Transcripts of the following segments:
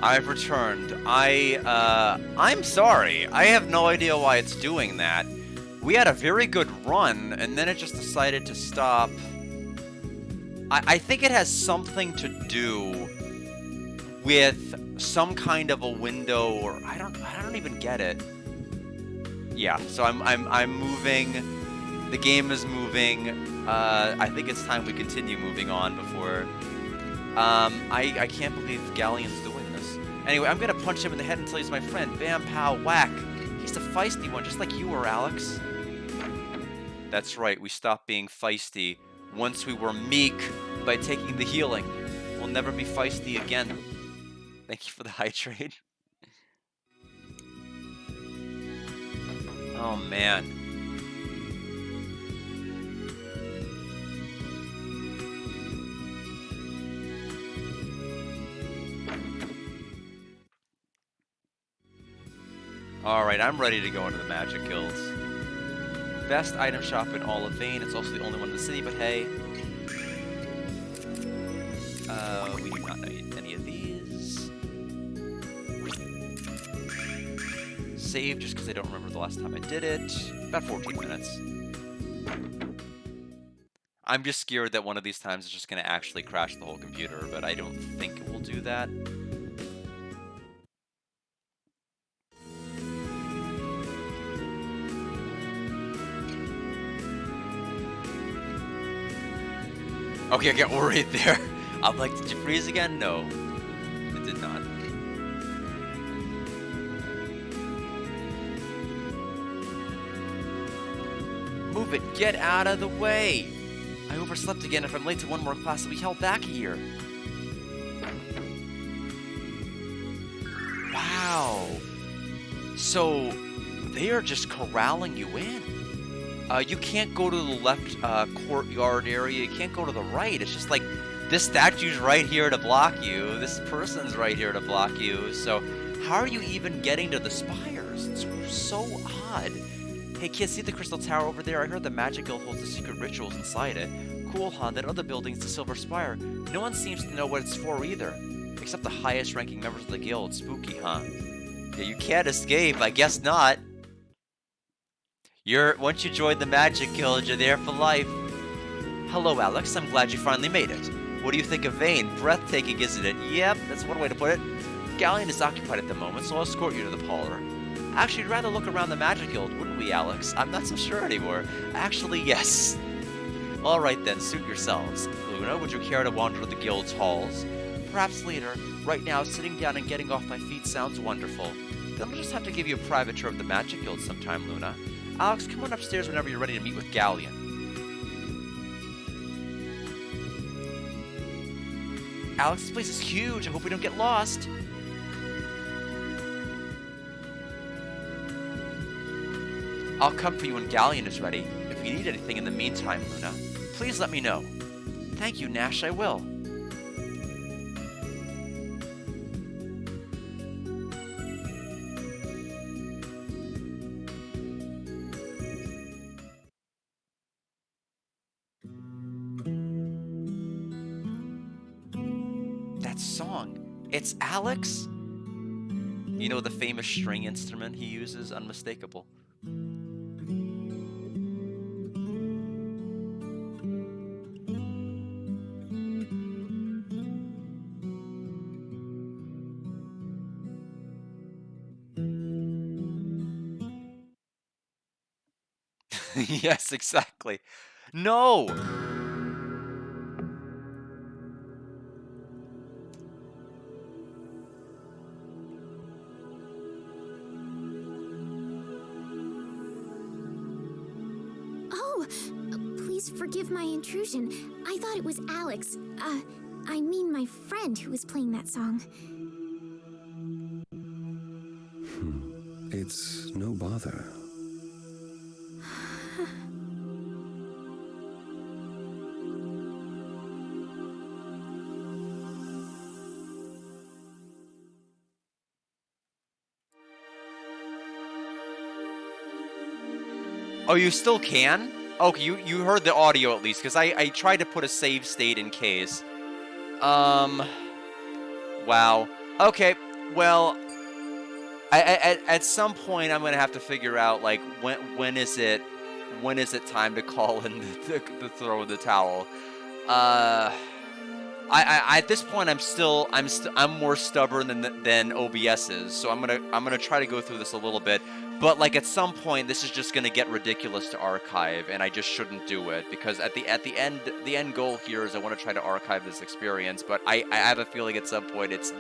I've returned. I'm sorry. I have no idea why it's doing that. We had a very good run, and then it just decided to stop. I think it has something to do with some kind of a window, or I don't even get it. Yeah, so I'm moving. The game is moving. I think it's time we continue moving on before. I can't believe Galleon's doing this. Anyway, I'm gonna punch him in the head until he's my friend. Bam, pow, whack. He's the feisty one, just like you were, Alex. That's right, we stopped being feisty once we were meek by taking the healing. We'll never be feisty again. Thank you for the hydrate. Oh, man. Alright, I'm ready to go into the Magic Guilds. Best item shop in all of Vane. It's also the only one in the city, but hey. We do not need any of these. Save just because I don't remember the last time I did it. About 14 minutes. I'm just scared that one of these times it's just going to actually crash the whole computer, but I don't think it will do that. Okay, I got worried there. I'm like, did you freeze again? No, it did not. Move it, get out of the way! I overslept again. If I'm late to one more class, I'll be held back a year. Wow. So, they are just corralling you in. You can't go to the left courtyard area. You can't go to the right. It's just like, this statue's right here to block you. This person's right here to block you. So, how are you even getting to the spires? It's so odd. Hey kids, see the crystal tower over there? I heard the Magic Guild holds the secret rituals inside it. Cool, huh? That other building's the Silver Spire. No one seems to know what it's for either. Except the highest ranking members of the guild. Spooky, huh? Yeah, you can't escape. I guess not. Once you join the Magic Guild, you're there for life. Hello, Alex. I'm glad you finally made it. What do you think of Vane? Breathtaking, isn't it? Yep, that's one way to put it. Galleon is occupied at the moment, so I'll escort you to the parlor. Actually, I'd rather look around the Magic Guild, wouldn't we, Alex? I'm not so sure anymore. Actually, yes. Alright then, suit yourselves. Luna, would you care to wander the Guild's halls? Perhaps later. Right now, sitting down and getting off my feet sounds wonderful. Then I'll just have to give you a private tour of the Magic Guild sometime, Luna. Alex, come on upstairs whenever you're ready to meet with Galleon. Alex, this place is huge. I hope we don't get lost. I'll come for you when Galleon is ready. If you need anything in the meantime, Luna, please let me know. Thank you, Nash, I will. That song, it's Alex? You know, the famous string instrument he uses? Unmistakable. Yes, exactly. No! Oh, please forgive my intrusion. I thought it was Alex. I mean my friend who was playing that song. It's no bother. Oh, you still can? Okay, you heard the audio at least, because I tried to put a save state in case. Wow. Okay, Well, at some point I'm gonna have to figure out like when is it time to call in the throw in the towel. Uh, at this point I'm more stubborn than OBS is, so I'm gonna try to go through this a little bit. But like at some point this is just gonna get ridiculous to archive, and I just shouldn't do it because at the end goal here is I want to try to archive this experience. But I have a feeling at some point it's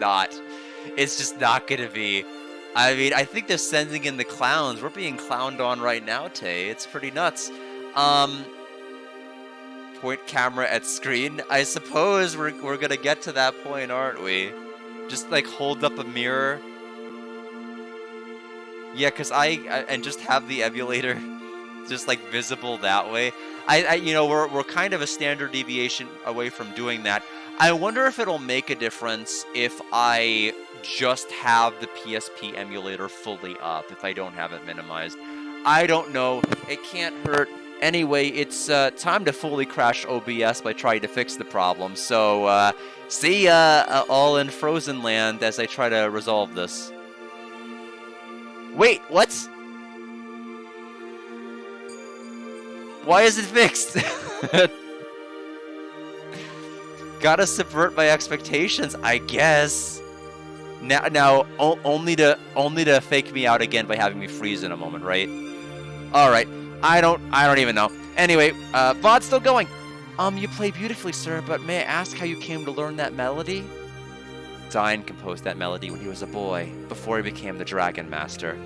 just not gonna be. I mean, I think they're sending in the clowns. We're being clowned on right now, Tay. It's pretty nuts. Um, Point camera at screen. I suppose we're gonna get to that point, aren't we? Just like hold up a mirror. Yeah, cause and just have the emulator just like visible that way. We're kind of a standard deviation away from doing that. I wonder if it'll make a difference if I just have the PSP emulator fully up, if I don't have it minimized. I don't know. It can't hurt. Anyway, it's time to fully crash OBS by trying to fix the problem. So, see ya all in Frozen Land as I try to resolve this. Wait, what? Why is it fixed? Gotta subvert my expectations, I guess. Now, only to fake me out again by having me freeze in a moment, right? All right, I don't even know. Anyway, VOD's still going. You play beautifully, sir, but may I ask how you came to learn that melody? Dine composed that melody when he was a boy, before he became the Dragon Master.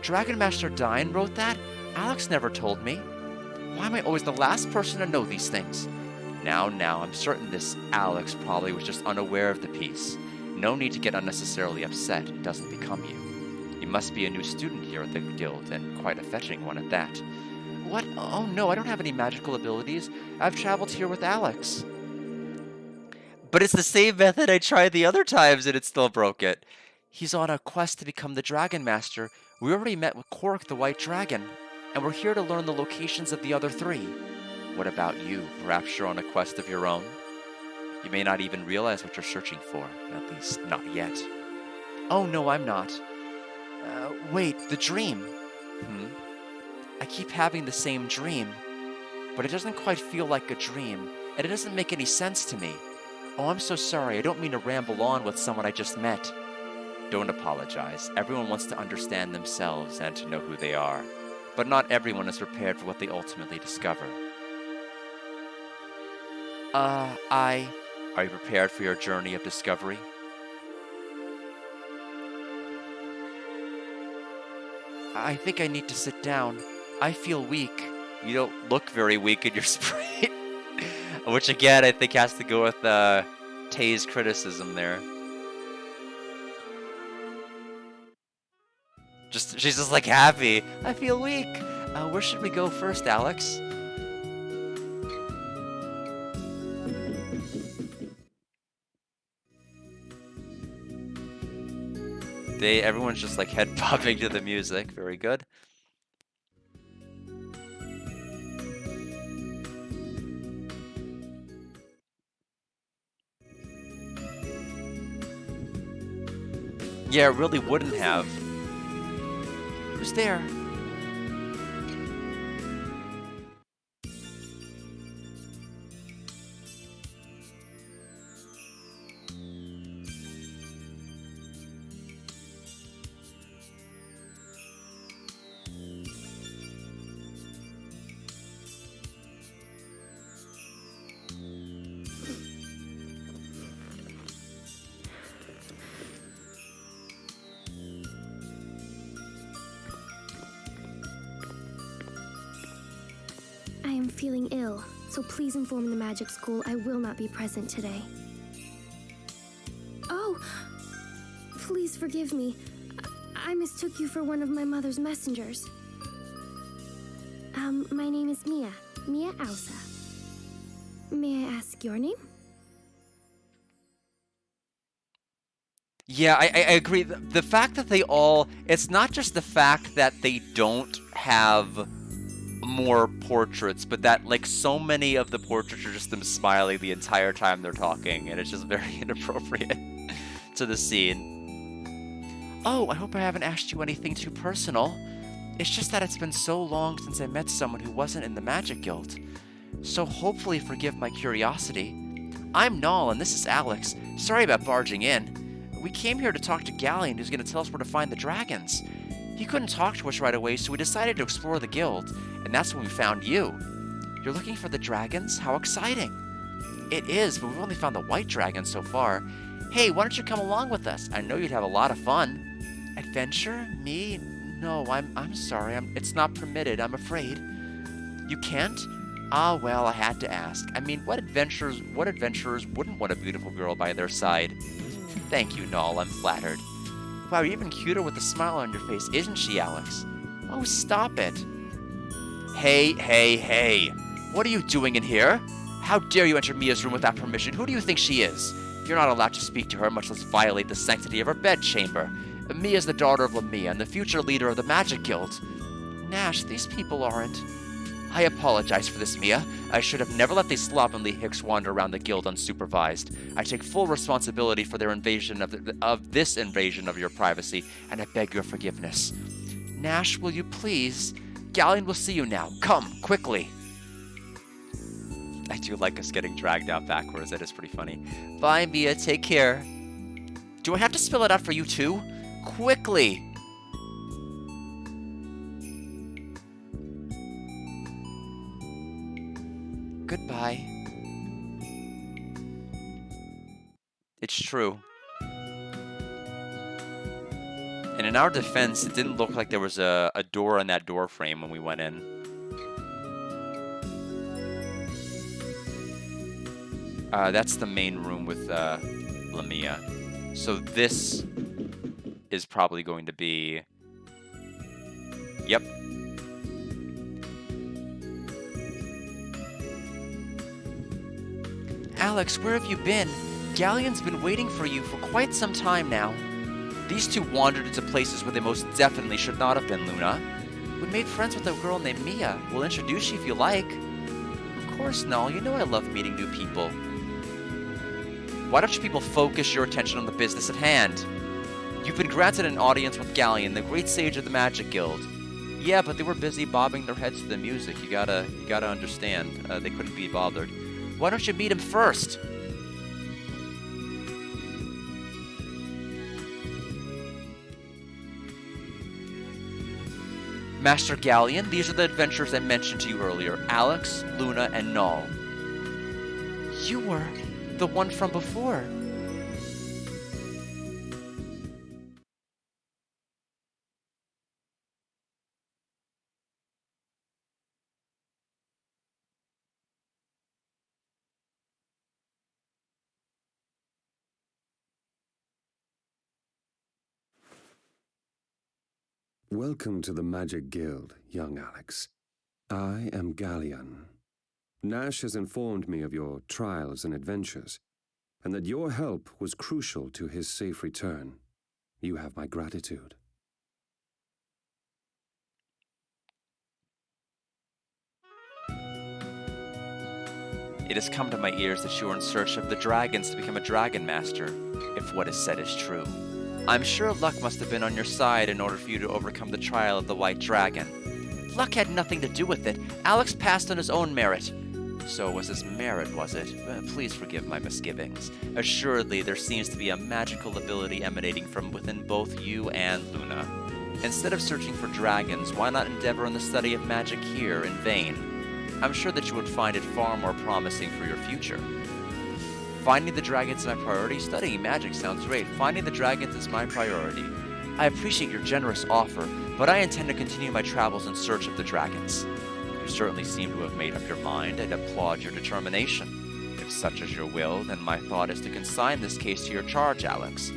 Dragon Master Dine wrote that? Alex never told me. Why am I always the last person to know these things? Now, I'm certain this Alex probably was just unaware of the piece. No need to get unnecessarily upset. It doesn't become you. You must be a new student here at the guild, and quite a fetching one at that. What? Oh no, I don't have any magical abilities. I've traveled here with Alex. But it's the same method I tried the other times and it still broke it. He's on a quest to become the Dragon Master. We already met with Kork the White Dragon, and we're here to learn the locations of the other three. What about you? Perhaps you're on a quest of your own? You may not even realize what you're searching for, at least not yet. Oh no, I'm not. Wait, the dream. I keep having the same dream, but it doesn't quite feel like a dream, and it doesn't make any sense to me. Oh, I'm so sorry. I don't mean to ramble on with someone I just met. Don't apologize. Everyone wants to understand themselves and to know who they are, but not everyone is prepared for what they ultimately discover. Are you prepared for your journey of discovery? I think I need to sit down. I feel weak. You don't look very weak in your sprite. Which again, I think has to go with Tay's criticism there. She's just like happy. I feel weak. Where should we go first, Alex? Everyone's just like head bobbing to the music. Very good. Yeah, it really wouldn't have. Who's there? I am feeling ill, so please inform the magic school I will not be present today. Oh, please forgive me. I mistook you for one of my mother's messengers. My name is Mia Ausa. May I ask your name? Yeah, I agree. The fact that it's not just the fact that they don't have more portraits, but that like so many of the portraits are just them smiling the entire time they're talking, and it's just very inappropriate to the scene. Oh, I hope I haven't asked you anything too personal. It's just that it's been so long since I met someone who wasn't in the Magic Guild. So hopefully forgive my curiosity. I'm Null, and this is Alex. Sorry about barging in. We came here to talk to Galleon, who's going to tell us where to find the dragons. He couldn't talk to us right away, so we decided to explore the guild, and that's when we found you. You're looking for the dragons? How exciting! It is, but we've only found the white dragon so far. Hey, why don't you come along with us? I know you'd have a lot of fun. Adventure? Me? No, I'm sorry. It's not permitted, I'm afraid. You can't? Ah, well, I had to ask. I mean, what adventurers wouldn't want a beautiful girl by their side? Thank you, Null, I'm flattered. Wow, you're even cuter with a smile on your face, isn't she, Alex? Oh, stop it. Hey. What are you doing in here? How dare you enter Mia's room without permission? Who do you think she is? You're not allowed to speak to her, much less violate the sanctity of her bedchamber. Mia's the daughter of Lamia and the future leader of the Magic Guild. Nash, these people aren't... I apologize for this, Mia. I should have never let these slovenly hicks wander around the guild unsupervised. I take full responsibility for their invasion of this invasion of your privacy, and I beg your forgiveness. Nash, will you please? Galleon will see you now. Come, quickly. I do like us getting dragged out backwards. That is pretty funny. Bye, Mia. Take care. Do I have to spell it out for you, too? Quickly! Goodbye. It's true. And in our defense, it didn't look like there was a door on that door frame when we went in. That's the main room with Lamia. So this is probably going to be... Yep. Alex, where have you been? Galleon's been waiting for you for quite some time now. These two wandered into places where they most definitely should not have been, Luna. We made friends with a girl named Mia. We'll introduce you if you like. Of course, Null. You know I love meeting new people. Why don't you people focus your attention on the business at hand? You've been granted an audience with Galleon, the great sage of the Magic Guild. Yeah, but they were busy bobbing their heads to the music. You gotta understand. They couldn't be bothered. Why don't you meet him first? Master Galleon, these are the adventurers I mentioned to you earlier. Alex, Luna, and Null. You were the one from before. Welcome to the Magic Guild, young Alex. I am Galleon. Nash has informed me of your trials and adventures, and that your help was crucial to his safe return. You have my gratitude. It has come to my ears that you are in search of the dragons to become a dragon master, if what is said is true. I'm sure luck must have been on your side in order for you to overcome the trial of the white dragon. Luck had nothing to do with it. Alex passed on his own merit. So it was his merit, was it? Please forgive my misgivings. Assuredly, there seems to be a magical ability emanating from within both you and Luna. Instead of searching for dragons, why not endeavor in the study of magic here in vain? I'm sure that you would find it far more promising for your future. Finding the dragons is my priority? Studying magic sounds great. Finding the dragons is my priority. I appreciate your generous offer, but I intend to continue my travels in search of the dragons. You certainly seem to have made up your mind, and applaud your determination. If such is your will, then my thought is to consign this case to your charge, Alex.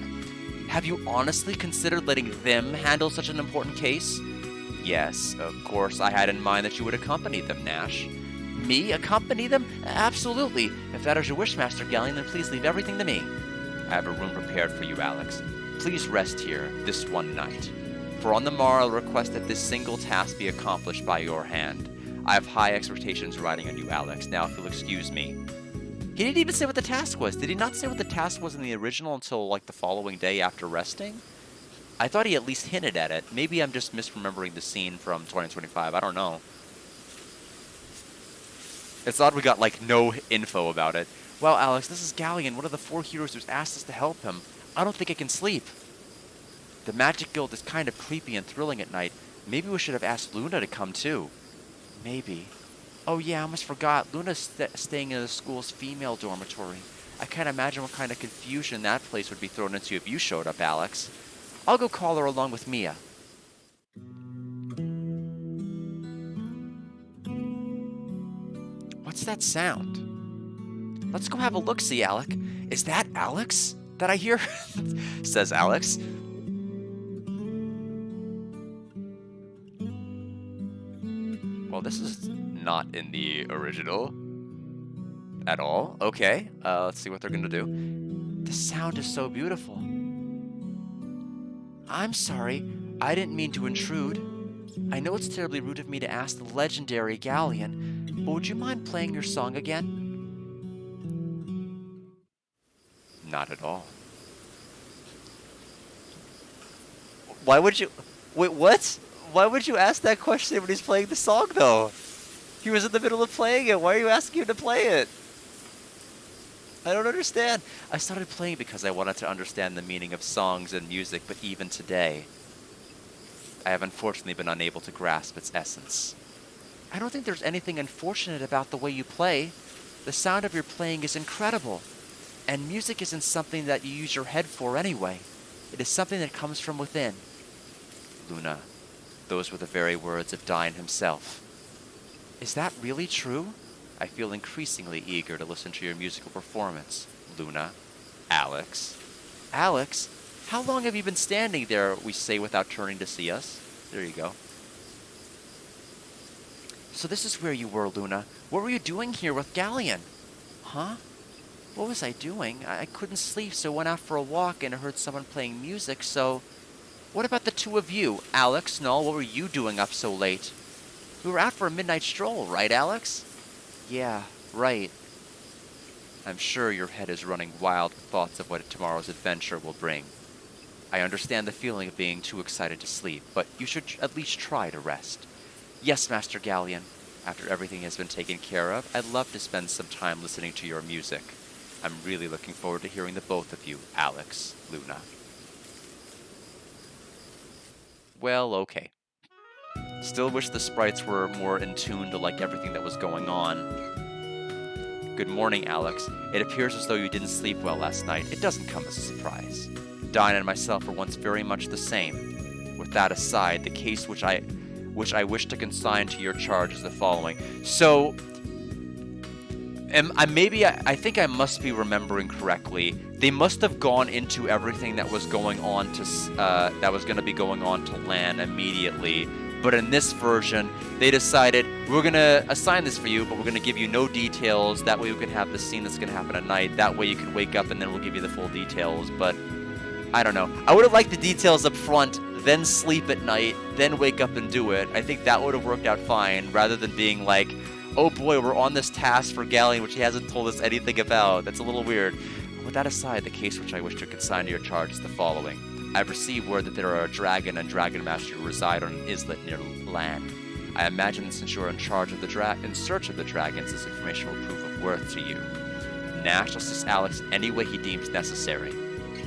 Have you honestly considered letting them handle such an important case? Yes, of course I had in mind that you would accompany them, Nash. Me? Accompany them? Absolutely. If that is your wish, Master Galleon, then please leave everything to me. I have a room prepared for you, Alex. Please rest here this one night. For on the morrow I'll request that this single task be accomplished by your hand. I have high expectations riding on you, Alex. Now, if you'll excuse me. He didn't even say what the task was. Did he not say what the task was in the original until, like, the following day after resting? I thought he at least hinted at it. Maybe I'm just misremembering the scene from 2025. I don't know. It's odd we got, like, no info about it. Well, Alex, this is Galleon, one of the 4 heroes who's asked us to help him. I don't think I can sleep. The Magic Guild is kind of creepy and thrilling at night. Maybe we should have asked Luna to come, too. Maybe. Oh, yeah, I almost forgot. Luna's staying in the school's female dormitory. I can't imagine what kind of confusion that place would be thrown into if you showed up, Alex. I'll go call her along with Mia. What's that sound? Let's go have a look-see, Alec. Is that Alex that I hear? Says Alex. Well, this is not in the original at all. Okay, let's see what they're gonna do. The sound is so beautiful. I'm sorry, I didn't mean to intrude. I know it's terribly rude of me to ask the legendary Galleon, but would you mind playing your song again? Not at all. Why would you... Wait, what? Why would you ask that question when he's playing the song, though? He was in the middle of playing it. Why are you asking him to play it? I don't understand. I started playing because I wanted to understand the meaning of songs and music, but even today, I have unfortunately been unable to grasp its essence. I don't think there's anything unfortunate about the way you play. The sound of your playing is incredible. And music isn't something that you use your head for anyway. It is something that comes from within. Luna, those were the very words of Dine himself. Is that really true? I feel increasingly eager to listen to your musical performance, Luna. Alex. Alex? How long have you been standing there, we say without turning to see us? There you go. So this is where you were, Luna. What were you doing here with Galleon? Huh? What was I doing? I couldn't sleep, so went out for a walk and heard someone playing music, so... What about the two of you? Alex, Null, what were you doing up so late? We were out for a midnight stroll, right, Alex? Yeah, right. I'm sure your head is running wild with thoughts of what tomorrow's adventure will bring. I understand the feeling of being too excited to sleep, but you should at least try to rest. Yes, Master Galleon. After everything has been taken care of, I'd love to spend some time listening to your music. I'm really looking forward to hearing the both of you, Alex, Luna. Well, okay. Still wish the sprites were more in tune to like everything that was going on. Good morning, Alex. It appears as though you didn't sleep well last night. It doesn't come as a surprise. Dinah and myself were once very much the same. With that aside, the case which I wish to consign to your charge is the following. So, I think I must be remembering correctly. They must have gone into everything that was going on to that was going to be going on to LAN immediately. But in this version, they decided, we're going to assign this for you, but we're going to give you no details. That way we can have the scene that's going to happen at night. That way you can wake up and then we'll give you the full details. But I don't know. I would have liked the details up front, then sleep at night, then wake up and do it. I think that would have worked out fine, rather than being like, oh boy, we're on this task for Galleon, which he hasn't told us anything about. That's a little weird. With that aside, the case which I wish to consign to your charge is the following. I've received word that there are a dragon and dragon master who reside on an islet near land. I imagine that since you are in charge of in search of the dragons, this information will prove of worth to you. Nash will assist Alex any way he deems necessary.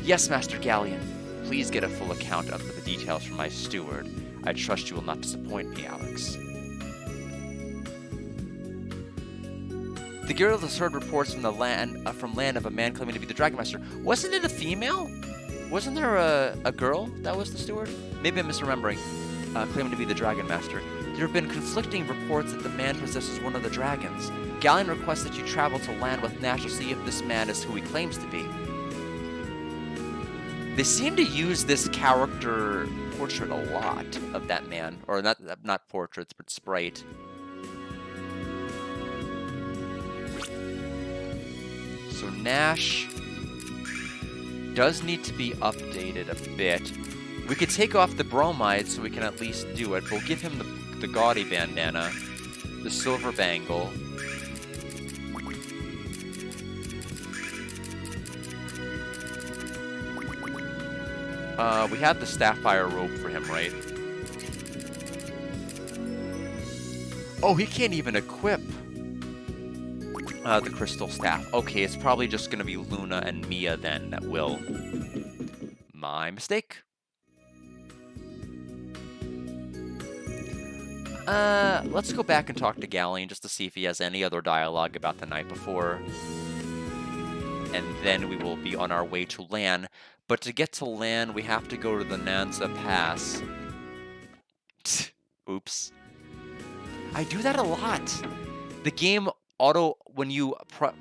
Yes, Master Galleon. Please get a full account of the details from my steward. I trust you will not disappoint me, Alex. The guild has heard reports from land of a man claiming to be the Dragon Master. Wasn't it a female? Wasn't there a girl that was the steward? Maybe I'm misremembering. Claiming to be the Dragon Master. There have been conflicting reports that the man possesses one of the dragons. Galleon requests that you travel to land with Nash to see if this man is who he claims to be. They seem to use this character portrait a lot of that man. Or not portraits, but sprite. So Nash does need to be updated a bit. We could take off the bromide so we can at least do it. We'll give him the gaudy bandana, the silver bangle. We had the Sapphire robe for him, right? Oh, he can't even equip the crystal staff. Okay, it's probably just gonna be Luna and Mia then that will. My mistake. Let's go back and talk to Galleon just to see if he has any other dialogue about the night before. And then we will be on our way to Lan. But to get to Lan, we have to go to the Nanza Pass. Oops. I do that a lot. The game when you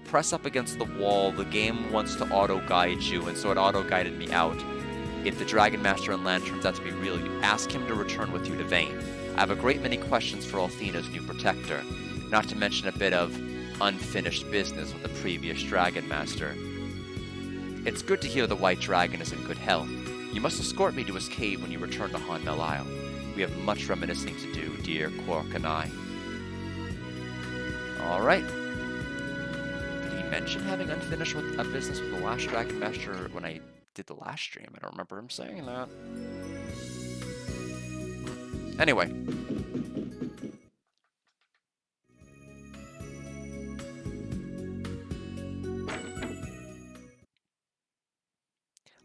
press up against the wall, the game wants to auto-guide you, and so it auto-guided me out. If the Dragon Master in Land turns out to be real, you ask him to return with you to Vane. I have a great many questions for Althena's new protector, not to mention a bit of unfinished business with the previous Dragon Master. It's good to hear the White Dragon is in good health. You must escort me to his cave when you return to Honmel Isle. We have much reminiscing to do, dear Quark and I. Alright. Did he mention having unfinished business with the last Dragon Master when I did the last stream? I don't remember him saying that. Anyway.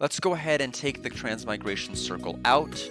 Let's go ahead and take the transmigration circle out.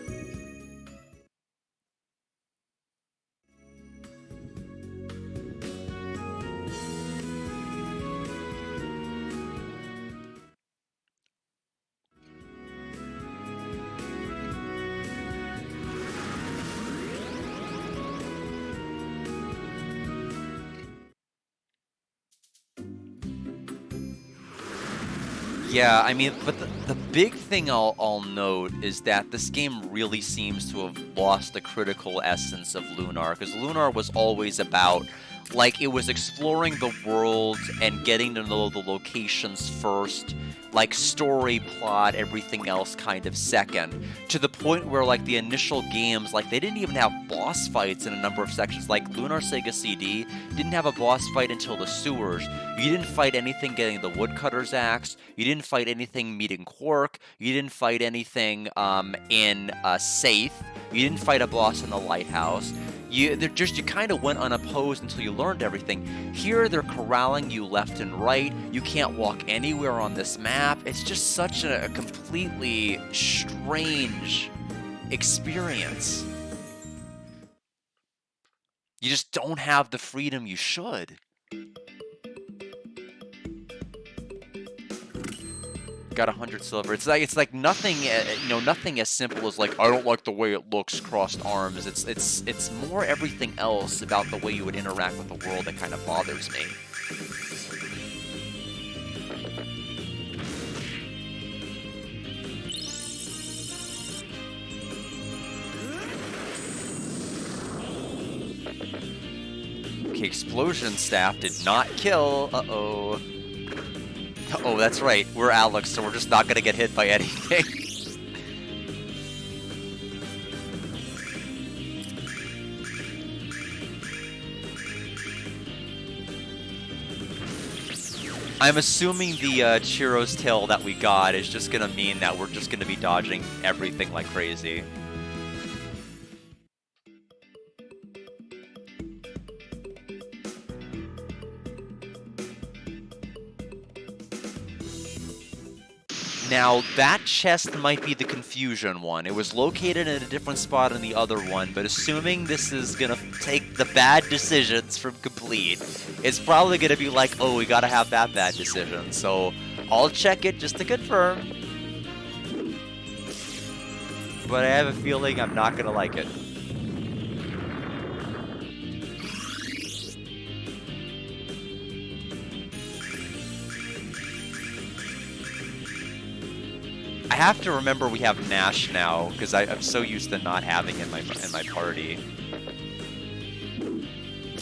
Yeah, I mean, but the big thing I'll note is that this game really seems to have lost the critical essence of Lunar, because Lunar was always about, like, it was exploring the world and getting to know the locations first, like, story, plot, everything else kind of second, to the point where, like, the initial games, like, they didn't even have boss fights in a number of sections. Like, Lunar Sega CD didn't have a boss fight until the sewers. You didn't fight anything getting the woodcutter's axe. You didn't fight anything meeting Quark. You didn't fight anything in Safe. You didn't fight a boss in the lighthouse. You kind of went unopposed until you learned everything. Here, they're corralling you left and right. You can't walk anywhere on this map. It's just such a completely strange experience. You just don't have the freedom you should. Got 100 silver. It's like nothing, nothing as simple as, like, I don't like the way it looks, crossed arms. It's more everything else about the way you would interact with the world that kind of bothers me. Okay, explosion staff did not kill. Uh-oh. Oh, that's right. We're Alex, so we're just not gonna get hit by anything. I'm assuming the Chiro's tail that we got is just gonna mean that we're just gonna be dodging everything like crazy. Now, that chest might be the confusion one. It was located in a different spot in the other one, but assuming this is gonna take the bad decisions from complete, it's probably gonna be like, oh, we gotta have that bad decision. So, I'll check it just to confirm. But I have a feeling I'm not gonna like it. I have to remember we have Nash now, because I'm so used to not having in my party.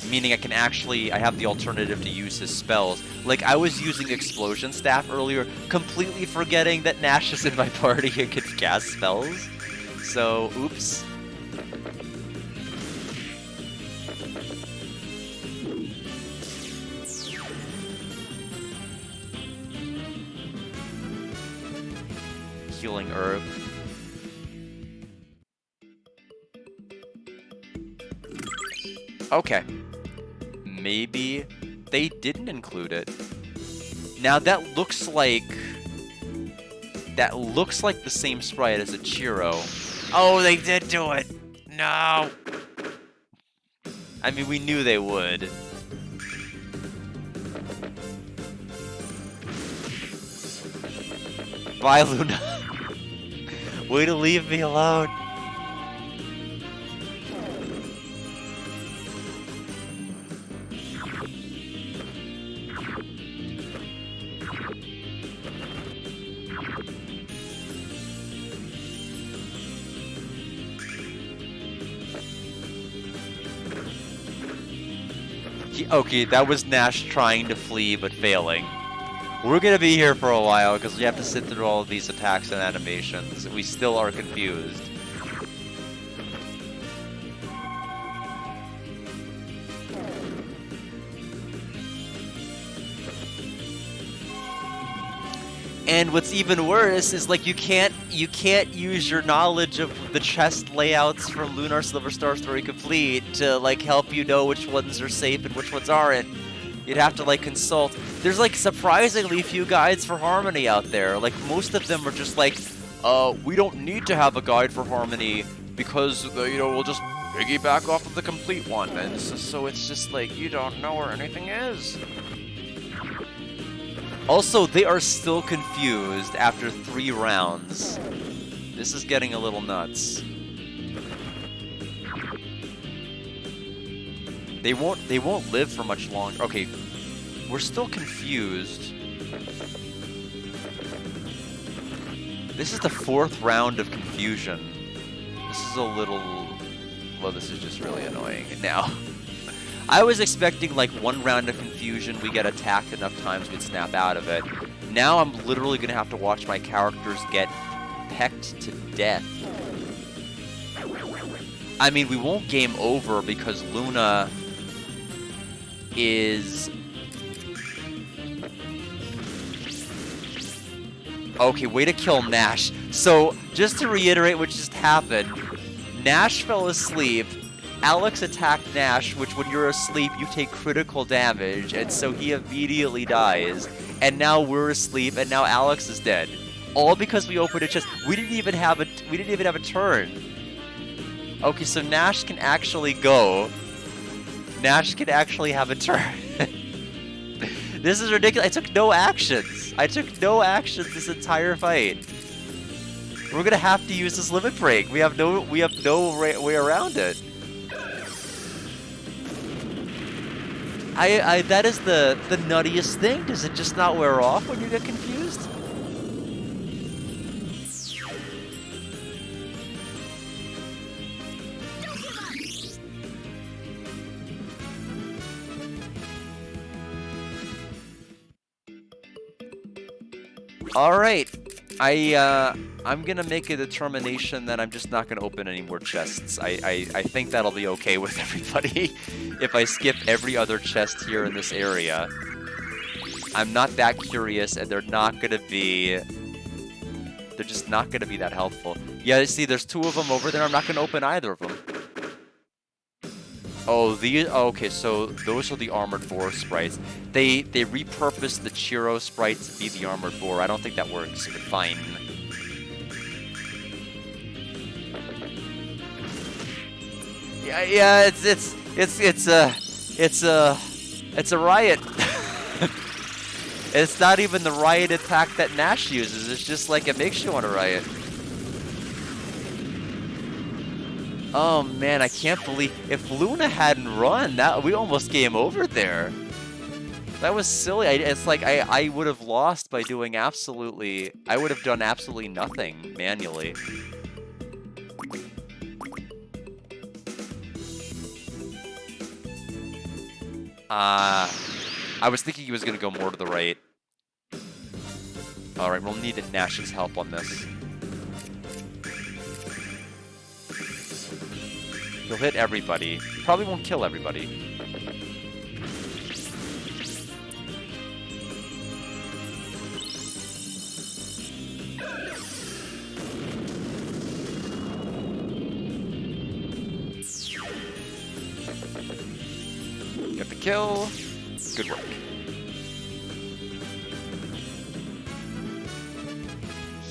Meaning I have the alternative to use his spells. Like, I was using Explosion Staff earlier, completely forgetting that Nash is in my party and can cast spells. So, oops. Healing Herb. Okay. Maybe they didn't include it. Now that looks like the same sprite as a Chiro. Oh, they did do it. No. I mean, we knew they would. Bye, Luna. Way to leave me alone. Okay, that was Nash trying to flee but failing. We're gonna be here for a while because we have to sit through all of these attacks and animations. We still are confused. And what's even worse is like you can't use your knowledge of the chest layouts from Lunar Silver Star Story Complete to like help you know which ones are safe and which ones aren't. You'd have to like consult. There's like surprisingly few guides for Harmony out there. Like most of them are just like, we don't need to have a guide for Harmony because we'll just piggyback off of the complete one. And so it's just like you don't know where anything is. Also, they are still confused after 3 rounds. This is getting a little nuts. They won't live for much longer. Okay, we're still confused. This is the 4th round of confusion. This is a little... Well, this is just really annoying now. I was expecting like 1 round of confusion, we get attacked enough times we'd snap out of it. Now I'm literally gonna have to watch my characters get pecked to death. I mean, we won't game over because Luna is... Okay, way to kill Nash. So, just to reiterate what just happened, Nash fell asleep, Alex attacked Nash, which when you're asleep, you take critical damage, and so he immediately dies. And now we're asleep, and now Alex is dead. All because we opened a chest. We didn't even have a turn. Okay, so Nash can actually go. Nash can actually have a turn. This is ridiculous. I took no actions. I took no actions this entire fight. We're gonna have to use this limit break. We have no way around it. That is the nuttiest thing. Does it just not wear off when you get confused? All right, I'm gonna make a determination that I'm just not gonna open any more chests. I think that'll be okay with everybody if I skip every other chest here in this area. I'm not that curious, and they're just not gonna be that helpful. Yeah, see, there's 2 of them over there. I'm not gonna open either of them. Oh, okay, so those are the Armored Boar sprites. They repurposed the Chiro sprite to be the Armored Boar. I don't think that works, but fine. Yeah, it's a riot. It's not even the riot attack that Nash uses. It's just like it makes you want to riot. Oh man, I can't believe if Luna hadn't run, we almost game over there. That was silly. It's like I would have lost by doing I would have done absolutely nothing manually. I was thinking he was gonna go more to the right. Alright, we'll need Nash's help on this. He'll hit everybody. Probably won't kill everybody. kill. Good work.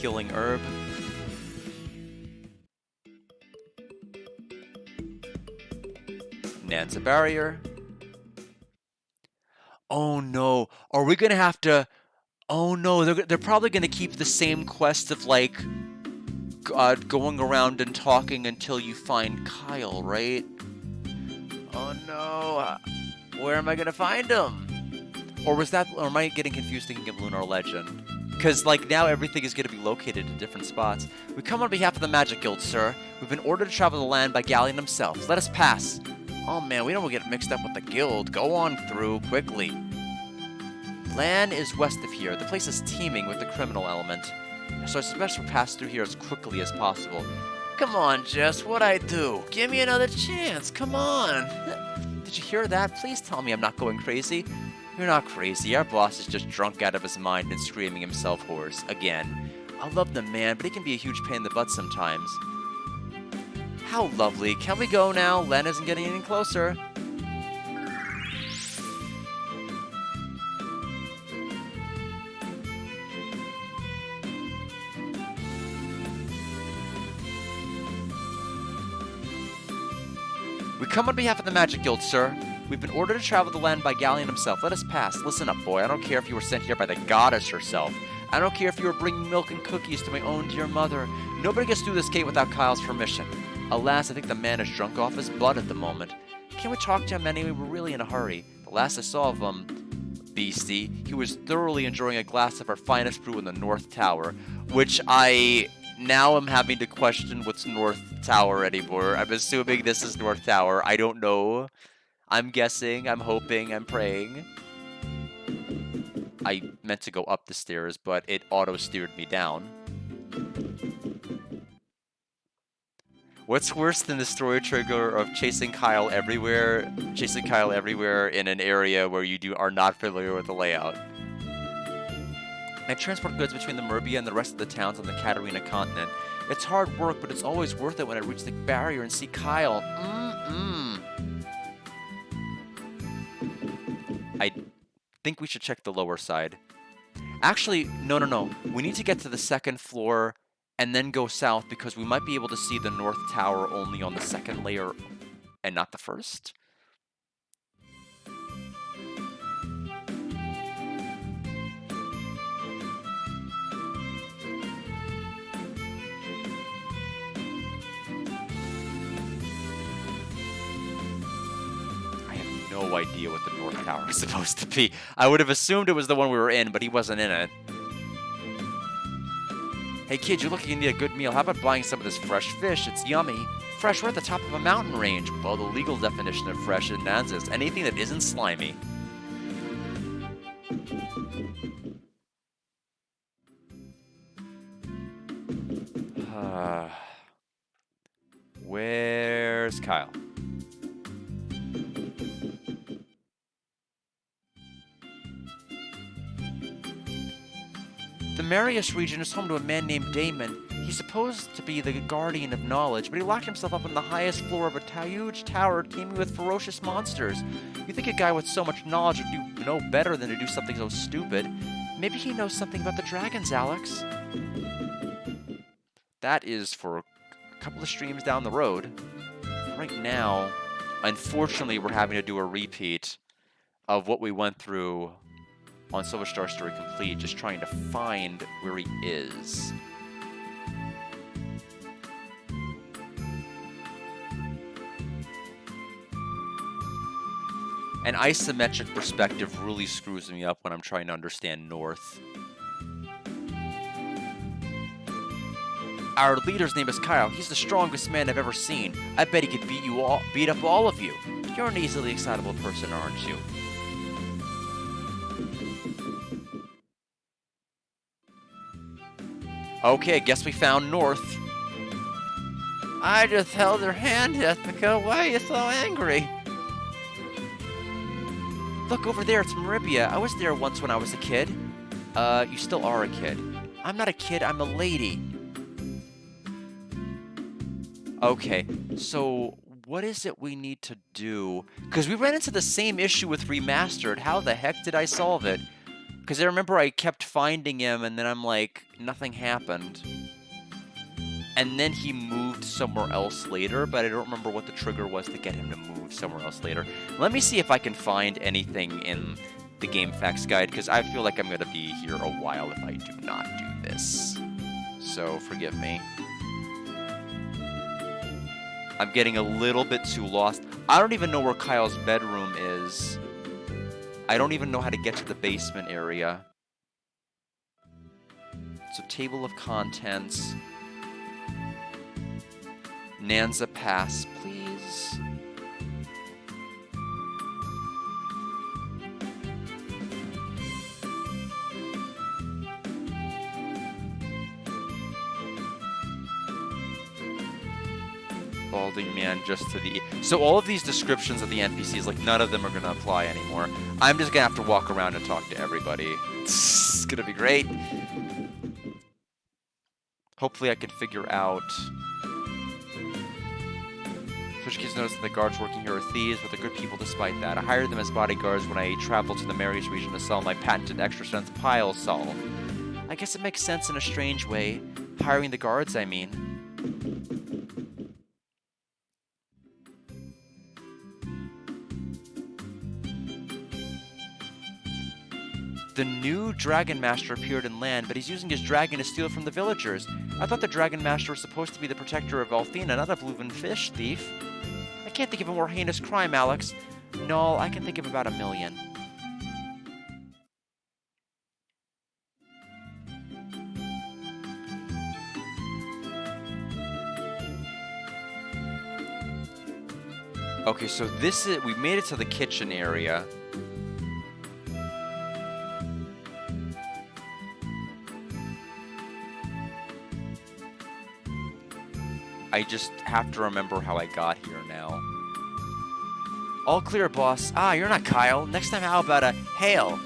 Healing herb. Nan's barrier. Oh no, are we gonna have to... Oh no, they're probably gonna keep the same quest of like going around and talking until you find Kyle, right? Oh no, where am I gonna find him? Or am I getting confused thinking of Lunar Legend? Because like now everything is gonna be located in different spots. We come on behalf of the Magic Guild, sir. We've been ordered to travel the land by Galleon himself. Let us pass. Oh man, we don't want to get mixed up with the guild. Go on through quickly. Land is west of here. The place is teeming with the criminal element, so I suggest we pass through here as quickly as possible. Come on, Jess, what'd I do? Give me another chance, come on! Did you hear that? Please tell me I'm not going crazy. You're not crazy. Our boss is just drunk out of his mind and screaming himself hoarse. Again. I love the man, but he can be a huge pain in the butt sometimes. How lovely. Can we go now? Len isn't getting any closer. We come on behalf of the Magic Guild, sir. We've been ordered to travel the land by Galleon himself. Let us pass. Listen up, boy. I don't care if you were sent here by the goddess herself. I don't care if you were bringing milk and cookies to my own dear mother. Nobody gets through this gate without Kyle's permission. Alas, I think the man is drunk off his butt at the moment. Can we talk to him anyway? We're really in a hurry. The last I saw of him, beastie, he was thoroughly enjoying a glass of our finest brew in the North Tower, which I now am having to question what's North Tower anymore. I'm assuming this is North Tower. I don't know. I'm guessing, I'm hoping, I'm praying. I meant to go up the stairs, but it auto-steered me down. What's worse than the story trigger of chasing Kyle everywhere in an area where you are not familiar with the layout? I transport goods between the Merbia and the rest of the towns on the Katarina continent. It's hard work, but it's always worth it when I reach the barrier and see Kyle. I think we should check the lower side. Actually, no. We need to get to the second floor and then go south because we might be able to see the North Tower only on the second layer and not the first. No idea what the North Tower is supposed to be. I would have assumed it was the one we were in, but he wasn't in it. Hey kid, you're looking to need a good meal. How about buying some of this fresh fish? It's yummy. Fresh, we're at the top of a mountain range. Well, the legal definition of fresh in Nanza is anything that isn't slimy. Where's Kyle? The Marius region is home to a man named Damon. He's supposed to be the guardian of knowledge, but he locked himself up on the highest floor of a huge tower teeming with ferocious monsters. You think a guy with so much knowledge would do no better than to do something so stupid. Maybe he knows something about the dragons, Alex. That is for a couple of streams down the road. Right now, unfortunately, we're having to do a repeat of what we went through on Silver Star Story Complete, just trying to find where he is. An isometric perspective really screws me up when I'm trying to understand North. Our leader's name is Kyle. He's the strongest man I've ever seen. I bet he could beat up all of you. You're an easily excitable person, aren't you? Okay, guess we found North. I just held her hand, Jessica. Why are you so angry? Look over there, it's Meribia. I was there once when I was a kid. You still are a kid. I'm not a kid, I'm a lady. Okay, so what is it we need to do? Because we ran into the same issue with Remastered. How the heck did I solve it? Because I remember I kept finding him, and then I'm like, nothing happened. And then he moved somewhere else later, but I don't remember what the trigger was to get him to move somewhere else later. Let me see if I can find anything in the Game Facts Guide, because I feel like I'm going to be here a while if I do not do this. So, forgive me. I'm getting a little bit too lost. I don't even know where Kyle's bedroom is. I don't even know how to get to the basement area. So, table of contents. Nanza Pass, please. Balding man just to the... So all of these descriptions of the NPCs, like, none of them are going to apply anymore. I'm just going to have to walk around and talk to everybody. It's going to be great. Hopefully I can figure out... Switch kids noticed that the guards working here are thieves, but they're good people despite that. I hired them as bodyguards when I traveled to the Marius region to sell my patented extra strength pile solve. I guess it makes sense in a strange way. Hiring the guards, I mean. The new Dragon Master appeared in land, but he's using his dragon to steal from the villagers. I thought the Dragon Master was supposed to be the protector of Althena, not a blue fish thief. I can't think of a more heinous crime, Alex. No, I can think of about 1,000,000. Okay, so this is... We made it to the kitchen area. I just have to remember how I got here now. All clear, boss. Ah, you're not Kyle. Next time, how about a hail?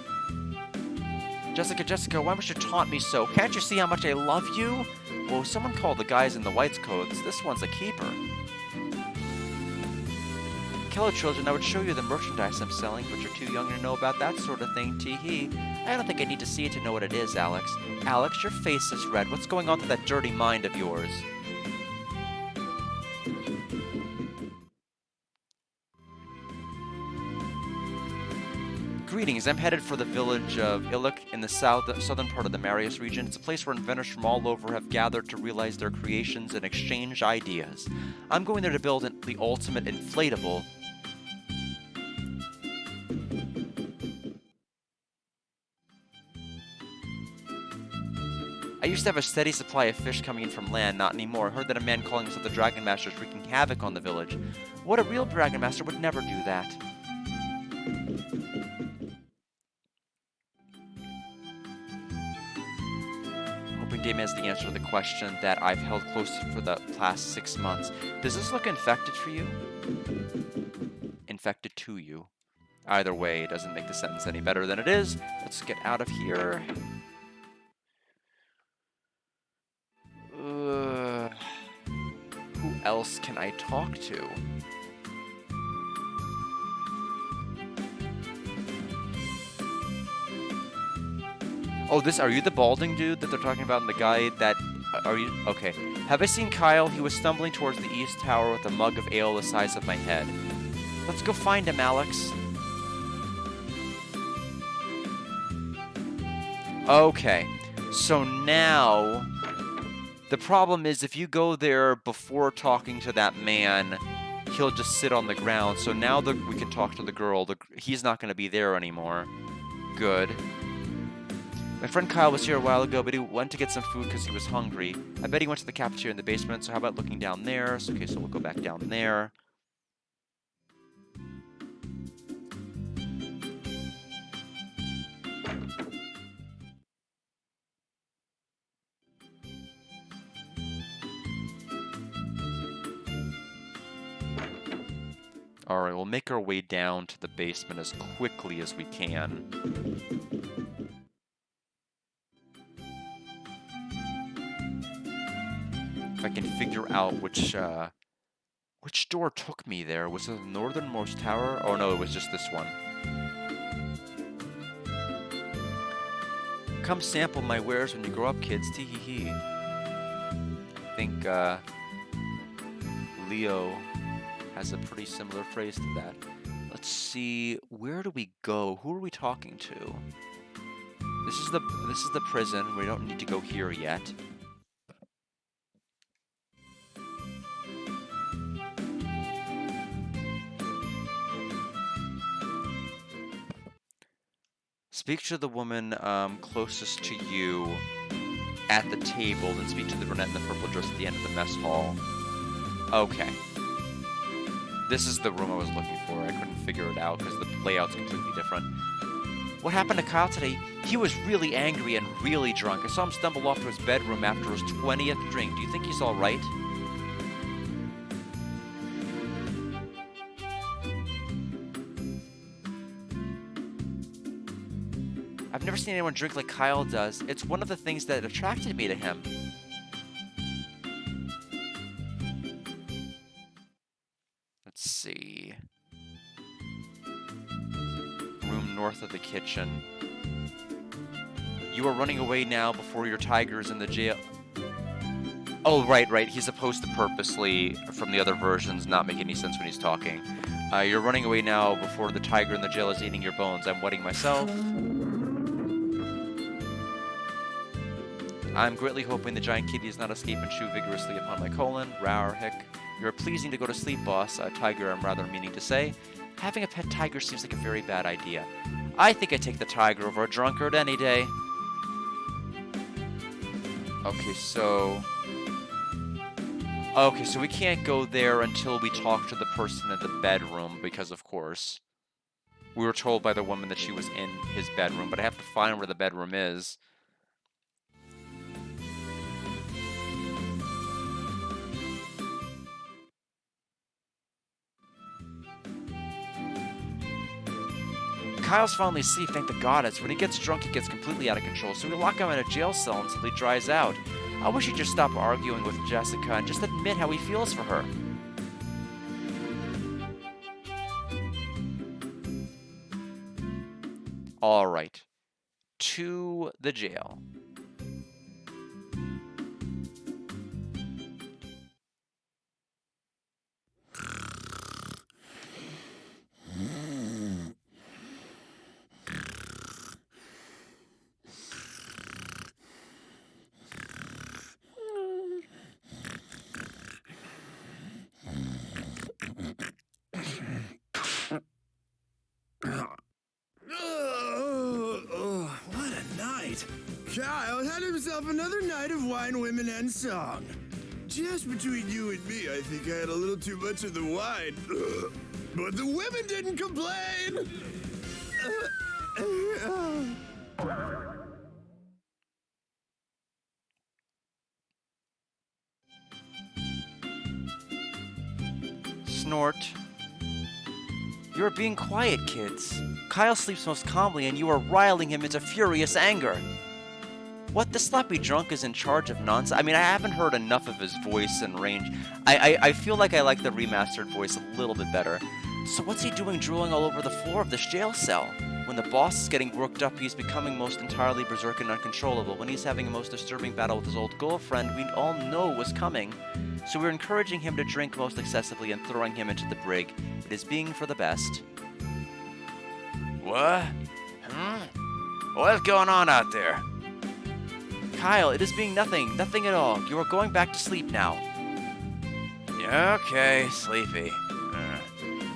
Jessica, why must you taunt me so? Can't you see how much I love you? Whoa, someone called the guys in the whites coats. This one's a keeper. Hello, children. I would show you the merchandise I'm selling, but you're too young to know about that sort of thing, tee-hee. I don't think I need to see it to know what it is, Alex. Alex, your face is red. What's going on to that dirty mind of yours? Greetings, I'm headed for the village of Iluk in the southern part of the Marius region. It's a place where inventors from all over have gathered to realize their creations and exchange ideas. I'm going there to build the ultimate inflatable. I used to have a steady supply of fish coming in from land, not anymore. I heard that a man calling himself the Dragon Master is wreaking havoc on the village. What a real Dragon Master would never do that. Damon has the answer to the question that I've held close for the past 6 months. Does this look infected for you? Infected to you. Either way, it doesn't make the sentence any better than it is. Let's get out of here. Who else can I talk to? Oh, are you the balding dude that they're talking about in the guide? Are you? Okay. Have I seen Kyle? He was stumbling towards the east tower with a mug of ale the size of my head. Let's go find him, Alex. Okay. So now, the problem is if you go there before talking to that man, he'll just sit on the ground. So now we can talk to the girl. He's not going to be there anymore. Good. My friend Kyle was here a while ago, but he went to get some food because he was hungry. I bet he went to the cafeteria in the basement, so how about looking down there? So, okay, so we'll go back down there. Alright, we'll make our way down to the basement as quickly as we can. If I can figure out which Which door took me there? Was it the northernmost tower? Oh no, it was just this one. Come sample my wares when you grow up, kids. Tee hee hee. I think Leo has a pretty similar phrase to that. Let's see, where do we go? Who are we talking to? This is the prison. We don't need to go here yet. Speak to the woman closest to you at the table, then speak to the brunette in the purple dress at the end of the mess hall. Okay. This is the room I was looking for. I couldn't figure it out because the layout's completely different. What happened to Kyle today? He was really angry and really drunk. I saw him stumble off to his bedroom after his 20th drink. Do you think he's all right? I've never seen anyone drink like Kyle does. It's one of the things that attracted me to him. Let's see. Room north of the kitchen. You are running away now before your tiger's in the jail. Oh, right. He's supposed to purposely, from the other versions, not make any sense when he's talking. You're running away now before the tiger in the jail is eating your bones. I'm wetting myself. I'm greatly hoping the giant kitty does not escape and chew vigorously upon my colon. Rawr, hick. You're pleasing to go to sleep, boss. Tiger, I'm rather meaning to say. Having a pet tiger seems like a very bad idea. I think I'd take the tiger over a drunkard any day. Okay, so we can't go there until we talk to the person in the bedroom, because of course we were told by the woman that she was in his bedroom, but I have to find where the bedroom is. Kyle's finally asleep, thank the goddess. When he gets drunk, he gets completely out of control, so we lock him in a jail cell until he dries out. I wish he'd just stop arguing with Jessica and just admit how he feels for her. Alright. To the jail. What a night! Kyle had himself another night of wine, women, and song. Just between you and me, I think I had a little too much of the wine. But the women didn't complain! Snort. You're being quiet, kids. Kyle sleeps most calmly, and you are riling him into furious anger. What, the sloppy drunk is in charge of nonsense? I mean, I haven't heard enough of his voice and range. I feel like I like the remastered voice a little bit better. So what's he doing drooling all over the floor of this jail cell? When the boss is getting worked up, he's becoming most entirely berserk and uncontrollable. When he's having a most disturbing battle with his old girlfriend, we all know was coming. So we're encouraging him to drink most excessively and throwing him into the brig. It is being for the best. What? What's going on out there? Kyle, it is being nothing. Nothing at all. You are going back to sleep now. Yeah, okay, sleepy.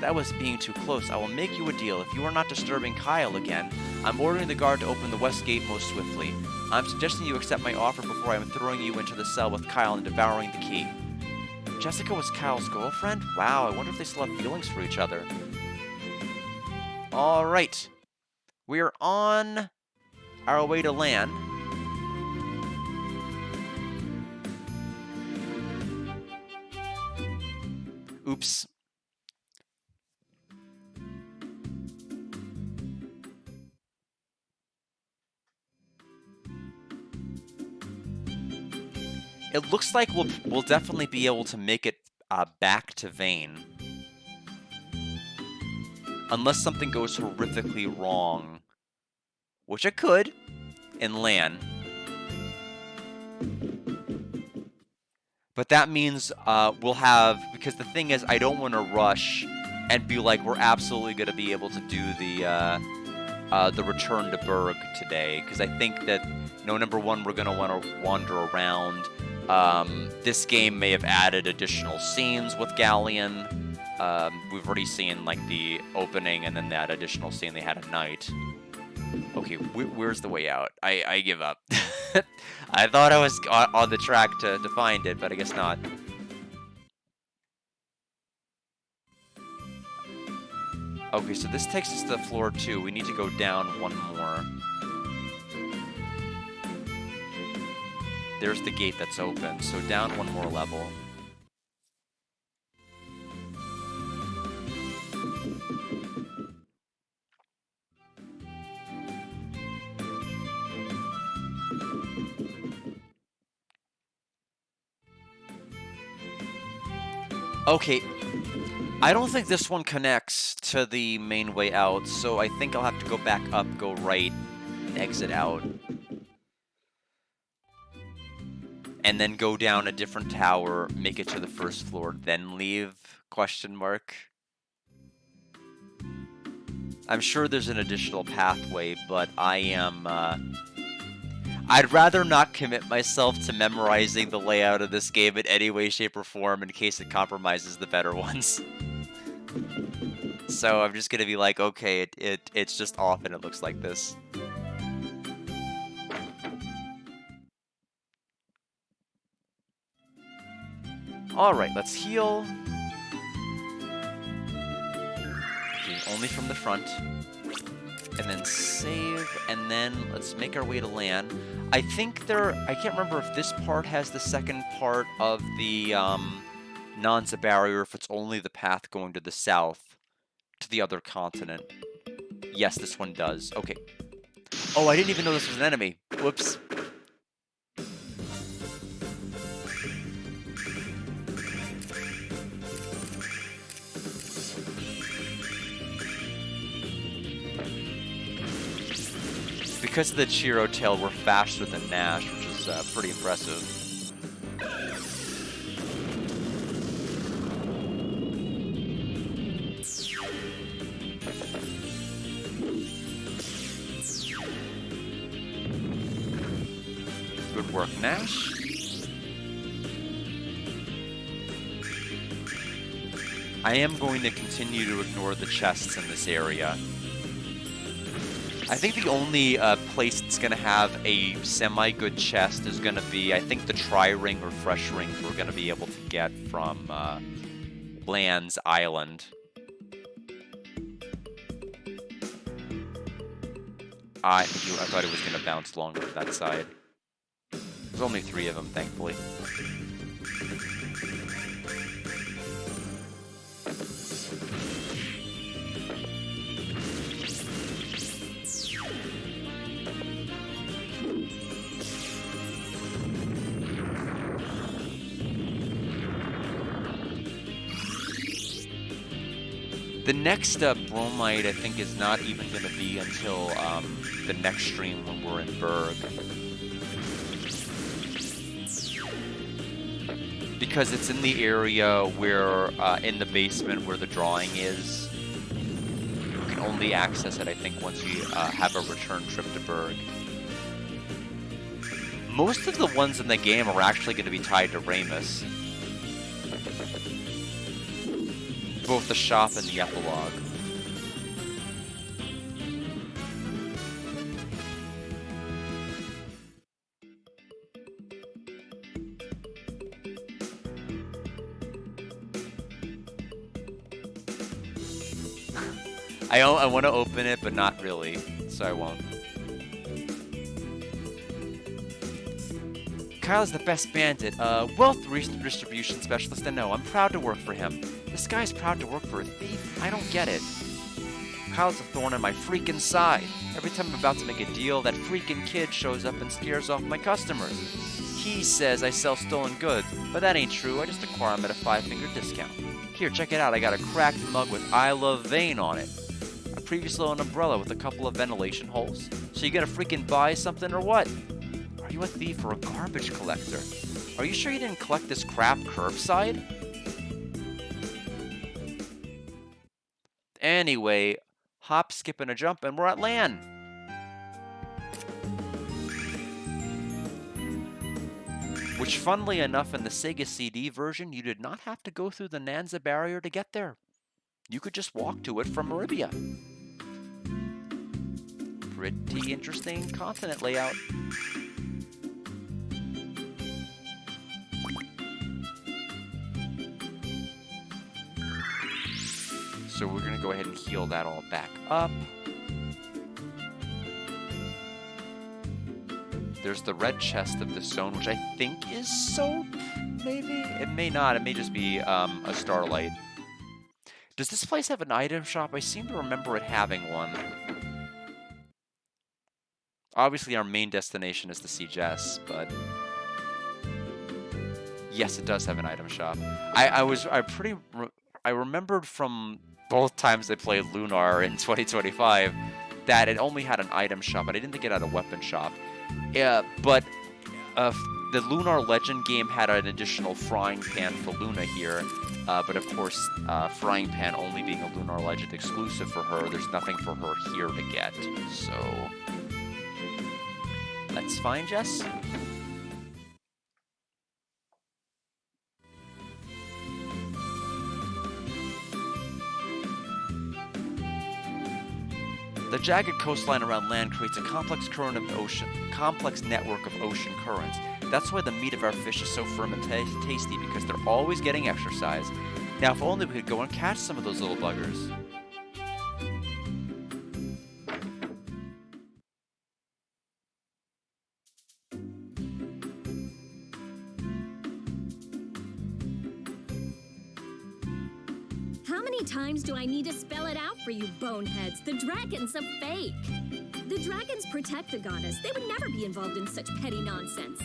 That was being too close. I will make you a deal. If you are not disturbing Kyle again, I'm ordering the guard to open the west gate most swiftly. I'm suggesting you accept my offer before I am throwing you into the cell with Kyle and devouring the key. Jessica was Kyle's girlfriend? Wow, I wonder if they still have feelings for each other. Alright. We're on our way to land. Oops. It looks like we'll definitely be able to make it back to Vane. Unless something goes horrifically wrong, which it could, in Lan. But that means we'll have, because the thing is, I don't want to rush and be like, we're absolutely going to be able to do the return to Berg today, because I think that, number one, we're going to want to wander around. This game may have added additional scenes with Galleon. We've already seen, like, the opening and then that additional scene they had at night. Okay, where's the way out? I give up. I thought I was on the track to find it, but I guess not. Okay, so this takes us to floor 2. We need to go down one more. There's the gate that's open, so down one more level. Okay, I don't think this one connects to the main way out, so I think I'll have to go back up, go right, and exit out. And then go down a different tower, make it to the first floor, then leave? Question mark. I'm sure there's an additional pathway, but I am, I'd rather not commit myself to memorizing the layout of this game in any way, shape, or form in case it compromises the better ones. So I'm just gonna be like, okay, it's just off and it looks like this. Alright, let's heal. Okay, only from the front. And then save, and then let's make our way to land. I think I can't remember if this part has the second part of the Nanza barrier, if it's only the path going to the south, to the other continent. Yes, this one does. Okay. Oh, I didn't even know this was an enemy. Whoops. Because of the Chiro tail, we're faster than Nash, which is pretty impressive. Good work, Nash. I am going to continue to ignore the chests in this area. I think the only place that's going to have a semi-good chest is going to be, I think, the Tri-Ring or Fresh Ring we're going to be able to get from Land's Island. I thought it was going to bounce longer to that side. There's only 3 of them, thankfully. The next bromide, I think, is not even going to be until the next stream when we're in Berg. Because it's in the area where, in the basement where the drawing is. You can only access it, I think, once you have a return trip to Berg. Most of the ones in the game are actually going to be tied to Ramus. Both the shop and the epilogue. I want to open it, but not really, so I won't. Kyle's the best bandit, wealth distribution specialist, I know. I'm proud to work for him. This guy's proud to work for a thief? I don't get it. Kyle's a thorn in my freaking side. Every time I'm about to make a deal, that freaking kid shows up and scares off my customers. He says I sell stolen goods, but that ain't true. I just acquire them at a 5-finger discount. Here, check it out. I got a cracked mug with I Love Vane on it. A previously owned umbrella with a couple of ventilation holes. So you gonna freaking buy something or what? Are you a thief or a garbage collector? Are you sure you didn't collect this crap curbside? Anyway, hop, skip, and a jump, and we're at land. Which, funnily enough, in the Sega CD version, you did not have to go through the Nanza barrier to get there. You could just walk to it from Maribia. Pretty interesting continent layout. So we're going to go ahead and heal that all back up. There's the red chest of the zone, which I think is soap, maybe? It may not. It may just be a starlight. Does this place have an item shop? I seem to remember it having one. Obviously, our main destination is to see Jess, but... Yes, it does have an item shop. I remembered from both times I played Lunar in 2025 that it only had an item shop, but I didn't think it had a weapon shop. Yeah, but the Lunar Legend game had an additional frying pan for Luna here, but of course, frying pan only being a Lunar Legend exclusive for her, there's nothing for her here to get, so... Let's find Jess. The jagged coastline around land creates a complex network of ocean currents. That's why the meat of our fish is so firm and tasty, because they're always getting exercise. Now, if only we could go and catch some of those little buggers. How many times do I need to spell it out for you boneheads? The dragon's a fake. The dragons protect the goddess. They would never be involved in such petty nonsense.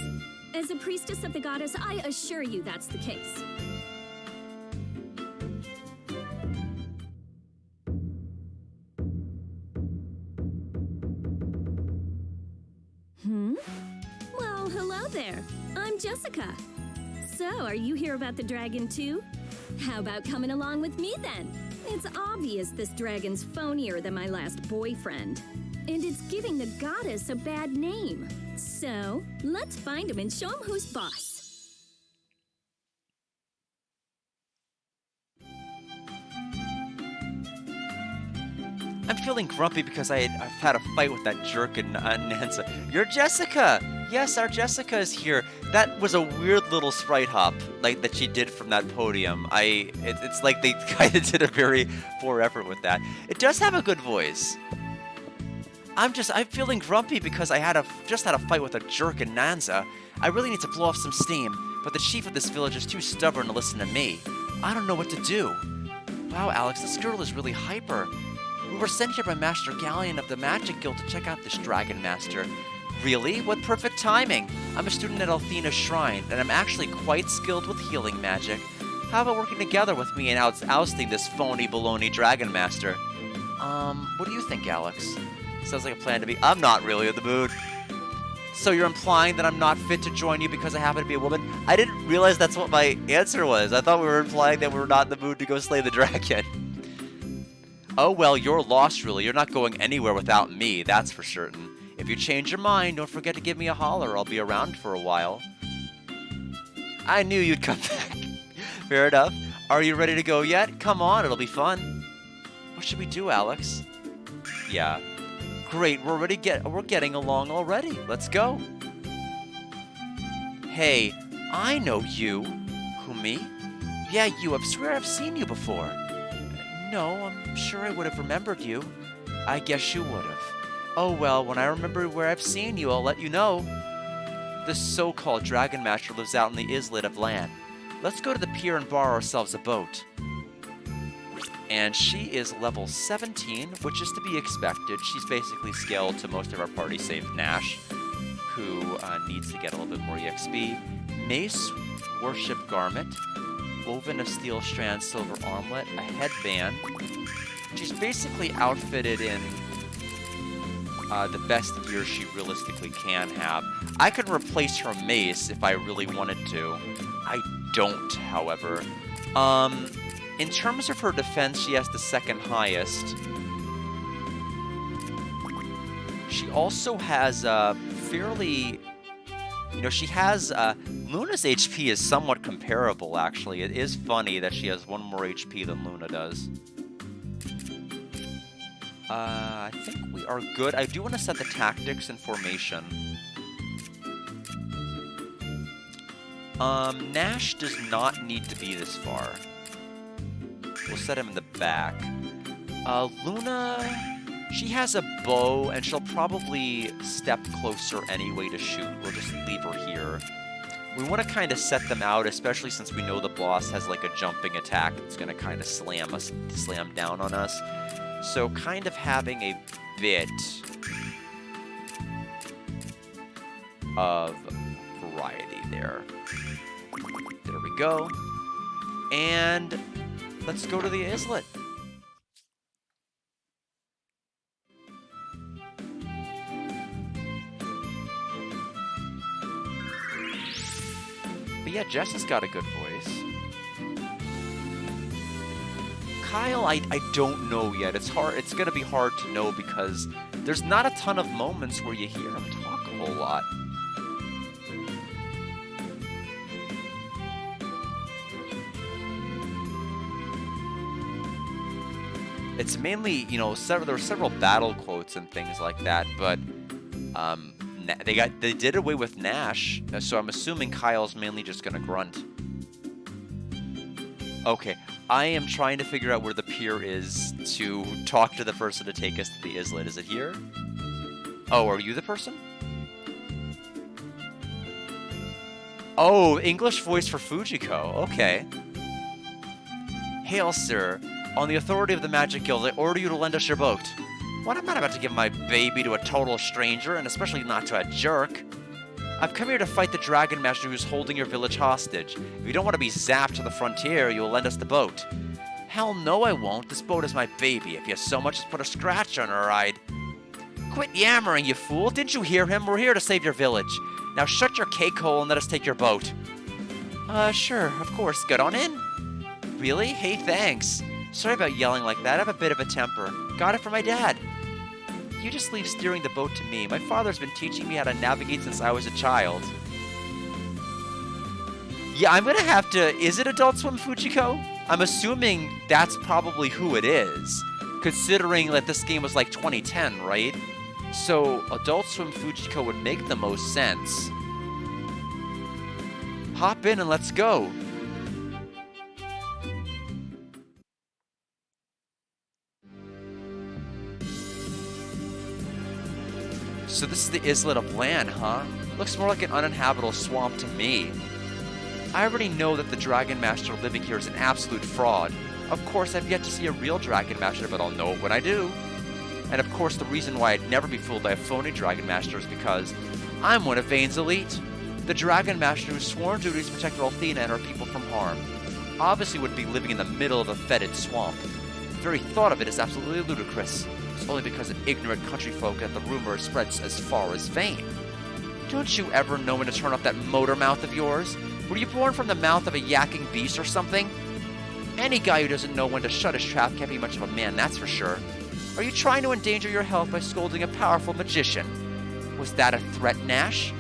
As a priestess of the goddess, I assure you that's the case. Well, hello there. I'm Jessica. So, are you here about the dragon too? How about coming along with me then? It's obvious this dragon's phonier than my last boyfriend. And it's giving the goddess a bad name. So, let's find him and show him who's boss. I'm feeling grumpy because I've had a fight with that jerk in Nanza. You're Jessica! Yes, our Jessica is here. That was a weird little sprite hop like that she did from that podium. It's like they kind of did a very poor effort with that. It does have a good voice. I'm feeling grumpy because I just had a fight with a jerk in Nanza. I really need to blow off some steam, but the chief of this village is too stubborn to listen to me. I don't know what to do. Wow, Alex, this girl is really hyper. We were sent here by Master Galleon of the Magic Guild to check out this Dragon Master. Really? What perfect timing! I'm a student at Althena's Shrine, and I'm actually quite skilled with healing magic. How about working together with me and ousting this phony baloney Dragon Master? What do you think, Alex? Sounds like a plan to me. I'm not really in the mood. So you're implying that I'm not fit to join you because I happen to be a woman? I didn't realize that's what my answer was. I thought we were implying that we were not in the mood to go slay the dragon. Oh well, you're lost really. You're not going anywhere without me, that's for certain. If you change your mind, don't forget to give me a holler. I'll be around for a while. I knew you'd come back. Fair enough. Are you ready to go yet? Come on, it'll be fun. What should we do, Alex? Yeah. Great, we're getting along already. Let's go. Hey, I know you. Who, me? Yeah, you. I swear I've seen you before. No, I'm sure I would have remembered you. I guess you would have. Oh well, when I remember where I've seen you, I'll let you know. This so-called Dragon Master lives out in the islet of land. Let's go to the pier and borrow ourselves a boat. And she is level 17, which is to be expected. She's basically scaled to most of our party save Nash, who needs to get a little bit more EXP. Mace Worship Garment, woven of steel strands, silver armlet, a headband. She's basically outfitted in the best gear she realistically can have. I could replace her mace if I really wanted to. I don't, however. In terms of her defense, she has the second highest. She also has fairly... You know, she has... Luna's HP is somewhat comparable, actually. It is funny that she has 1 more HP than Luna does. I think we are good. I do want to set the tactics in formation. Nash does not need to be this far. We'll set him in the back. Luna... She has a bow, and she'll probably step closer anyway to shoot. We'll just leave her here. We want to kind of set them out, especially since we know the boss has like a jumping attack that's going to kind of slam down on us. So kind of having a bit of variety there. There we go. And let's go to the islet. But yeah, Jess has got a good voice. Kyle, I don't know yet. It's hard. It's gonna be hard to know because there's not a ton of moments where you hear him talk a whole lot. It's mainly, you know, there were several battle quotes and things like that, but they did away with Nash, so I'm assuming Kyle's mainly just gonna grunt. Okay, I am trying to figure out where the pier is to talk to the person to take us to the islet. Is it here? Oh, are you the person? Oh, English voice for Fujiko. Okay. Hail, sir. On the authority of the Magic Guild, I order you to lend us your boat. What? I'm not about to give my baby to a total stranger, and especially not to a jerk. I've come here to fight the Dragon Master who's holding your village hostage. If you don't want to be zapped to the frontier, you'll lend us the boat. Hell no, I won't. This boat is my baby. If you so much as put a scratch on her, I'd... Quit yammering, you fool. Didn't you hear him? We're here to save your village. Now shut your cake hole and let us take your boat. Sure, of course. Get on in. Really? Hey, thanks. Sorry about yelling like that. I have a bit of a temper. Got it from my dad. You just leave steering the boat to me. My father's been teaching me how to navigate since I was a child. Yeah, I'm gonna have to... Is it Adult Swim Fujiko? I'm assuming that's probably who it is, considering that this game was like 2010, right? So Adult Swim Fujiko would make the most sense. Hop in and let's go. So this is the islet of land, huh? Looks more like an uninhabitable swamp to me. I already know that the Dragon Master living here is an absolute fraud. Of course, I've yet to see a real Dragon Master, but I'll know it when I do. And of course, the reason why I'd never be fooled by a phony Dragon Master is because I'm one of Vane's elite. The Dragon Master whose sworn duty is to protect Althena and her people from harm. Obviously would be living in the middle of a fetid swamp. The very thought of it is absolutely ludicrous. It's only because of ignorant country folk that the rumor spreads as far as Vane. Don't you ever know when to turn off that motor mouth of yours? Were you born from the mouth of a yakking beast or something? Any guy who doesn't know when to shut his trap can't be much of a man, that's for sure. Are you trying to endanger your health by scolding a powerful magician? Was that a threat, Nash?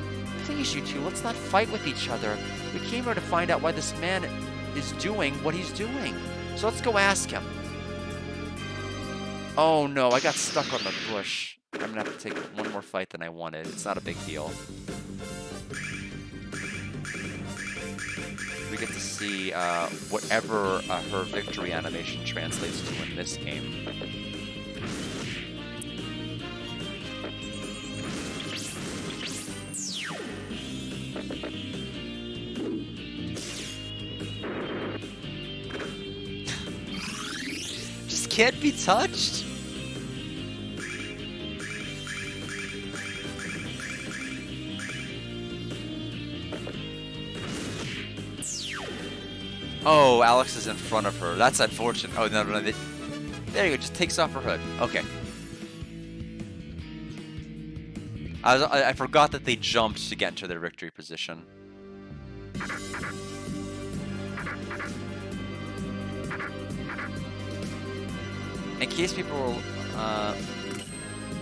Please, you two, let's not fight with each other. We came here to find out why this man is doing what he's doing. So let's go ask him. Oh no, I got stuck on the bush. I'm gonna have to take one more fight than I wanted. It's not a big deal. We get to see whatever her victory animation translates to in this game. Just can't be touched? Oh, Alex is in front of her. That's unfortunate. Oh, no. There you go. Just takes off her hood. Okay. I forgot that they jumped to get into their victory position. In case people were,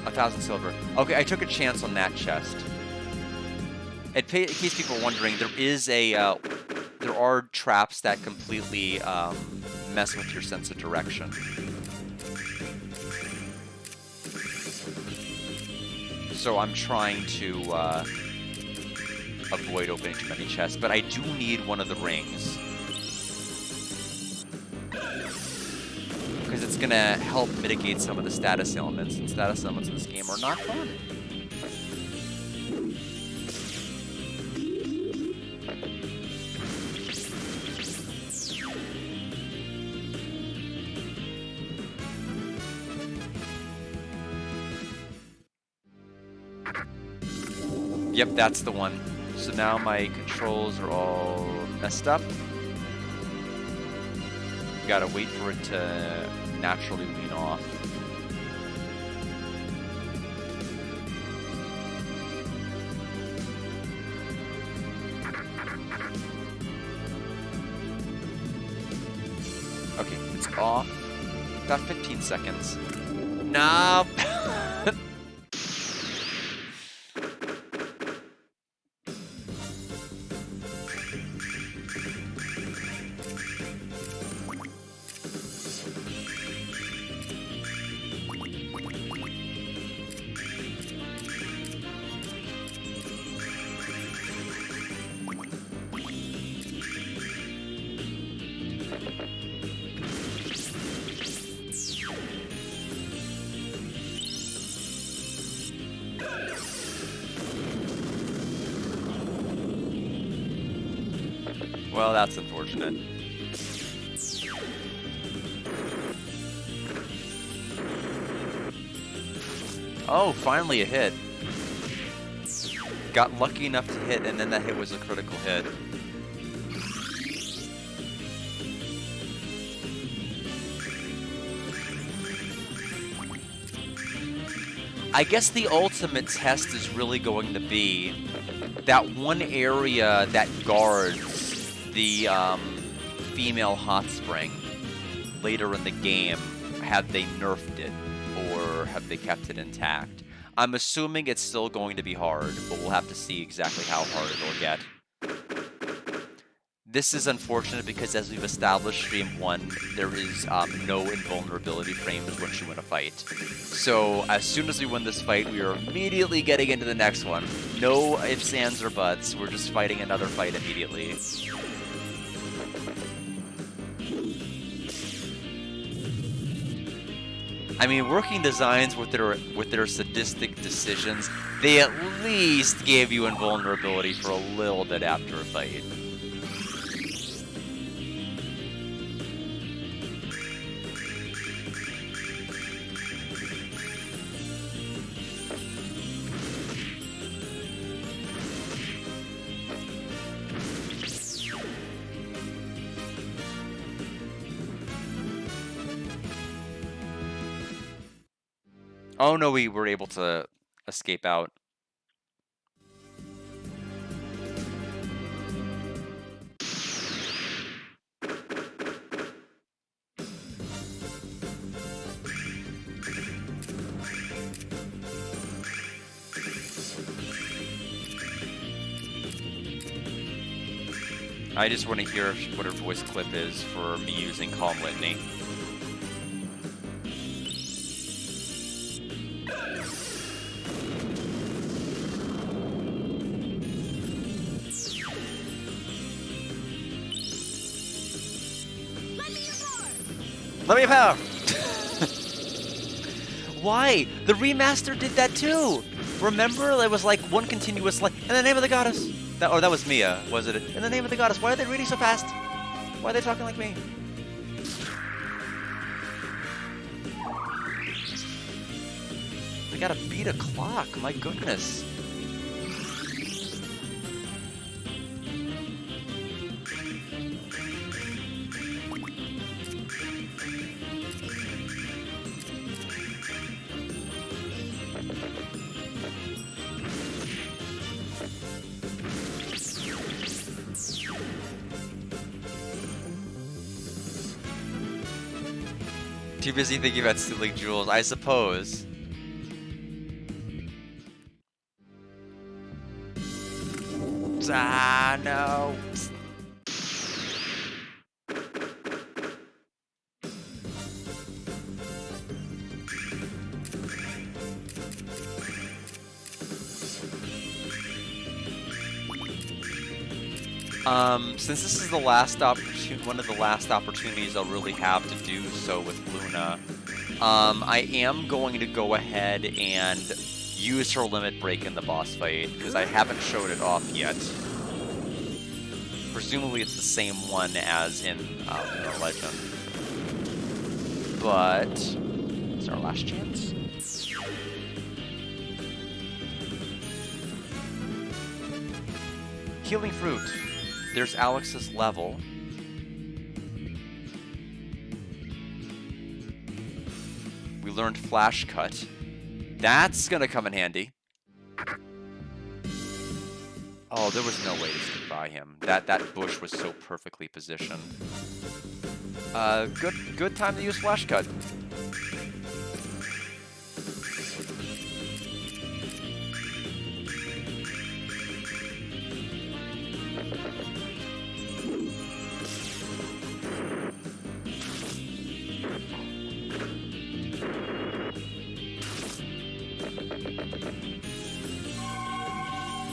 1,000 silver. Okay, I took a chance on that chest. In case people are wondering, there are traps that completely mess with your sense of direction. So I'm trying to avoid opening too many chests, but I do need one of the rings. Because it's going to help mitigate some of the status elements, and status elements in this game are not fun. Yep, that's the one. So now my controls are all messed up. Gotta wait for it to naturally wean off. Okay, it's off. About 15 seconds. Nope. Well, that's unfortunate. Oh, finally a hit. Got lucky enough to hit, and then that hit was a critical hit. I guess the ultimate test is really going to be that one area that guards the female hot spring later in the game. Have they nerfed it, or have they kept it intact? I'm assuming it's still going to be hard, but we'll have to see exactly how hard it'll get. This is unfortunate because, as we've established, Stream 1, there is no invulnerability frames once you win a fight. So, as soon as we win this fight, we are immediately getting into the next one. No ifs, ands, or buts. We're just fighting another fight immediately. I mean, Working Designs with their sadistic decisions, they at least gave you invulnerability for a little bit after a fight. Oh no, we were able to escape out. I just want to hear what her voice clip is for me using Calm Litany. Let me have power! Why? The remaster did that too! Remember? It was like one continuous in the name of the goddess! That was Mia, was it? In the name of the goddess, why are they reading so fast? Why are they talking like me? I gotta beat a clock, my goodness. Too busy thinking about stealing jewels, I suppose. Ah, no. Since this is the last one of the last opportunities I'll really have to do so with Luna, I am going to go ahead and use her limit break in the boss fight, because I haven't showed it off yet. Presumably it's the same one as in Lunar Legend. But it's our last chance. Healing Fruit. There's Alex's level. We learned Flash Cut. That's gonna come in handy. Oh, there was no way to sneak by him. That bush was so perfectly positioned. Good time to use Flash Cut.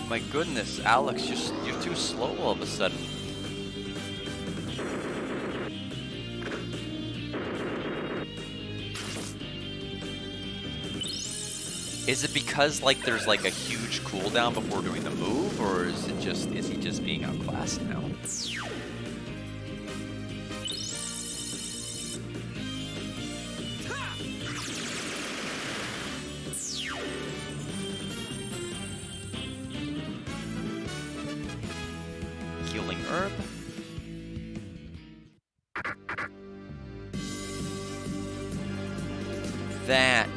My goodness, Alex, you're too slow all of a sudden. Is it because like there's like a huge cooldown before doing the move, or is he just being outclassed now? Healing herb. That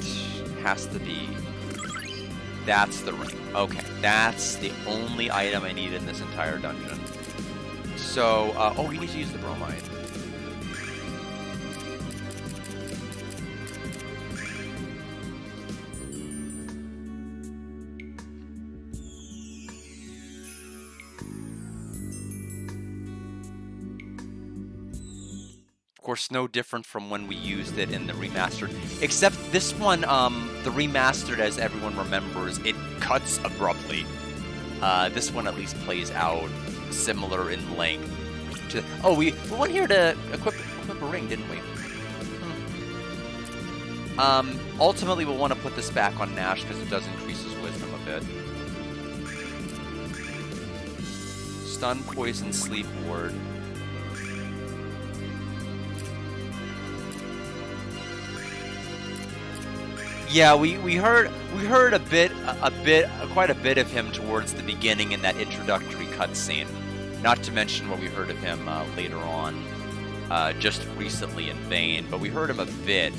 has to be. That's the ring. Okay, that's the only item I need in this entire dungeon. So, oh, we need to use the bromide. Of course, no different from when we used it in the remastered. Except this one, the remastered, as everyone remembers, it cuts abruptly. This one at least plays out similar in length. Oh, we went here to equip a ring, didn't we? Ultimately, we'll want to put this back on Nash because it does increase his wisdom a bit. Stun, poison, sleep ward. Yeah, we heard quite a bit of him towards the beginning in that introductory cutscene. Not to mention what we heard of him later on, just recently in Vane. But we heard him a bit,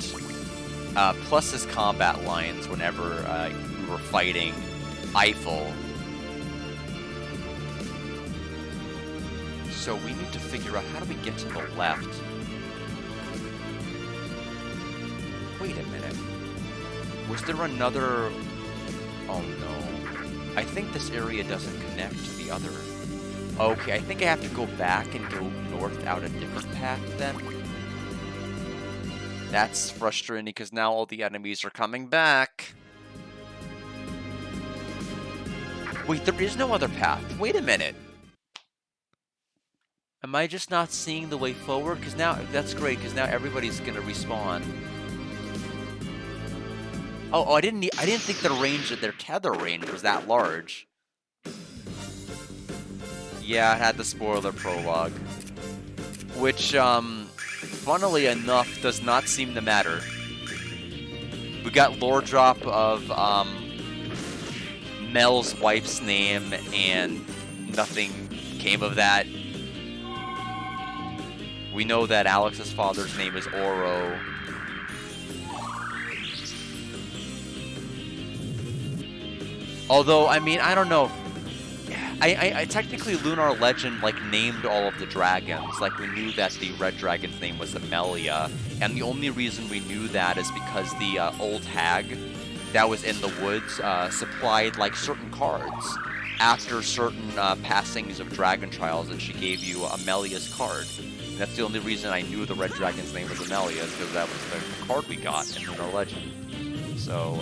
plus his combat lines whenever we were fighting Eiffel. So we need to figure out how do we get to the left. Wait a minute. Was there another... Oh no. I think this area doesn't connect to the other. Okay, I think I have to go back and go north out a different path then. That's frustrating because now all the enemies are coming back. Wait, there is no other path. Wait a minute. Am I just not seeing the way forward? Because now, that's great, because now everybody's going to respawn. Oh, I didn't think their tether range was that large. Yeah, it had the spoiler prologue. Which, funnily enough, does not seem to matter. We got lore drop of, Mel's wife's name, and nothing came of that. We know that Alex's father's name is Oro. Although, I mean, I don't know. I technically Lunar Legend like named all of the dragons. Like we knew that the red dragon's name was Amelia, and the only reason we knew that is because the old hag that was in the woods supplied like certain cards after certain passings of dragon trials, and she gave you Amelia's card. And that's the only reason I knew the red dragon's name was Amelia, is because that was the card we got in Lunar Legend. So,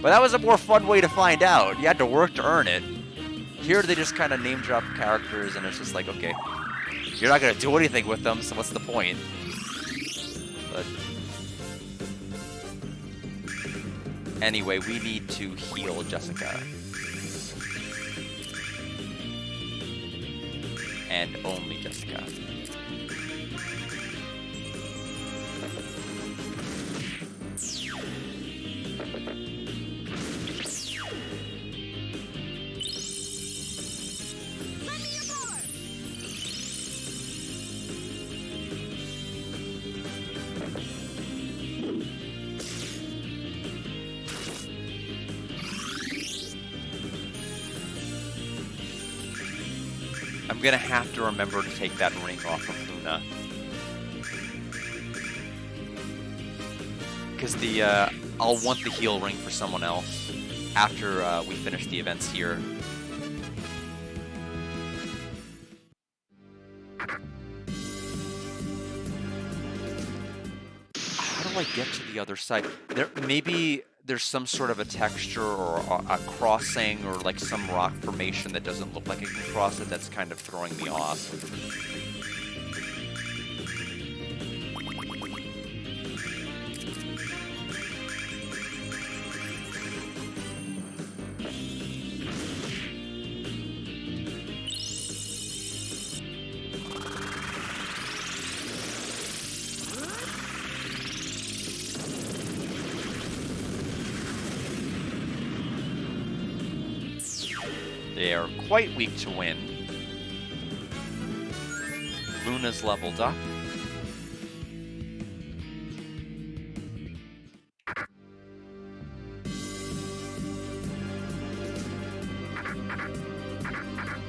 but that was a more fun way to find out. You had to work to earn it. Here they just kind of name drop characters, and it's just like, okay, you're not gonna do anything with them, so what's the point? But anyway, we need to heal Jessica. And only Jessica. I'm gonna have to remember to take that ring off of Luna. Because I'll want the heal ring for someone else after we finish the events here. How do I get to the other side? Maybe there's some sort of a texture or a crossing or like some rock formation that doesn't look like it can cross it that's kind of throwing me off. They are quite weak to wind. Luna's leveled up.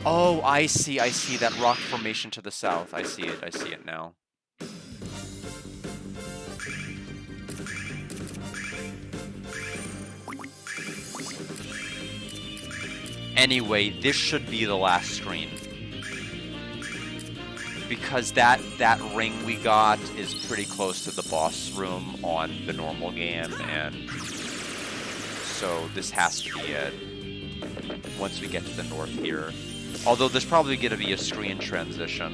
Oh, I see that rock formation to the south. I see it now. Anyway, this should be the last screen. Because that ring we got is pretty close to the boss room on the normal game, and so this has to be it. Once we get to the north here. Although there's probably going to be a screen transition.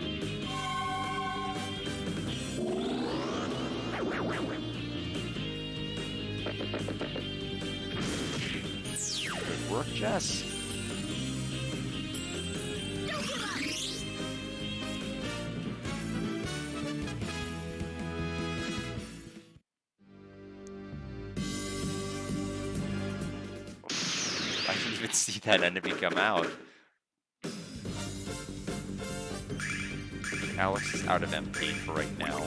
Good work, Jess. I didn't even see that enemy come out. Alex is out of MP for right now.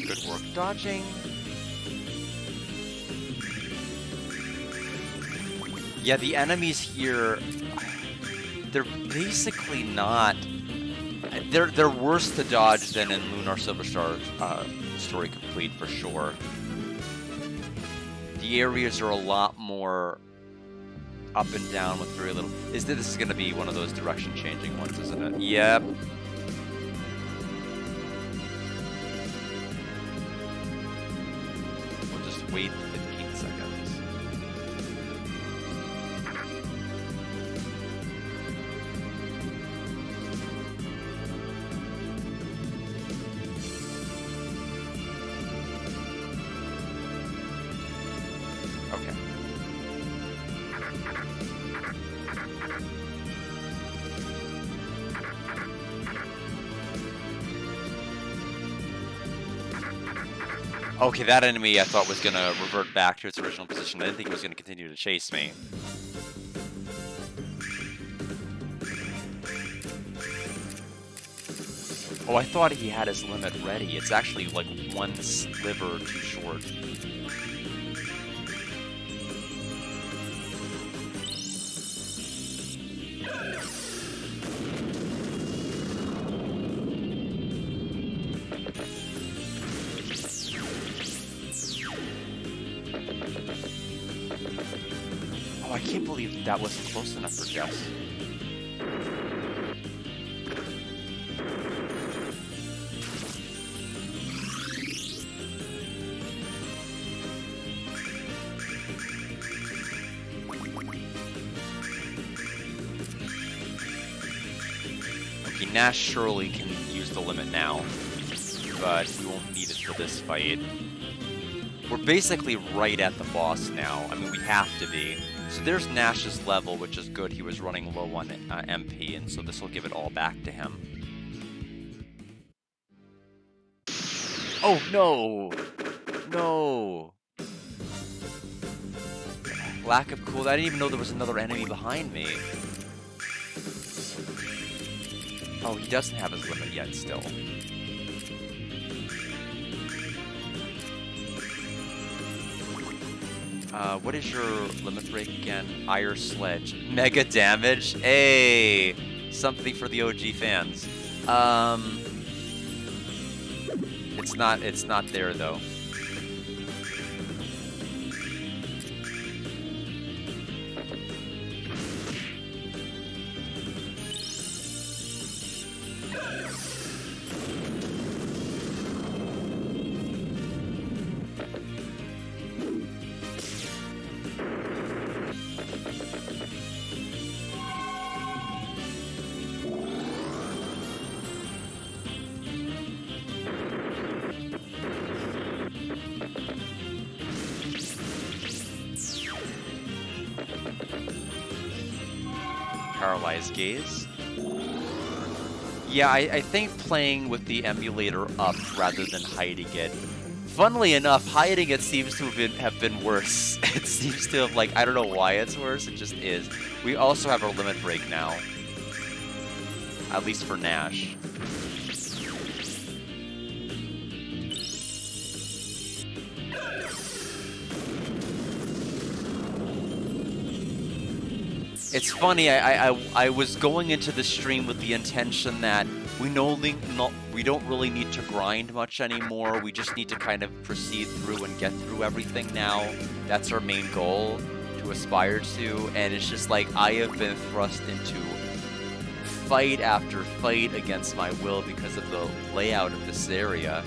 Good work dodging. Yeah, the enemies here, they're basically not... They're worse to dodge than in Lunar Silver Star Story Complete, for sure. The areas are a lot more up and down with very little... This is going to be one of those direction-changing ones, isn't it? Yep. We'll just wait 15 seconds. Okay. Okay, that enemy I thought was gonna revert back to its original position. I didn't think it was gonna continue to chase me. Oh, I thought he had his limit ready. It's actually like one sliver too short. Oh, I can't believe that wasn't close enough for Jess. Okay, Nash surely can use the limit now, but we won't need it for this fight. We're basically right at the boss now. I mean, we have to be. So there's Nash's level, which is good. He was running low on MP, and so this will give it all back to him. Oh, no! No! Lack of cool. I didn't even know there was another enemy behind me. Oh, he doesn't have his limit yet still. What is your limit break again? Ire Sledge. Mega damage? Hey! Something for the OG fans. It's not there though. Paralyzed Gaze. Yeah, I think playing with the emulator up rather than hiding it. Funnily enough, hiding it seems to have been worse. It seems to have, like, I don't know why it's worse, it just is. We also have our limit break now. At least for Nash. It's funny, I was going into the stream with the intention that we don't really need to grind much anymore. We just need to kind of proceed through and get through everything now. That's our main goal to aspire to, and it's just like I have been thrust into fight after fight against my will because of the layout of this area.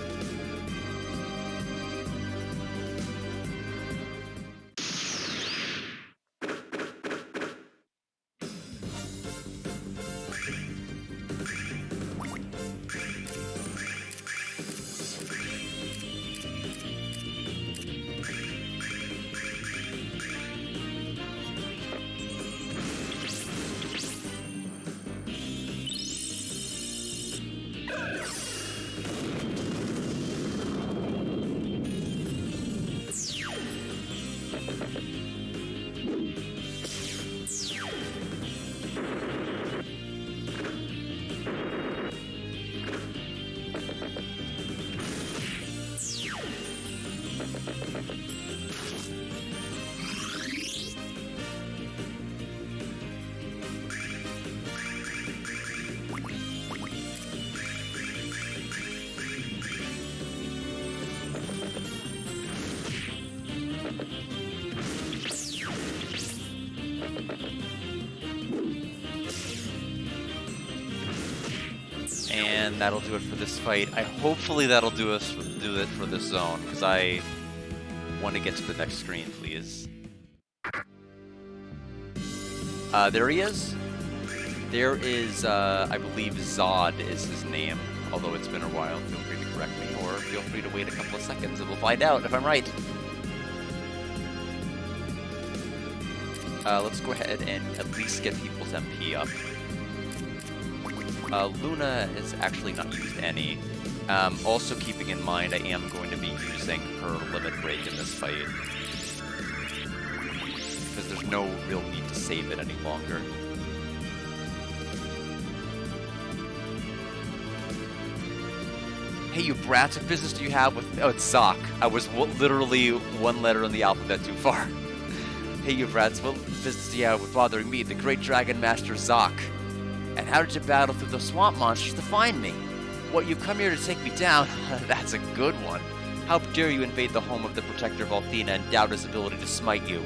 And that'll do it for this fight. Hopefully that'll do it for this zone, because I want to get to the next screen, please. There he is. There is, I believe Zod is his name, although it's been a while. Feel free to correct me, or feel free to wait a couple of seconds and we'll find out if I'm right. Let's go ahead and at least get people's MP up. Luna has actually not used any. Also keeping in mind I am going to be using her limit break in this fight. Because there's no real need to save it any longer. Hey, you brats, what business do you have with... Oh, it's Zoc. I was literally one letter in the alphabet too far. Hey, you brats, what business do you have with bothering me, the great Dragon Master Zoc? And how did you battle through the swamp monsters to find me? What, you've come here to take me down? That's a good one. How dare you invade the home of the Protector of Althena and doubt his ability to smite you?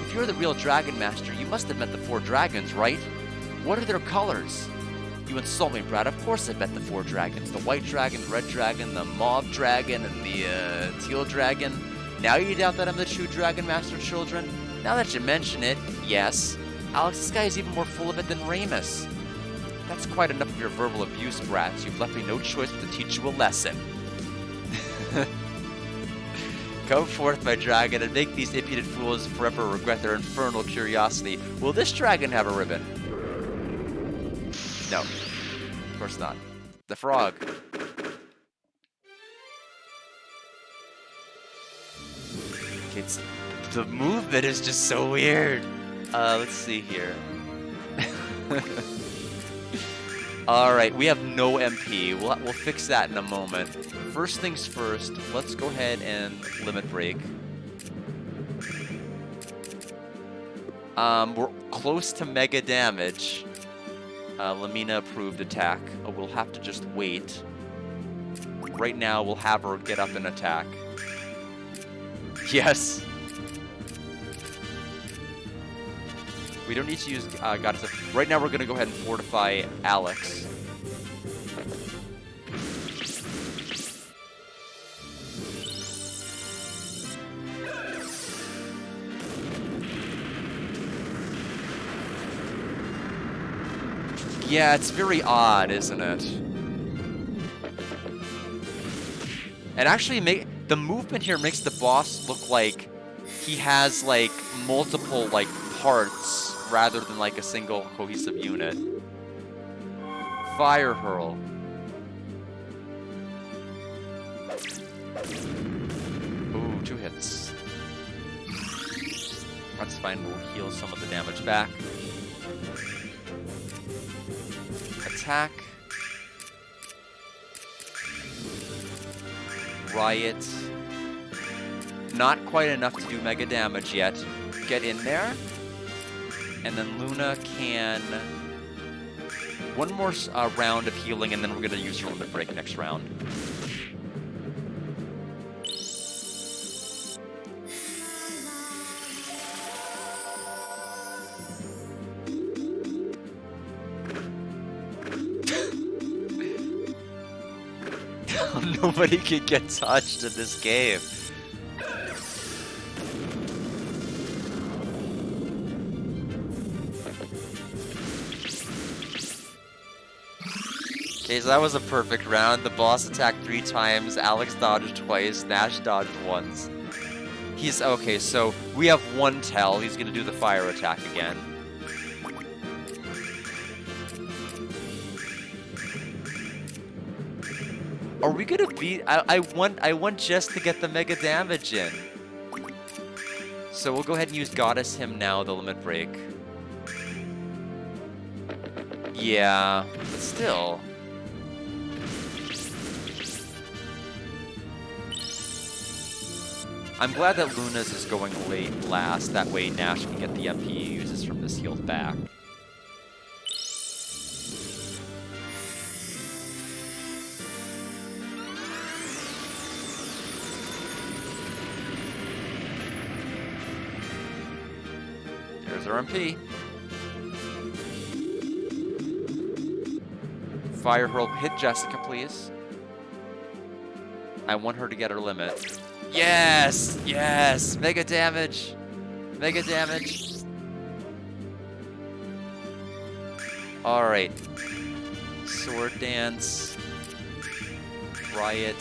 If you're the real Dragon Master, you must have met the 4 dragons, right? What are their colors? You insult me, brat. Of course I've met the 4 dragons. The white dragon, the red dragon, the mauve dragon, and the teal dragon. Now you doubt that I'm the true Dragon Master, children? Now that you mention it, yes. Alex, this guy is even more full of it than Ramus. That's quite enough of your verbal abuse, brats. You've left me no choice but to teach you a lesson. Come forth, my dragon, and make these impudent fools forever regret their infernal curiosity. Will this dragon have a ribbon? No. Of course not. The frog. It's... The movement is just so weird. Let's see here. Alright, we have no MP. We'll fix that in a moment. First things first, let's go ahead and limit break. We're close to mega damage. Lamina approved attack. We'll have to just wait. Right now, we'll have her get up and attack. Yes! We don't need to use Goddess. Right now, we're going to go ahead and fortify Alex. Yeah, it's very odd, isn't it? And actually, the movement here makes the boss look like he has, like, multiple, like, parts rather than, like, a single cohesive unit. Fire Hurl. Ooh, 2 hits. That's fine, we'll heal some of the damage back. Attack. Riot. Not quite enough to do mega damage yet. Get in there. And then Luna can... One more round of healing, and then we're going to use her limit break next round. Nobody can get touched in this game. Okay, so that was a perfect round. The boss attacked 3 times, Alex dodged twice, Nash dodged once. He's okay, so we have 1 tell. He's gonna do the fire attack again. Are we gonna beat? I want just to get the mega damage in. So we'll go ahead and use Goddess him now, the limit break. Yeah, but still. I'm glad that Luna's is going last. That way Nash can get the MP he uses from this healed back. There's our MP. Fire Hurl, hit Jessica, please. I want her to get her limit. Yes! Yes! Mega damage! Mega damage! Alright. Sword Dance. Riot.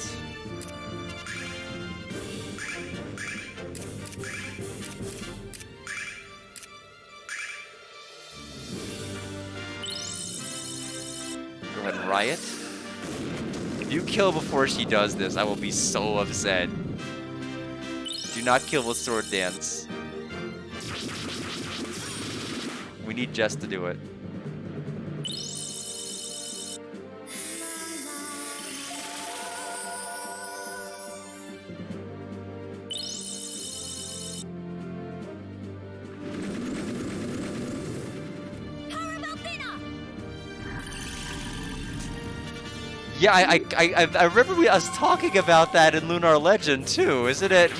happen, Riot. If you kill before she does this, I will be so upset. Do not kill with sword dance. We need Jess to do it. Yeah, I remember us talking about that in Lunar Legend too, isn't it?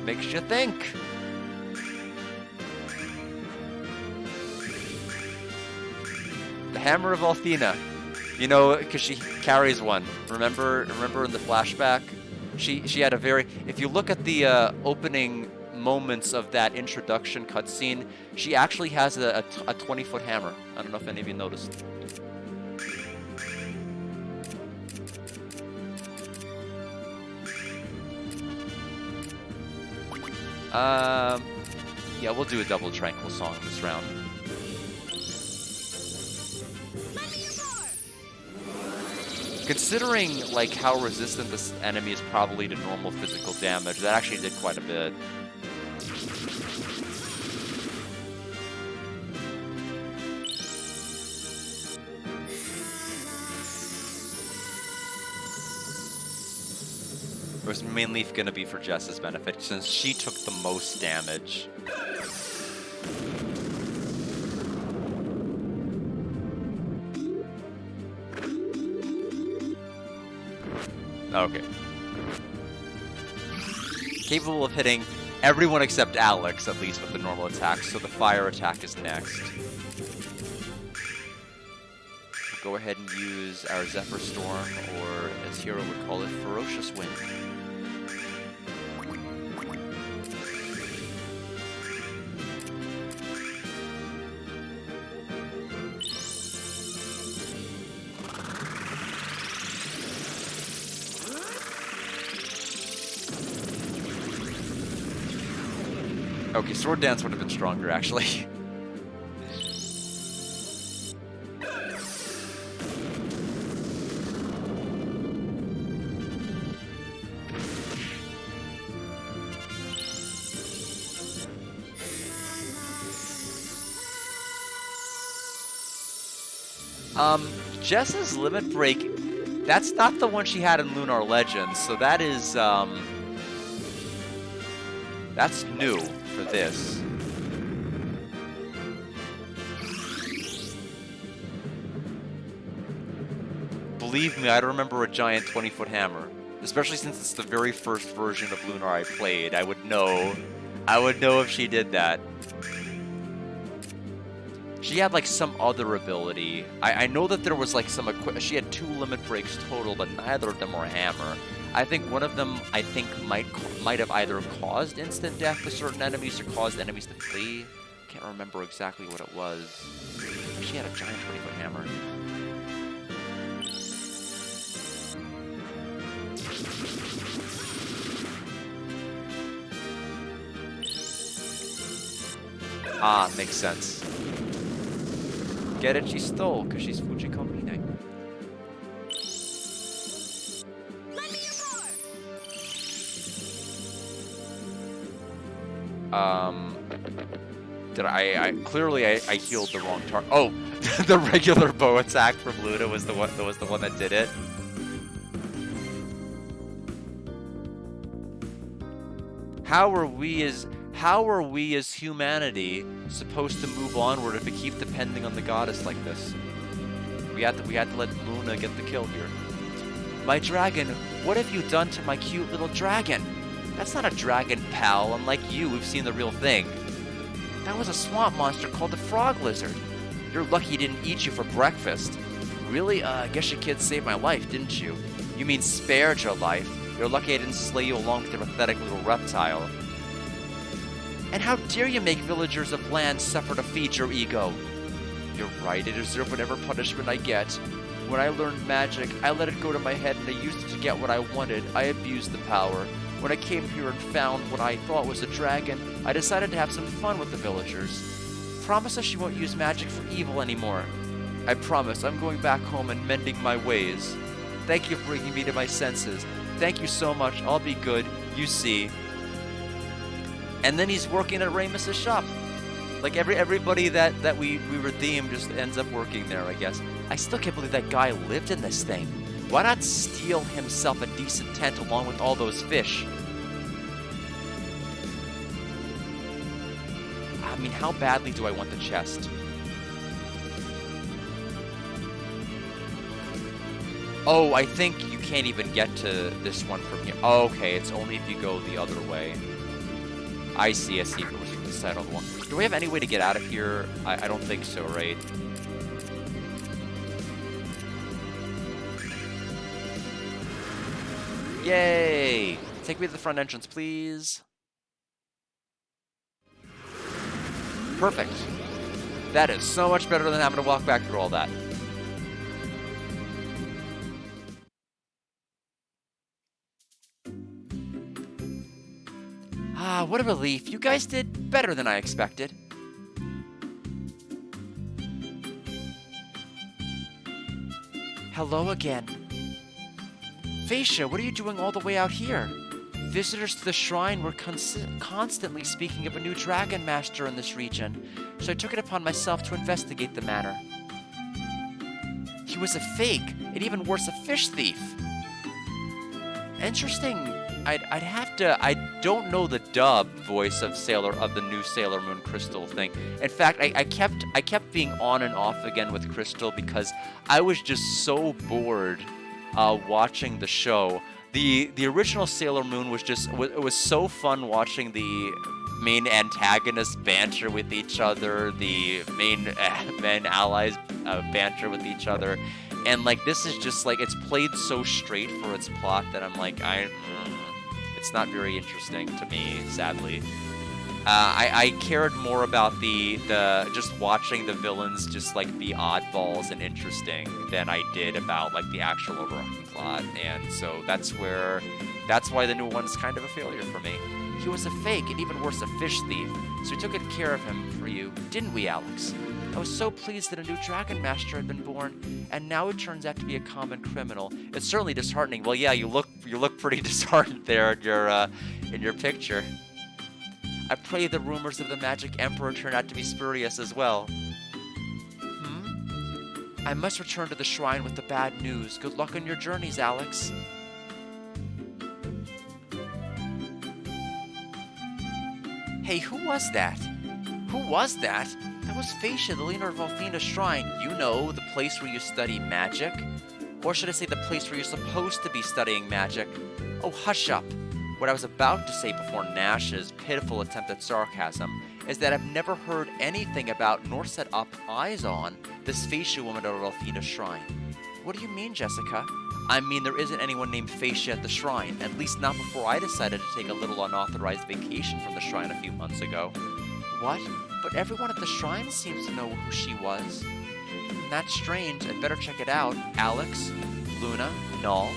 Makes you think. The Hammer of Althena. You know, because she carries one. Remember in the flashback? She had a very... If you look at the opening moments of that introduction cutscene, she actually has a 20-foot hammer. I don't know if any of you noticed. Yeah, we'll do a double tranquil song this round. Considering like how resistant this enemy is probably to normal physical damage, that actually did quite a bit. It was mainly going to be for Jess's benefit, since she took the most damage. Okay. Capable of hitting everyone except Alex, at least with the normal attacks, so the fire attack is next. We'll go ahead and use our Zephyr Storm, or as Hero would call it, Ferocious Wind. Okay, Sword Dance would have been stronger, actually. Jess's Limit Break, that's not the one she had in Lunar Legends, so that is, that's new for this. Believe me, I don't remember a giant 20-foot hammer. Especially since it's the very first version of Lunar I played. I would know if she did that. She had like some other ability. I know that there was like some she had 2 limit breaks total, but neither of them were a hammer. I think one of them, might have either caused instant death to certain enemies or caused enemies to flee. Can't remember exactly what it was. She had a giant 20-foot hammer. Ah, makes sense. Get it? She stole, because she's Fujikomine. Did clearly I healed the wrong target. Oh, the regular bow attack from Luna was the one that did it. How are we as humanity supposed to move onward if we keep depending on the goddess like this? We had to let Luna get the kill here. My dragon, what have you done to my cute little dragon? That's not a dragon, pal. Unlike you, we've seen the real thing. That was a swamp monster called the frog lizard. You're lucky he didn't eat you for breakfast. Really? I guess your kid saved my life, didn't you? You mean spared your life. You're lucky I didn't slay you along with your pathetic little reptile. And how dare you make villagers of land suffer to feed your ego? You're right, I deserve whatever punishment I get. When I learned magic, I let it go to my head and I used it to get what I wanted. I abused the power. When I came here and found what I thought was a dragon, I decided to have some fun with the villagers. Promise us you won't use magic for evil anymore. I promise I'm going back home and mending my ways. Thank you for bringing me to my senses. Thank you so much. I'll be good. You see. And then he's working at Ramus's shop. Like everybody that we redeemed just ends up working there, I guess. I still can't believe that guy lived in this thing. Why not steal himself a decent tent along with all those fish? I mean, how badly do I want the chest? Oh, I think you can't even get to this one from here. Oh, okay, it's only if you go the other way. I see if it was from the side of the wall. Do we have any way to get out of here? I don't think so, right? Yay! Take me to the front entrance, please. Perfect. That is so much better than having to walk back through all that. Ah, what a relief. You guys did better than I expected. Hello again. Phaecia, what are you doing all the way out here? Visitors to the shrine were constantly speaking of a new dragon master in this region, so I took it upon myself to investigate the matter. He was a fake, and even worse, a fish thief. Interesting. I'd have to. I don't know the dubbed voice of the new Sailor Moon Crystal thing. In fact, I kept being on and off again with Crystal because I was just so bored watching the show. The original Sailor Moon was it was so fun watching the main antagonists banter with each other, the main allies banter with each other, and like this is just like it's played so straight for its plot that I'm like it's not very interesting to me, sadly. I cared more about the just watching the villains just like be oddballs and interesting than I did about like the actual overarching plot, and so that's why the new one's kind of a failure for me. He was a fake, and even worse, a fish thief, so we took good care of him for you, didn't we, Alex? I was so pleased that a new dragon master had been born, and now it turns out to be a common criminal. It's certainly disheartening. Well, yeah, you look pretty disheartened there in your picture. I pray the rumors of the Magic Emperor turn out to be spurious as well. I must return to the shrine with the bad news. Good luck on your journeys, Alex. Hey, who was that? Who was that? That was Phaecia, the Lunar Shrine. You know, the place where you study magic? Or should I say the place where you're supposed to be studying magic? Oh, hush up. What I was about to say before Nash's pitiful attempt at sarcasm is that I've never heard anything about nor set up eyes on this Phaecia woman at Ralphina's shrine. What do you mean, Jessica? I mean, there isn't anyone named Phaecia at the shrine, at least not before I decided to take a little unauthorized vacation from the shrine a few months ago. What? But everyone at the shrine seems to know who she was. That's strange. I'd better check it out. Alex, Luna, Null.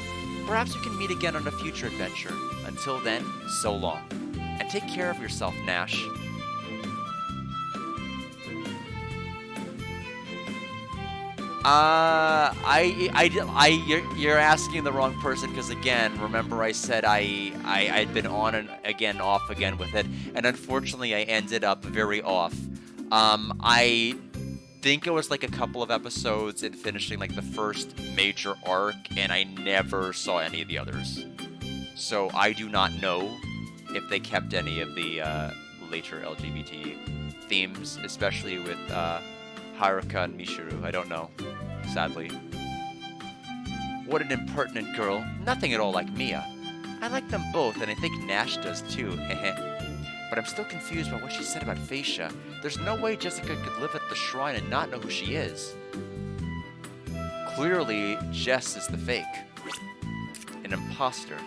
Perhaps we can meet again on a future adventure. Until then, so long. And take care of yourself, Nash. You're asking the wrong person, because again, remember I said I'd been on and again, off again with it, and unfortunately I ended up very off. I think it was like a couple of episodes in finishing like the first major arc, and I never saw any of the others. So I do not know if they kept any of the later LGBT themes, especially with Haruka and Michiru. I don't know, sadly. What an impertinent girl. Nothing at all like Mia. I like them both, and I think Nash does too, But I'm still confused by what she said about Phaecia. There's no way Jessica could live at the shrine and not know who she is. Clearly, Jess is the fake. An imposter.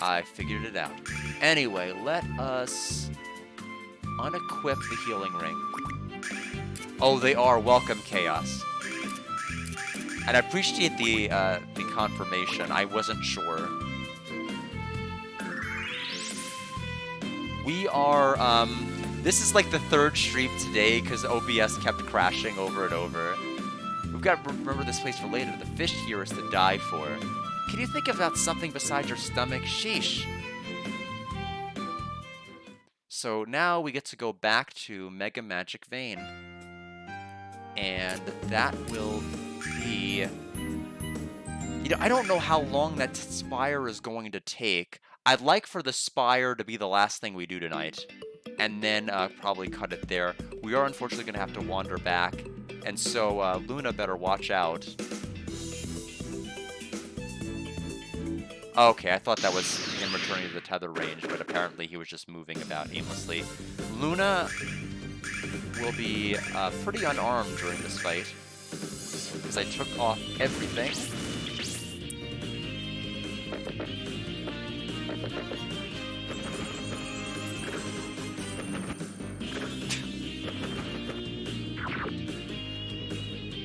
I figured it out. Anyway, let us unequip the healing ring. Oh, they are. Welcome, Chaos. And I appreciate the confirmation. I wasn't sure. We are, this is like the third stream today because OBS kept crashing over and over. We've got to remember this place for later. The fish here is to die for. Can you think about something besides your stomach? Sheesh. So now we get to go back to Mega Magic Vein. And that will be... You know, I don't know how long that spire is going to take. I'd like for the spire to be the last thing we do tonight. And then probably cut it there. We are unfortunately going to have to wander back. And so Luna better watch out. Okay, I thought that was him returning to the tether range, but apparently he was just moving about aimlessly. Luna will be pretty unarmed during this fight, because I took off everything.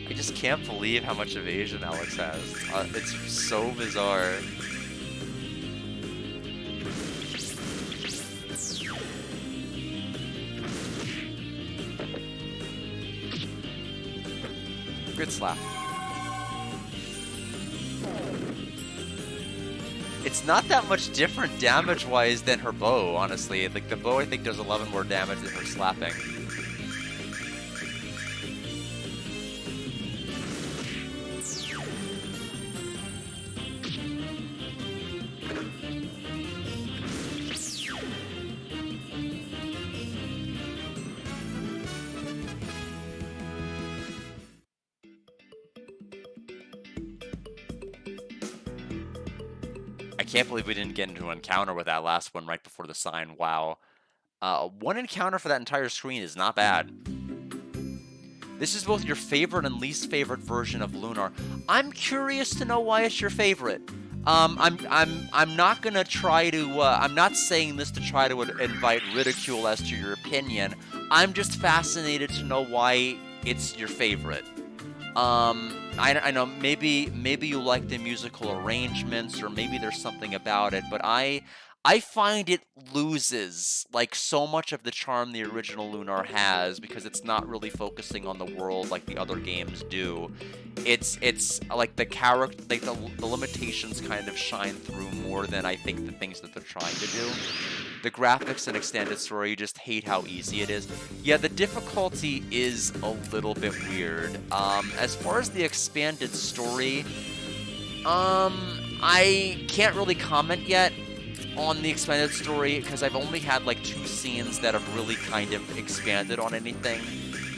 I just can't believe how much evasion Alex has. It's so bizarre. Good slap. It's not that much different damage-wise than her bow, honestly. Like, the bow, I think, does 11 more damage than her slapping. I can't believe we didn't get into an encounter with that last one right before the sign. Wow. One encounter for that entire screen is not bad. This is both your favorite and least favorite version of Lunar. I'm curious to know why it's your favorite. I'm not gonna try to. I'm not saying this to try to invite ridicule as to your opinion. I'm just fascinated to know why it's your favorite. I know maybe you like the musical arrangements, or maybe there's something about it, but I find it loses like so much of the charm the original Lunar has, because it's not really focusing on the world like the other games do. It's like the character, like the limitations kind of shine through more than I think the things that they're trying to do. The graphics and extended story, you just hate how easy it is. Yeah, the difficulty is a little bit weird. As far as the expanded story, I can't really comment yet on the expanded story because I've only had like 2 scenes that have really kind of expanded on anything.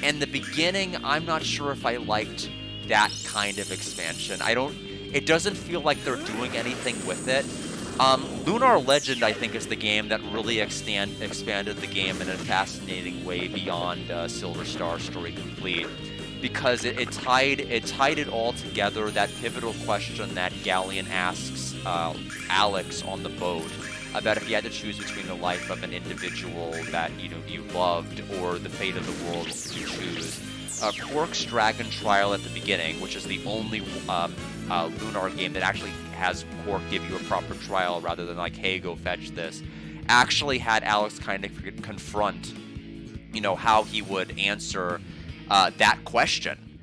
And the beginning, I'm not sure if I liked that kind of expansion. It doesn't feel like they're doing anything with it. Lunar Legend, I think, is the game that really expanded the game in a fascinating way beyond Silver Star Story Complete, because it tied it all together. That pivotal question that Galleon asks Alex on the boat about if you had to choose between the life of an individual that you loved or the fate of the world, what would you choose? Quark's Dragon Trial at the beginning, which is the only Lunar game that actually has Quark give you a proper trial rather than like, hey, go fetch this, actually had Alex kind of confront, how he would answer that question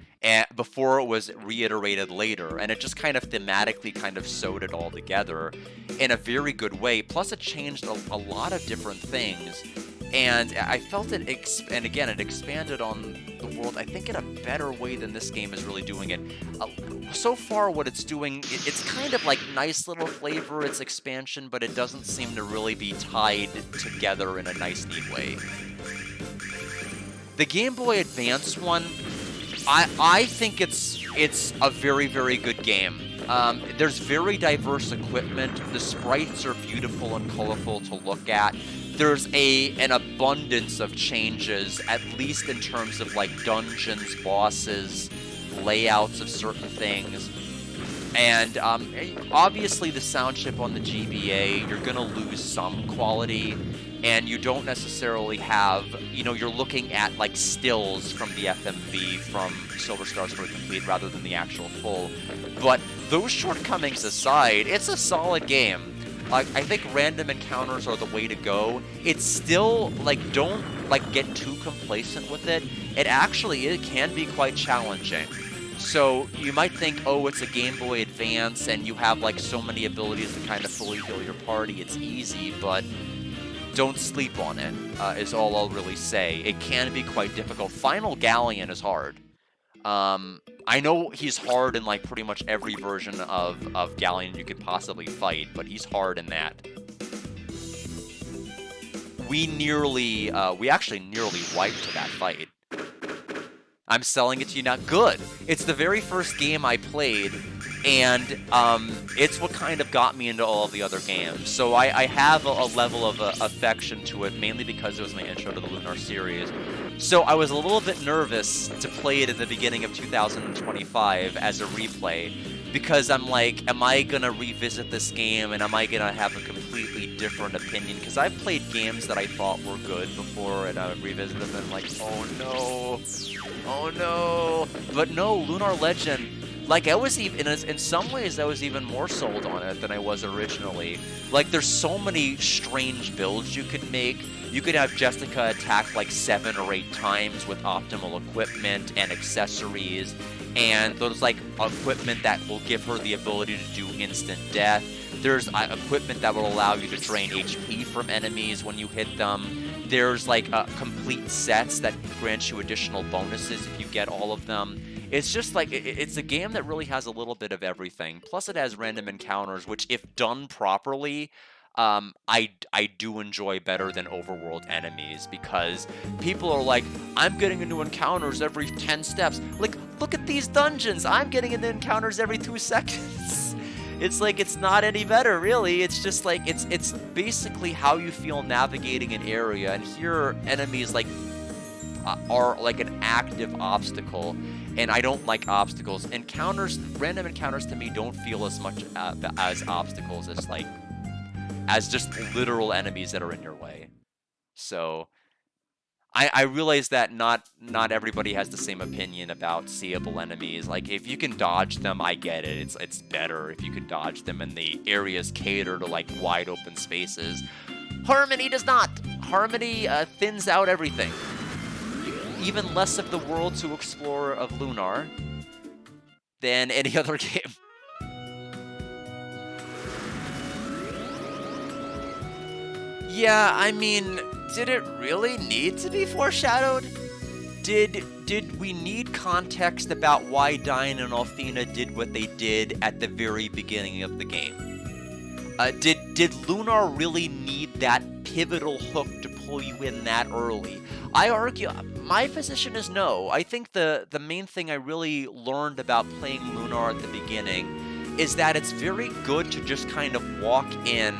before it was reiterated later, and it just kind of thematically kind of sewed it all together in a very good way. Plus, it changed a lot of different things, and I felt it, and again, it expanded on the world, I think, in a better way than this game is really doing it. So far, what it's doing, it's kind of like nice little flavor, it's expansion, but it doesn't seem to really be tied together in a nice, neat way. The Game Boy Advance one, I think it's a very, very good game. There's very diverse equipment. The sprites are beautiful and colorful to look at. There's an abundance of changes, at least in terms of like dungeons, bosses, layouts of certain things. And obviously the sound chip on the GBA, you're gonna lose some quality, and you don't necessarily have, you're looking at like stills from the FMV from Silver Star Story Complete rather than the actual full. But those shortcomings aside, it's a solid game. like, I think random encounters are the way to go. It's still, like, don't, like, get too complacent with it. It can be quite challenging. So you might think, oh, it's a Game Boy Advance and you have, like, so many abilities to kind of fully heal your party. It's easy, but don't sleep on it, is all I'll really say. It can be quite difficult. Final Galleon is hard. I know he's hard in, like, pretty much every version of Galleon you could possibly fight, but he's hard in that. We actually nearly wiped that fight. I'm selling it to you now. Good! It's the very first game I played, and it's what kind of got me into all of the other games. So I have a level of affection to it, mainly because it was my intro to the Lunar series. So I was a little bit nervous to play it at the beginning of 2025 as a replay, because I'm like, am I gonna revisit this game and am I gonna have a completely different opinion? Because I've played games that I thought were good before and I revisit them and I'm like, oh no. But no, Lunar Legend, like, I was even, in some ways, I was even more sold on it than I was originally. Like, there's so many strange builds you could make. You could have Jessica attack like 7 or 8 times with optimal equipment and accessories, and there's like equipment that will give her the ability to do instant death. There's equipment that will allow you to drain HP from enemies when you hit them. There's like complete sets that grant you additional bonuses if you get all of them. It's just like, it's a game that really has a little bit of everything. Plus it has random encounters, which if done properly, I do enjoy better than overworld enemies, because people are like, I'm getting into encounters every 10 steps. Like, look at these dungeons! I'm getting into encounters every 2 seconds! It's like, it's not any better, really. It's just like, it's basically how you feel navigating an area, and here enemies like are like an active obstacle, and I don't like obstacles. Random encounters to me don't feel as much as obstacles as just literal enemies that are in your way. So I realize that not everybody has the same opinion about seeable enemies. Like, if you can dodge them, I get it. It's better if you can dodge them and the areas cater to like wide open spaces. Harmony does not. Harmony thins out everything. Even less of the world to explore of Lunar than any other game. Yeah, I mean, did it really need to be foreshadowed? Did we need context about why Diane and Althena did what they did at the very beginning of the game? Did Lunar really need that pivotal hook to pull you in that early? I argue, my position is no. I think the main thing I really learned about playing Lunar at the beginning is that it's very good to just kind of walk in,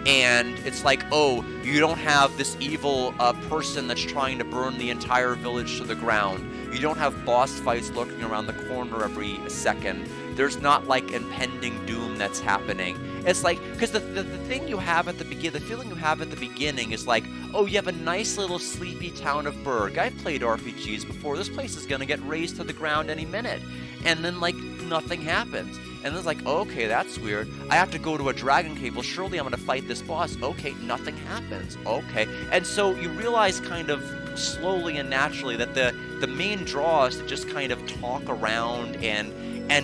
and it's like, oh, you don't have this evil person that's trying to burn the entire village to the ground. You don't have boss fights lurking around the corner every second. There's not like impending doom that's happening. It's like, because the thing you have at the beginning, the feeling you have at the beginning is like, oh, you have a nice little sleepy town of Berg. I've played RPGs before. This place is gonna get razed to the ground any minute. And then like nothing happens. And then it's like, oh, okay, that's weird. I have to go to a dragon cave. Well, surely I'm gonna fight this boss. Okay, nothing happens. Okay. And so you realize kind of slowly and naturally that the main draw is to just kind of talk around, and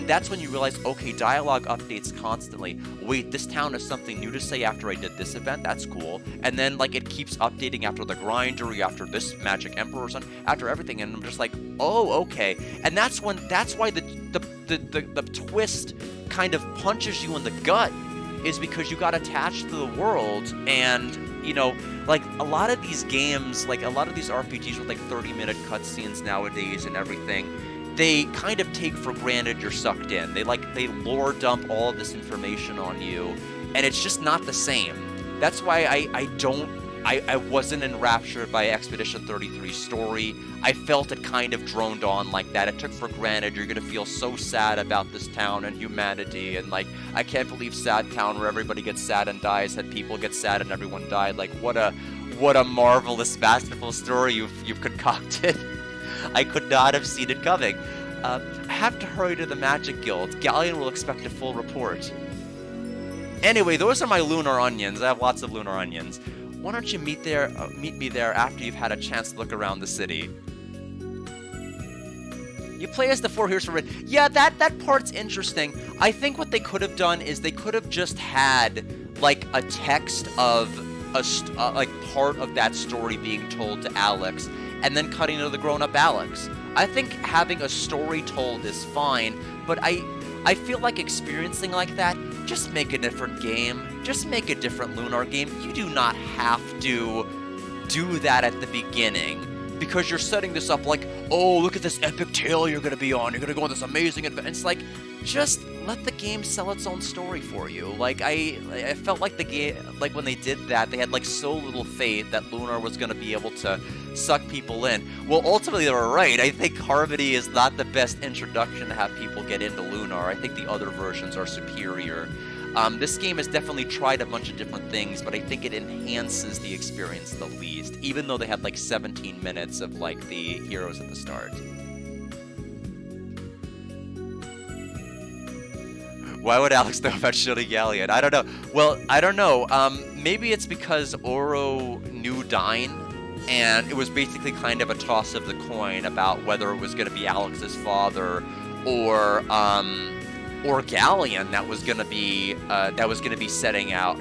that's when you realize, okay, dialogue updates constantly. Wait, this town has something new to say after I did this event? That's cool. And then, like, it keeps updating after the Grindery, after this Magic Emperor son, after everything, and I'm just like, oh, okay. And that's why the twist kind of punches you in the gut, is because you got attached to the world, and, you know, like, a lot of these games, like, a lot of these RPGs with, like, 30-minute cutscenes nowadays and everything, they kind of take for granted you're sucked in. They lore dump all of this information on you, and it's just not the same. That's why I wasn't enraptured by Expedition 33's story. I felt it kind of droned on like that. It took for granted you're gonna feel so sad about this town and humanity, and like, I can't believe Sad Town, where everybody gets sad and dies, had people get sad and everyone died. Like, what a marvelous, masterful story you've concocted. I could not have seen it coming. I have to hurry to the Magic Guild. Galleon will expect a full report. Anyway, those are my lunar onions. I have lots of lunar onions. Why don't you meet me there after you've had a chance to look around the city? You play as the 4 heroes for Red. Yeah, that part's interesting. I think what they could have done is they could have just had like a text of like part of that story being told to Alex, and then cutting to the grown-up Alex. I think having a story told is fine, but I feel like experiencing like that, just make a different game. Just make a different Lunar game. You do not have to do that at the beginning, because you're setting this up like, oh, look at this epic tale you're going to be on. You're going to go on this amazing adventure. It's like, just let the game sell its own story for you. Like, I felt like the game, like when they did that, they had like so little faith that Lunar was going to be able to suck people in. Well, ultimately they were right. I think Harmony is not the best introduction to have people get into Lunar. I think the other versions are superior. This game has definitely tried a bunch of different things, but I think it enhances the experience the least, even though they had like 17 minutes of like the heroes at the start. Why would Alex know about shielding Galleon? I don't know. Well, I don't know. Maybe it's because Oro knew Dine, and it was basically kind of a toss of the coin about whether it was going to be Alex's father or Galleon that was going to be setting out.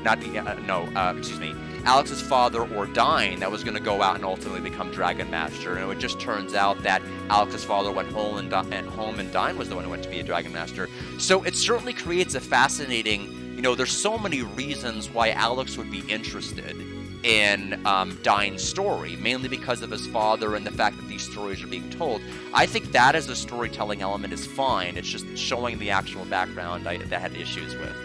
Excuse me. Alex's father or Dine that was going to go out and ultimately become Dragon Master, and it just turns out that Alex's father went home and Dine was the one who went to be a Dragon Master. So it certainly creates a fascinating, there's so many reasons why Alex would be interested in Dine's story, mainly because of his father and the fact that these stories are being told. I think that as a storytelling element is fine. It's just showing the actual background that I had issues with.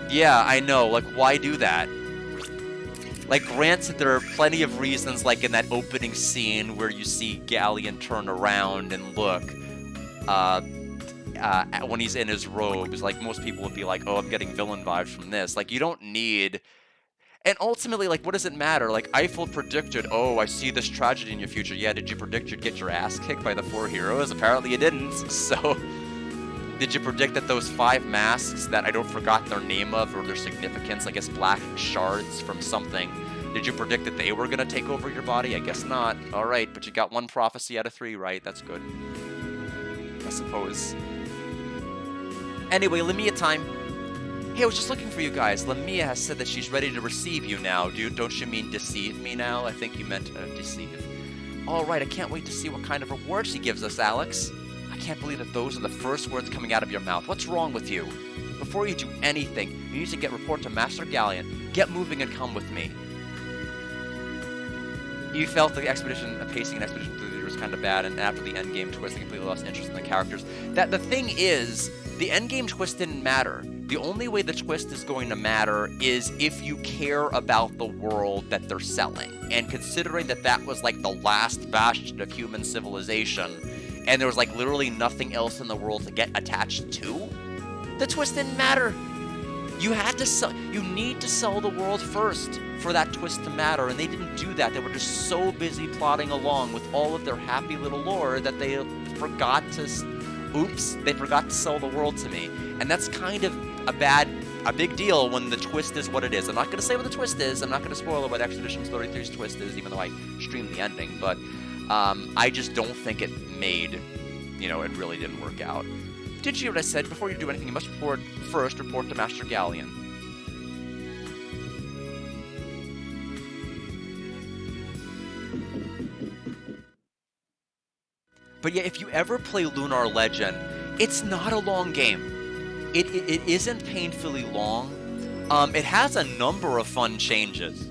Yeah, I know, like, why do that? Like, granted, there are plenty of reasons, like in that opening scene where you see Galleon turn around and look, when he's in his robes, like, most people would be like, oh, I'm getting villain vibes from this. Like, you don't need... And ultimately, like, what does it matter? Like, Eiffel predicted, oh, I see this tragedy in your future. Yeah, did you predict you'd get your ass kicked by the 4 heroes? Apparently you didn't, so... Did you predict that those 5 masks that I don't forgot their name of or their significance, I guess black shards from something, did you predict that they were going to take over your body? I guess not. Alright, but you got 1 prophecy out of 3 right. That's good. I suppose. Anyway, Lamia time. Hey, I was just looking for you guys. Lamia has said that she's ready to receive you now. Don't you mean deceive me now? I think you meant deceive. Alright, I can't wait to see what kind of reward she gives us, Alex. I can't believe that those are the first words coming out of your mouth. What's wrong with you? Before you do anything, you need to report to Master Galleon. Get moving and come with me. You felt the pacing and expedition through the year was kind of bad, and after the endgame twist, I completely lost interest in the characters. The thing is, the endgame twist didn't matter. The only way the twist is going to matter is if you care about the world that they're selling. And considering that was like the last bastion of human civilization, and there was like literally nothing else in the world to get attached to, the twist didn't matter. You need to sell the world first for that twist to matter, and they didn't do that. They were just so busy plodding along with all of their happy little lore that they forgot to sell the world to me. And that's kind of a big deal when the twist is what it is. I'm not going to say what the twist is. I'm not going to spoil what Expedition 33's twist is, even though I streamed the ending, but I just don't think it made, it really didn't work out. Did you hear what I said? Before you do anything, you must report to Master Galleon. But yeah, if you ever play Lunar Legend, it's not a long game. It isn't painfully long. It has a number of fun changes.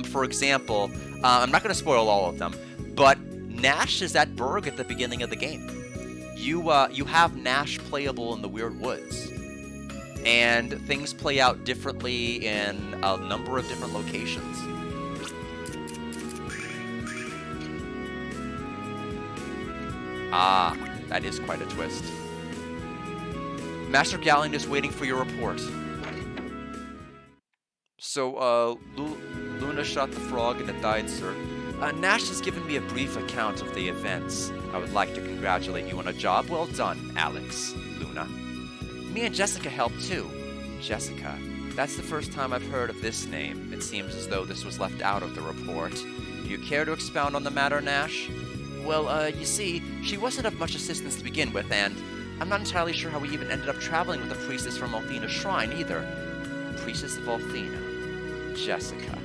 For example, I'm not going to spoil all of them, but Nash is at Berg at the beginning of the game. You have Nash playable in the Weird Woods, and things play out differently in a number of different locations. Ah, that is quite a twist. Master Galleon is waiting for your report. So, Luna shot the frog and it died, sir. Nash has given me a brief account of the events. I would like to congratulate you on a job well done, Alex, Luna. Me and Jessica helped too. Jessica. That's the first time I've heard of this name. It seems as though this was left out of the report. Do you care to expound on the matter, Nash? Well, you see, she wasn't of much assistance to begin with, and I'm not entirely sure how we even ended up traveling with a priestess from Althena's shrine, either. Priestess of Althena. Jessica.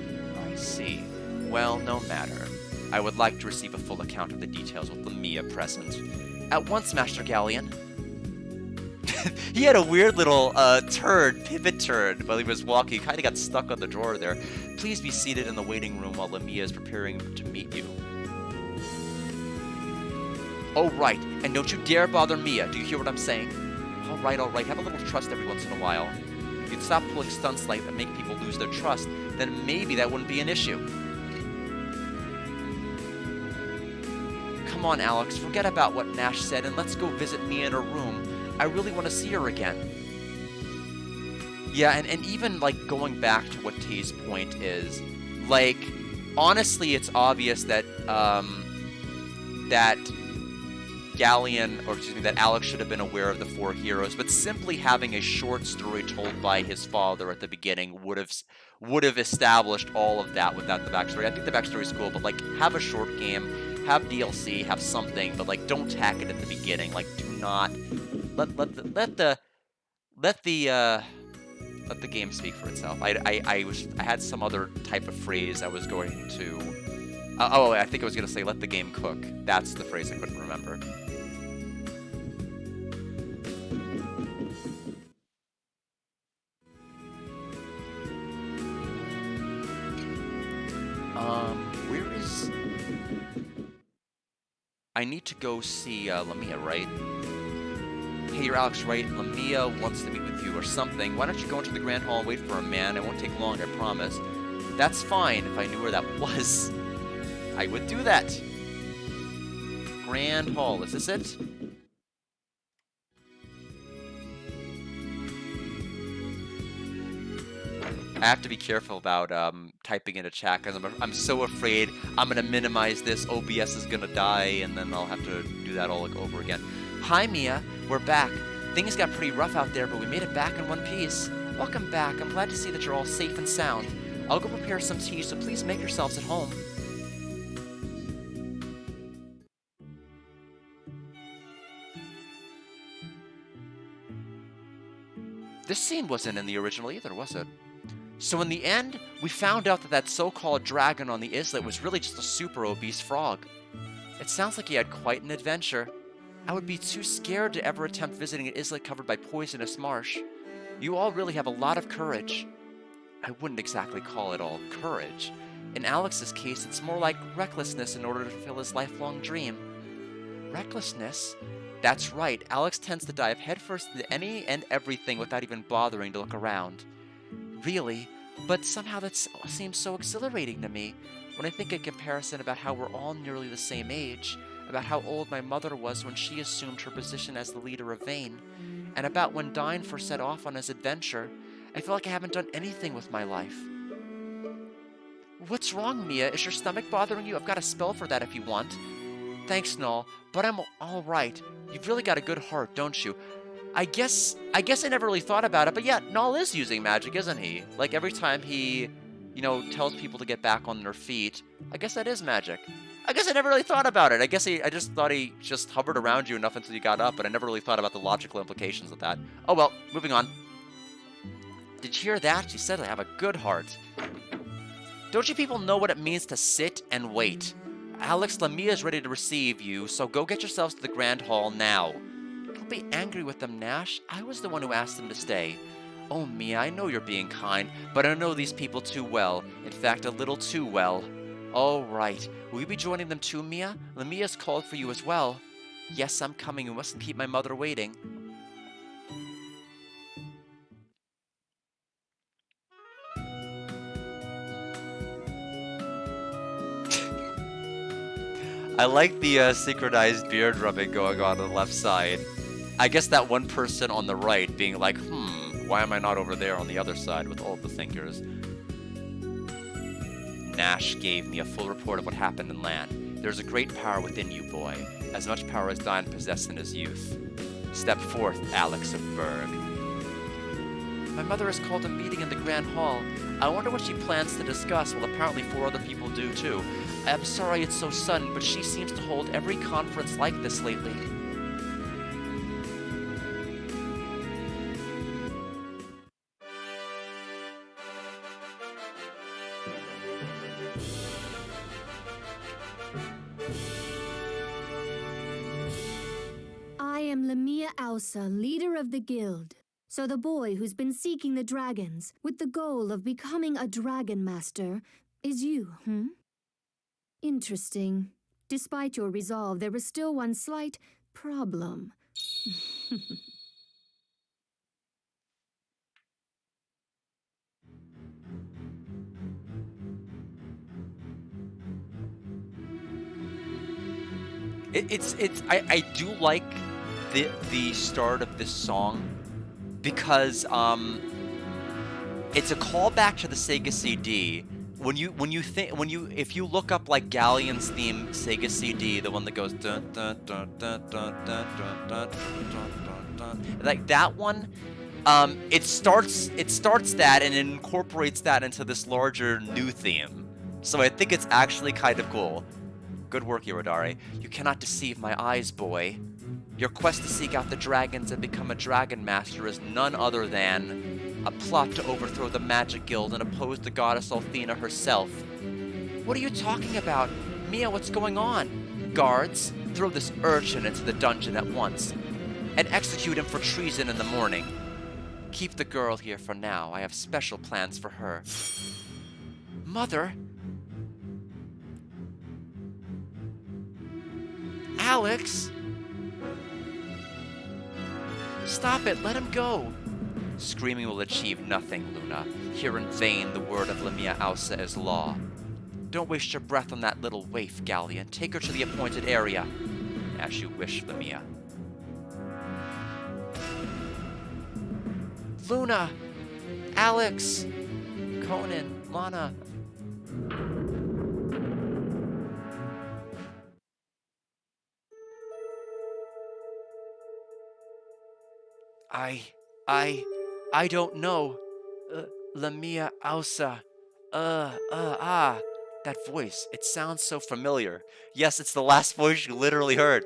I see. Well, no matter. I would like to receive a full account of the details with Lamia present. At once, Master Galleon. He had a weird little pivot turn while he was walking. He kind of got stuck on the drawer there. Please be seated in the waiting room while Lamia is preparing to meet you. Oh, right, and don't you dare bother Mia. Do you hear what I'm saying? All right, have a little trust every once in a while. If you'd stop pulling stunts like that make people lose their trust, then maybe that wouldn't be an issue. Come on, Alex, forget about what Nash said and let's go visit Mia in her room. I really want to see her again. Yeah, and even, like, going back to what Tay's point is, like, honestly, it's obvious that, that Alex should have been aware of the four heroes, but simply having a short story told by his father at the beginning would have established all of that without the backstory. I think the backstory is cool, but, like, have a short game, have DLC, have something, but, like, don't tack it at the beginning. Like, do not let the game speak for itself. I had some other type of phrase I was going to. I think I was going to say let the game cook. That's the phrase I couldn't remember. Where is? I need to go see Lamia, right? Hey, you're Alex, right? Lamia wants to meet with you or something. Why don't you go into the Grand Hall and wait for a man? It won't take long, I promise. That's fine. If I knew where that was, I would do that. Grand Hall, is this it? I have to be careful about typing into chat because I'm so afraid I'm going to minimize this, OBS is going to die, and then I'll have to do that all over again. Hi, Mia. We're back. Things got pretty rough out there, but we made it back in one piece. Welcome back. I'm glad to see that you're all safe and sound. I'll go prepare some tea, so please make yourselves at home. This scene wasn't in the original either, was it? So in the end, we found out that so-called dragon on the islet was really just a super obese frog. It sounds like he had quite an adventure. I would be too scared to ever attempt visiting an islet covered by poisonous marsh. You all really have a lot of courage. I wouldn't exactly call it all courage. In Alex's case, it's more like recklessness in order to fulfill his lifelong dream. Recklessness? That's right, Alex tends to dive headfirst into any and everything without even bothering to look around. Really? But somehow that seems so exhilarating to me. When I think in comparison about how we're all nearly the same age, about how old my mother was when she assumed her position as the leader of Vane, and about when Dine first set off on his adventure, I feel like I haven't done anything with my life. What's wrong, Mia? Is your stomach bothering you? I've got a spell for that if you want. Thanks, Null, but I'm all right. You've really got a good heart, don't you? I guess I never really thought about it, but yeah, Null is using magic, isn't he? Like, every time he, tells people to get back on their feet, I guess that is magic. I guess I never really thought about it. I just thought he just hovered around you enough until you got up, but I never really thought about the logical implications of that. Oh well, moving on. Did you hear that? She said I have a good heart. Don't you people know what it means to sit and wait? Alex, Lamia is ready to receive you, so go get yourselves to the Grand Hall now. Don't be angry with them, Nash. I was the one who asked them to stay. Oh, Mia, I know you're being kind, but I know these people too well. In fact, a little too well. All right. Will you be joining them too, Mia? Lamia's called for you as well. Yes, I'm coming. We mustn't keep my mother waiting. I like the synchronized beard rubbing going on the left side. I guess that one person on the right being like, why am I not over there on the other side with all the thinkers? Nash gave me a full report of what happened in land. There's a great power within you, boy, as much power as Dine possessed in his youth. Step forth, Alex of Berg. My mother has called a meeting in the Grand Hall. I wonder what she plans to discuss. Well, apparently 4 other people do too. I'm sorry it's so sudden, but she seems to hold every conference like this lately. I am Lamia Ausa, leader of the guild. So the boy who's been seeking the dragons with the goal of becoming a dragon master is you, Interesting. Despite your resolve, there is still one slight problem. I do like the start of this song because it's a callback to the Sega CD. If you look up like Galleon's theme Sega CD, the one that goes dun dun dun dun dun dun dun dun dun dun, like that one, it starts that and it incorporates that into this larger new theme. So I think it's actually kind of cool. Good work, Irodare. You cannot deceive my eyes, boy. Your quest to seek out the dragons and become a dragon master is none other than a plot to overthrow the Magic Guild and oppose the goddess Althena herself. What are you talking about? Mia, what's going on? Guards, throw this urchin into the dungeon at once, and execute him for treason in the morning. Keep the girl here for now. I have special plans for her. Mother? Alex? Stop it, let him go! Screaming will achieve nothing, Luna. Hear in vain the word of Lamia Ausa is law. Don't waste your breath on that little waif, Galleon. Take her to the appointed area. As you wish, Lamia. Luna! Alex! Conan, Lana. I don't know. Lamia Ausa. That voice, it sounds so familiar. Yes, it's the last voice you literally heard.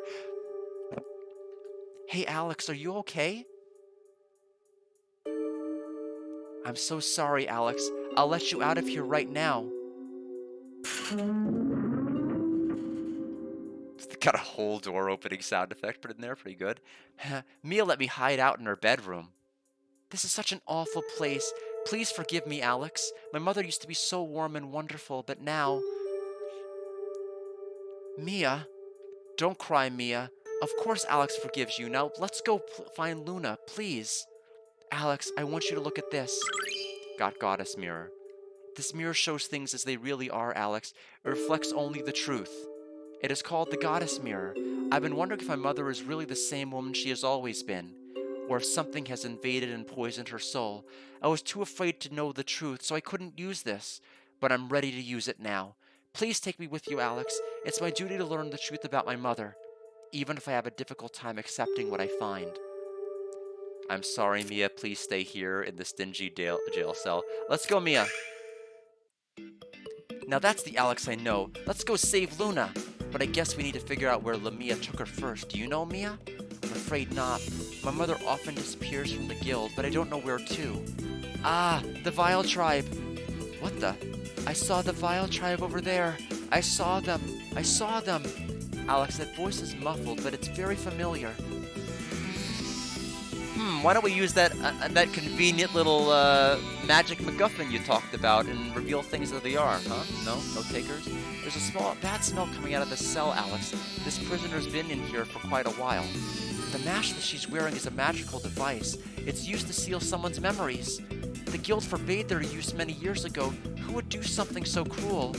Hey, Alex, are you okay? I'm so sorry, Alex. I'll let you out of here right now. Got a whole door opening sound effect put in there, pretty good. Mia let me hide out in her bedroom. This is such an awful place. Please forgive me, Alex. My mother used to be so warm and wonderful, but now... Mia? Don't cry, Mia. Of course Alex forgives you. Now, let's go find Luna, please. Alex, I want you to look at this. Got Goddess Mirror. This mirror shows things as they really are, Alex. It reflects only the truth. It is called the Goddess Mirror. I've been wondering if my mother is really the same woman she has always been, or if something has invaded and poisoned her soul. I was too afraid to know the truth, so I couldn't use this, but I'm ready to use it now. Please take me with you, Alex. It's my duty to learn the truth about my mother, even if I have a difficult time accepting what I find. I'm sorry, Mia. Please stay here in this dingy jail cell. Let's go, Mia. Now that's the Alex I know. Let's go save Luna. But I guess we need to figure out where Lamia took her first. Do you know, Mia? I'm afraid not. My mother often disappears from the guild, but I don't know where to. Ah, the Vile Tribe. What the? I saw the Vile Tribe over there. I saw them. I saw them. Alex, that voice is muffled, but it's very familiar. Why don't we use that convenient little magic MacGuffin you talked about and reveal things as they are, huh? No? No takers? There's a small bad smell coming out of the cell, Alex. This prisoner's been in here for quite a while. The mask that she's wearing is a magical device. It's used to seal someone's memories. The guild forbade their use many years ago. Who would do something so cruel?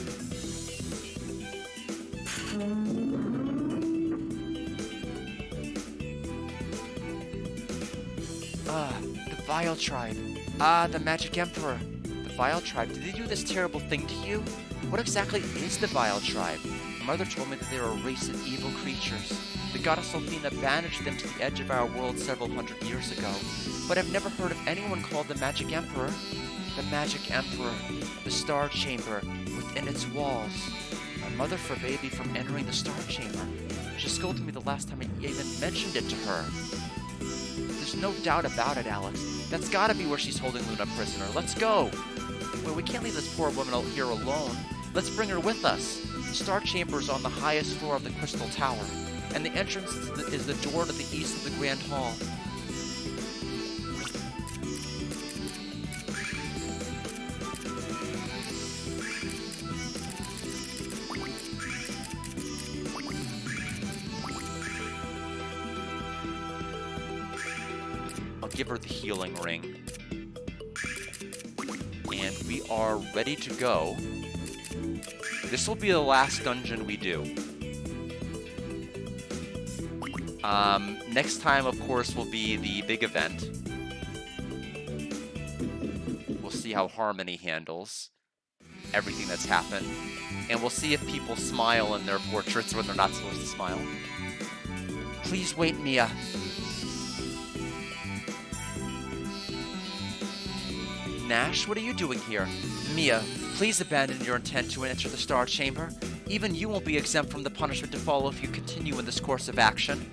The Vile Tribe. The Magic Emperor. The Vile Tribe. Did they do this terrible thing to you? What exactly is the Vile Tribe? My mother told me that they are a race of evil creatures. The goddess Athena banished them to the edge of our world several hundred years ago, but I've never heard of anyone called the Magic Emperor. The Magic Emperor, the Star Chamber, within its walls. My mother forbade me from entering the Star Chamber. She scolded me the last time I even mentioned it to her. There's no doubt about it, Alex. That's gotta be where she's holding Luna prisoner. Let's go! Well, we can't leave this poor woman out here alone. Let's bring her with us. The Star Chamber is on the highest floor of the Crystal Tower, and the entrance is the door to the east of the Grand Hall. I'll give her the healing ring. And we are ready to go. This will be the last dungeon we do. Next time, of course, will be the big event. We'll see how Harmony handles everything that's happened. And we'll see if people smile in their portraits when they're not supposed to smile. Please wait, Mia. Nash, what are you doing here? Mia, please abandon your intent to enter the Star Chamber. Even you won't be exempt from the punishment to follow if you continue in this course of action.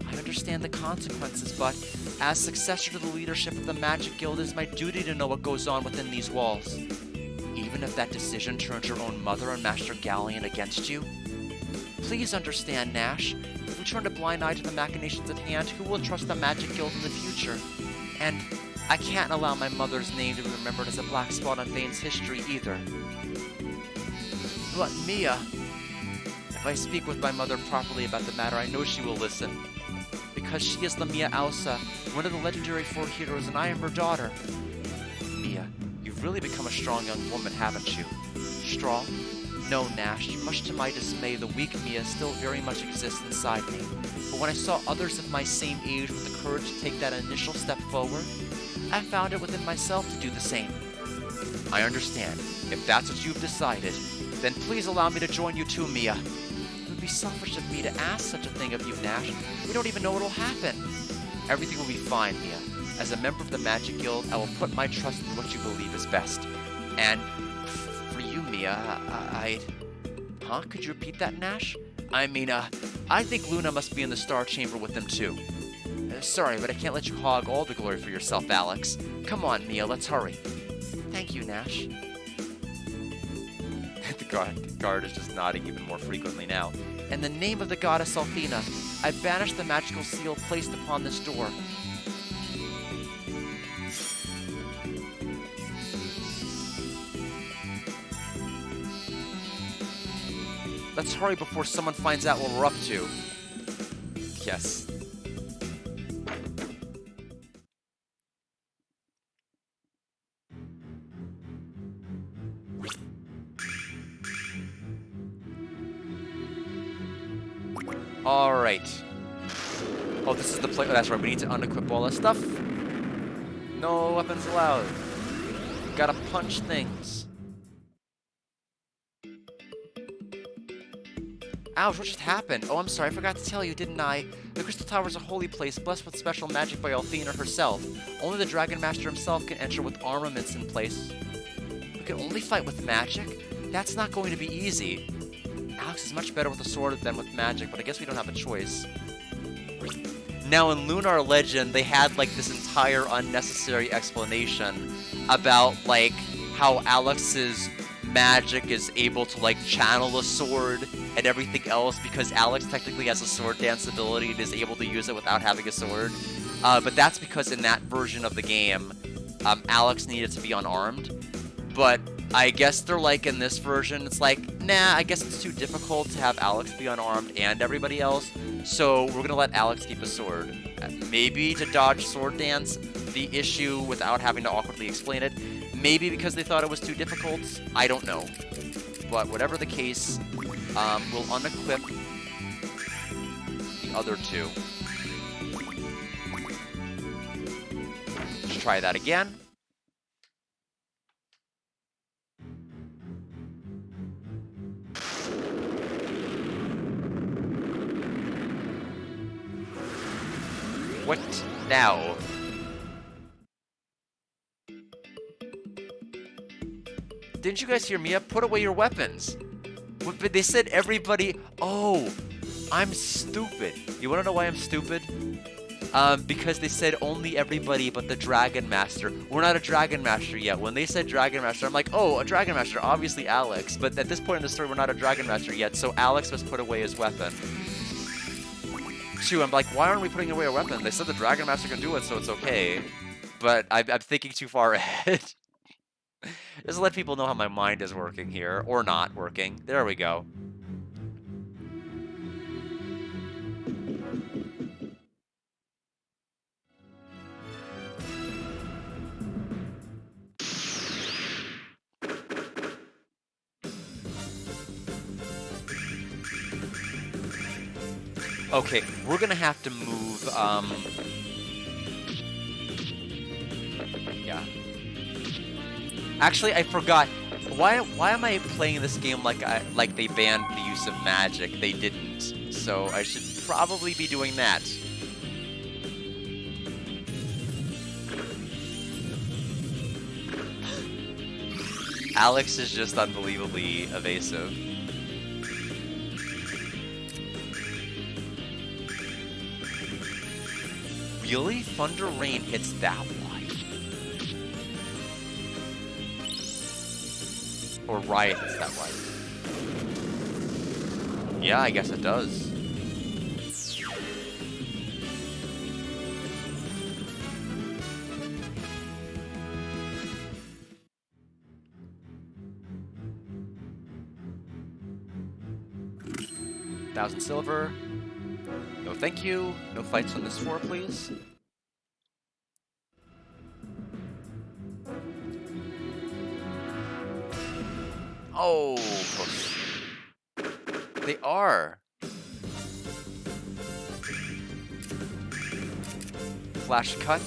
I understand the consequences, but as successor to the leadership of the Magic Guild, it is my duty to know what goes on within these walls. Even if that decision turns your own mother and Master Galleon against you. Please understand, Nash. If we turn a blind eye to the machinations at hand, who will trust the Magic Guild in the future? And I can't allow my mother's name to be remembered as a black spot on Vane's history either. But Mia, if I speak with my mother properly about the matter, I know she will listen. Because she is Lamia Ausa, one of the legendary 4 heroes, and I am her daughter. Mia, you've really become a strong young woman, haven't you? Strong? No, Nash. Much to my dismay, the weak Mia still very much exists inside me. But when I saw others of my same age with the courage to take that initial step forward, I found it within myself to do the same. I understand. If that's what you've decided, then please allow me to join you too, Mia. It would be selfish of me to ask such a thing of you, Nash. We don't even know what'll happen. Everything will be fine, Mia. As a member of the Magic Guild, I will put my trust in what you believe is best. And for you, Mia, Huh? Could you repeat that, Nash? I think Luna must be in the Star Chamber with them too. Sorry, but I can't let you hog all the glory for yourself, Alex. Come on, Mia, let's hurry. Thank you, Nash. The guard is just nodding even more frequently now. In the name of the goddess Athena, I banish the magical seal placed upon this door. Let's hurry before someone finds out what we're up to. Yes. Alright. Oh, this is the place. Oh, that's right. We need to unequip all that stuff. No weapons allowed. Gotta punch things. Ouch, what just happened? Oh, I'm sorry, I forgot to tell you, didn't I? The Crystal Tower is a holy place, blessed with special magic by Athena herself. Only the Dragon Master himself can enter with armaments in place. We can only fight with magic? That's not going to be easy. Alex is much better with a sword than with magic, but I guess we don't have a choice. Now, in Lunar Legend, they had, like, this entire unnecessary explanation about, like, how Alex's magic is able to, like, channel a sword and everything else because Alex technically has a sword dance ability and is able to use it without having a sword. But that's because in that version of the game, Alex needed to be unarmed. But I guess they're like, in this version, it's like, nah, I guess it's too difficult to have Alex be unarmed and everybody else, so we're gonna let Alex keep a sword. Maybe to dodge sword dance, the issue without having to awkwardly explain it. Maybe because they thought it was too difficult. I don't know. But whatever the case, we'll unequip the other two. Let's try that again. What now? Didn't you guys hear me up? Put away your weapons. But they said everybody... Oh, I'm stupid. You wanna know why I'm stupid? Because they said only everybody but the Dragon Master. We're not a Dragon Master yet. When they said Dragon Master, I'm like, oh, a Dragon Master, obviously Alex. But at this point in the story, we're not a Dragon Master yet, so Alex must put away his weapon. Shoot, I'm like, why aren't we putting away our weapon? They said the Dragon Master can do it, so it's okay. But I'm thinking too far ahead. Just let people know how my mind is working here, or not working. There we go. Okay, we're gonna have to move, yeah. Actually, I forgot. Why am I playing this game like they banned the use of magic? They didn't. So I should probably be doing that. Alex is just unbelievably evasive. Really? Thunder Rain hits that wide? Or Riot hits that wide? Yeah, I guess it does. $1,000 silver. No thank you. No fights on this floor, please. Oh, close. They are. Flash cut.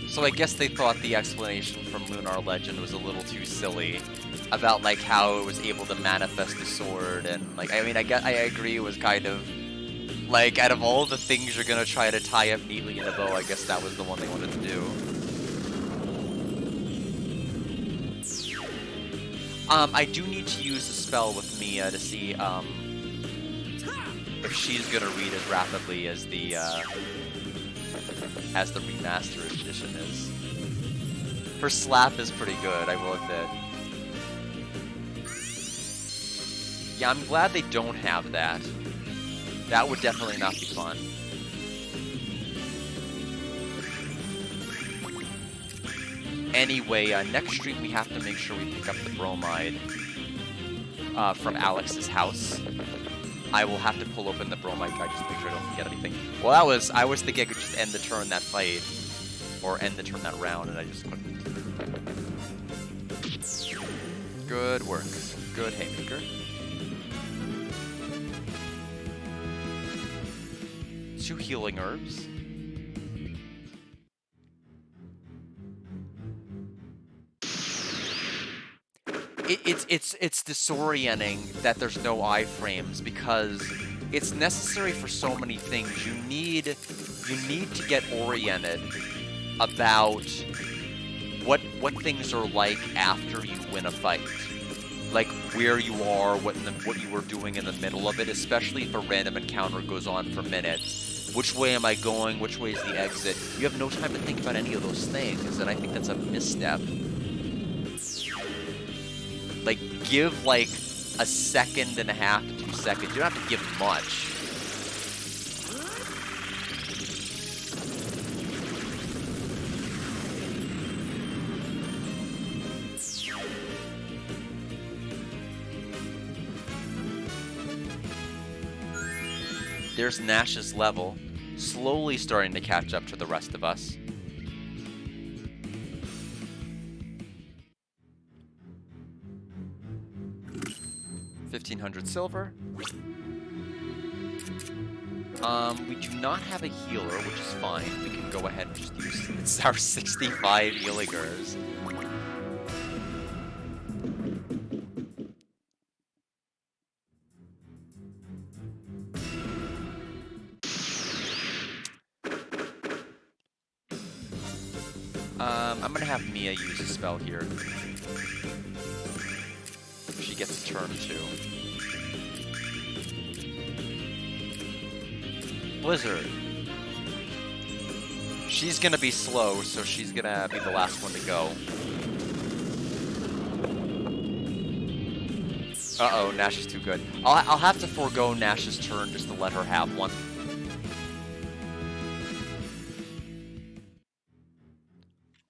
So I guess they thought the explanation from Lunar Legend was a little too silly about like how it was able to manifest the sword, and like I mean I agree it was kind of like out of all the things you're gonna try to tie up neatly in a bow, I guess that was the one they wanted to do. I do need to use a spell with Mia to see if she's gonna read as rapidly as the remastered edition is. Her slap is pretty good, I will admit. Yeah, I'm glad they don't have that. That would definitely not be fun. Anyway, next stream we have to make sure we pick up the bromide from Alex's house. I will have to pull open the bromide guide just to make sure I don't forget anything. Well, I was thinking I could just end the turn that fight, or end the turn that round, and I just couldn't. Good work. Good haymaker. 2 healing herbs. It's disorienting that there's no iframes because it's necessary for so many things. You need to get oriented about what things are like after you win a fight. Like where you are, what you were doing in the middle of it, especially if a random encounter goes on for minutes. Which way am I going? Which way is the exit? You have no time to think about any of those things, and I think that's a misstep. Like, give, like, 1.5 to 2 seconds. You don't have to give much. There's Nash's level, slowly starting to catch up to the rest of us. $1,500 silver. We do not have a healer, which is fine. We can go ahead and just use it's our 65 Illigers. I'm gonna have Mia use a spell here. She gets a turn too. Blizzard. She's gonna be slow, so she's gonna be the last one to go. Uh-oh, Nash is too good. I'll have to forego Nash's turn just to let her have one.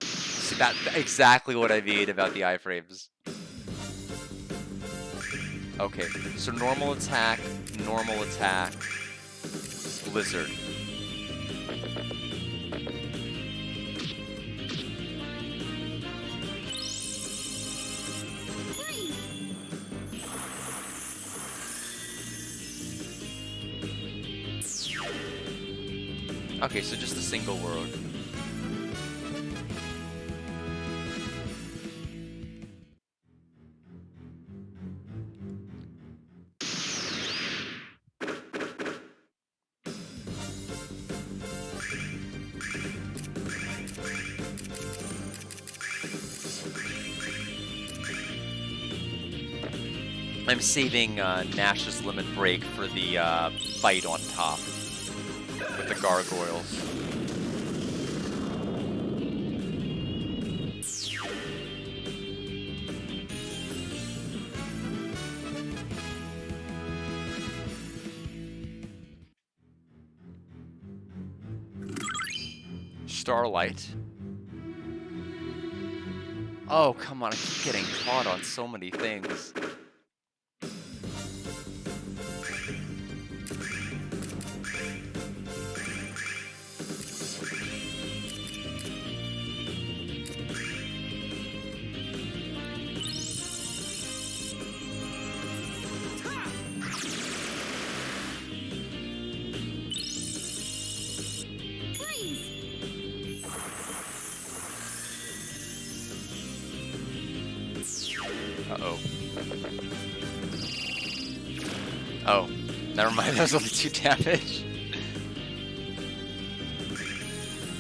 See, that's exactly what I mean about the iframes. Okay, so normal attack, Blizzard. Okay, so just a single word. I'm saving Nash's limit break for the fight on top with the gargoyles. Starlight. Oh, come on, I keep getting caught on so many things. Uh-oh. Oh, never mind, that was only 2 damage.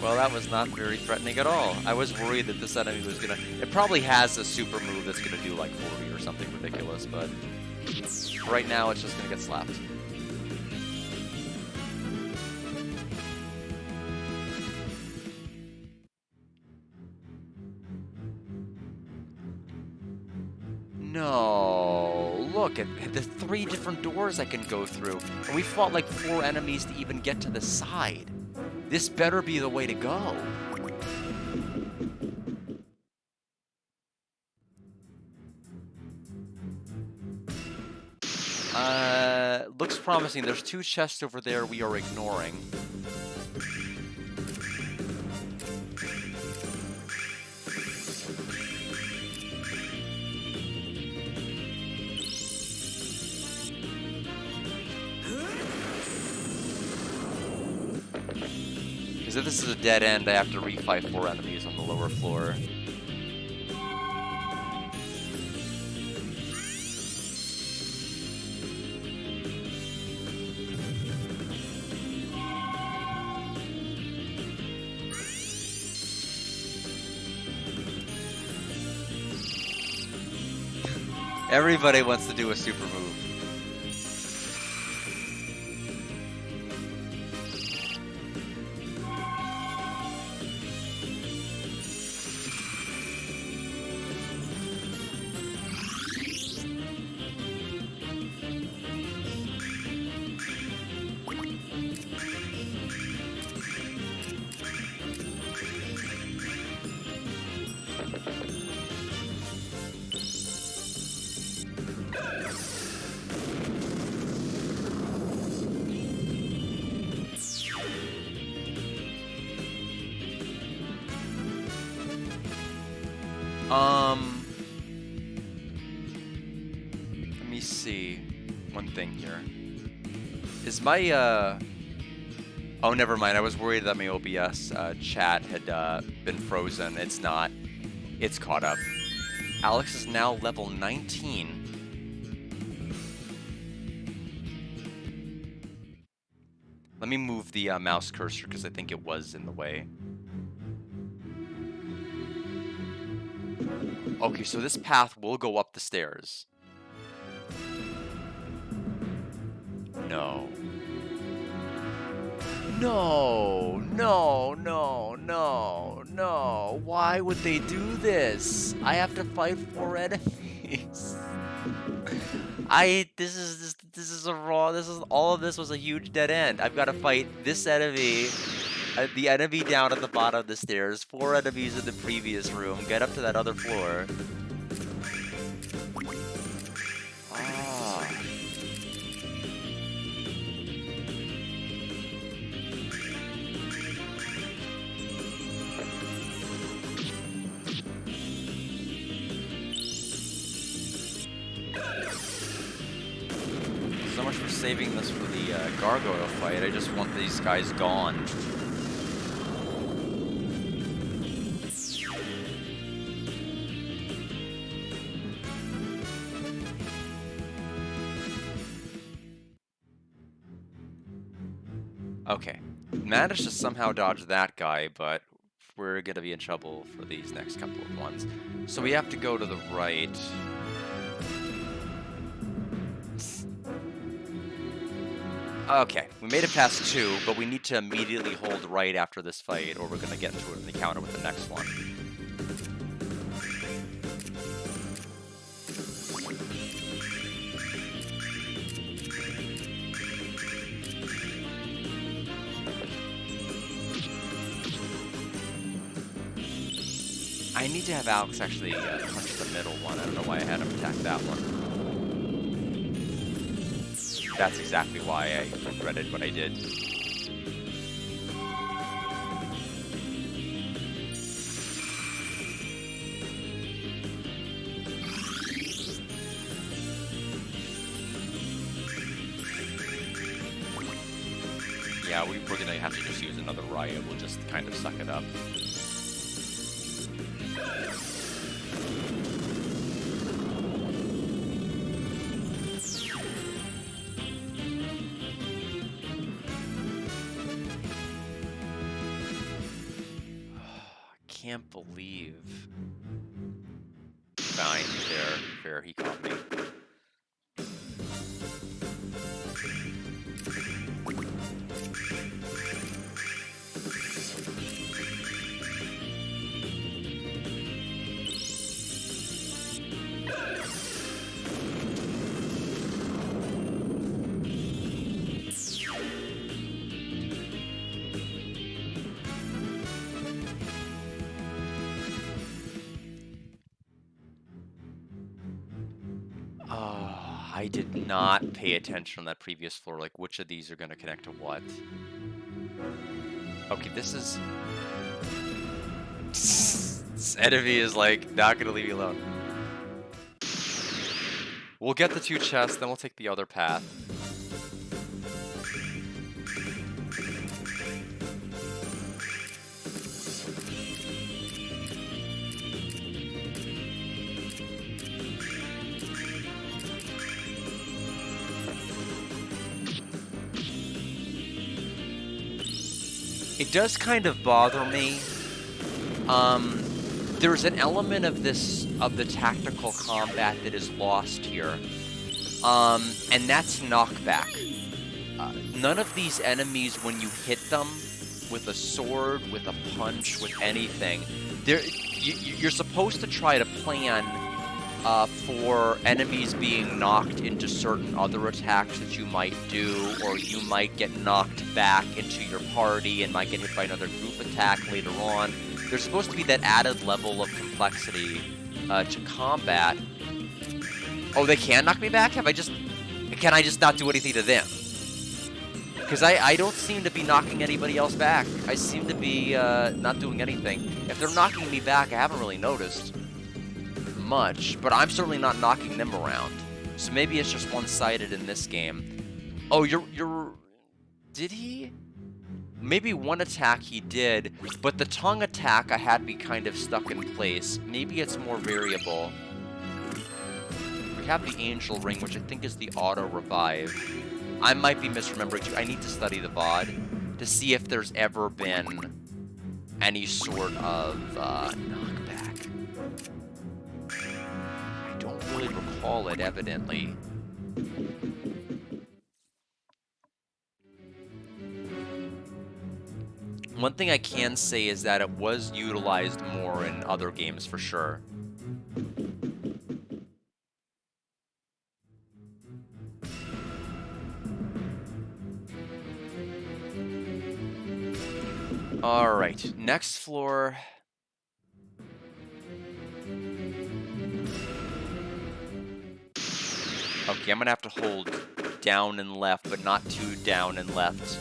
Well, that was not very threatening at all. I was worried that this enemy was gonna... It probably has a super move that's gonna do like 40 or something ridiculous, but... right now, it's just gonna get slapped. No, look at the 3 different doors I can go through, and we fought like 4 enemies to even get to the side. This better be the way to go. Looks promising. There's 2 chests over there we are ignoring. Because if this is a dead end, I have to refight 4 enemies on the lower floor. Everybody wants to do a super move. Let me see one thing here. Is my, oh, never mind. I was worried that my OBS chat had been frozen. It's not. It's caught up. Alex is now level 19. Let me move the mouse cursor because I think it was in the way. Okay, so this path will go up the stairs. No. No, no, no, no, no. Why would they do this? I have to fight 4 enemies. This is a raw, all of this was a huge dead end. I've got to fight this enemy, the enemy down at the bottom of the stairs, 4 enemies in the previous room, get up to that other floor. Ah. So much for saving this for the gargoyle fight. I just want these guys gone. Okay, managed to somehow dodge that guy, but we're gonna be in trouble for these next couple of ones. So we have to go to the right. Okay, we made it past 2, but we need to immediately hold right after this fight, or we're gonna get into an encounter with the next one. I need to have Alex actually punch the middle one. I don't know why I had him attack that one. That's exactly why I regretted what I did. Yeah, we're gonna have to just use another riot. We'll just kind of suck it up. Can't believe. Fine, fair, he caught me. I did not pay attention on that previous floor, like which of these are going to connect to what. Okay, this is... This enemy is like not going to leave me alone. We'll get the 2 chests, then we'll take the other path. It does kind of bother me. There's an element of the tactical combat that is lost here. And that's knockback. None of these enemies, when you hit them with a sword, with a punch, with anything, you're supposed to try to plan for enemies being knocked into certain other attacks that you might do, or you might get knocked back into your party and might get hit by another group attack later on. There's supposed to be that added level of complexity to combat. Oh, they can knock me back? Can I just not do anything to them? Because I don't seem to be knocking anybody else back. I seem to be not doing anything. If they're knocking me back, I haven't really noticed much, but I'm certainly not knocking them around. So maybe it's just one-sided in this game. Oh, did he? Maybe one attack he did, but the tongue attack I had me kind of stuck in place. Maybe it's more variable. We have the Angel Ring, which I think is the auto-revive. I might be misremembering too. I need to study the VOD to see if there's ever been any sort of knockback. really recall it, evidently. One thing I can say is that it was utilized more in other games for sure. Alright, next floor. Okay, I'm gonna have to hold down and left, but not too down and left.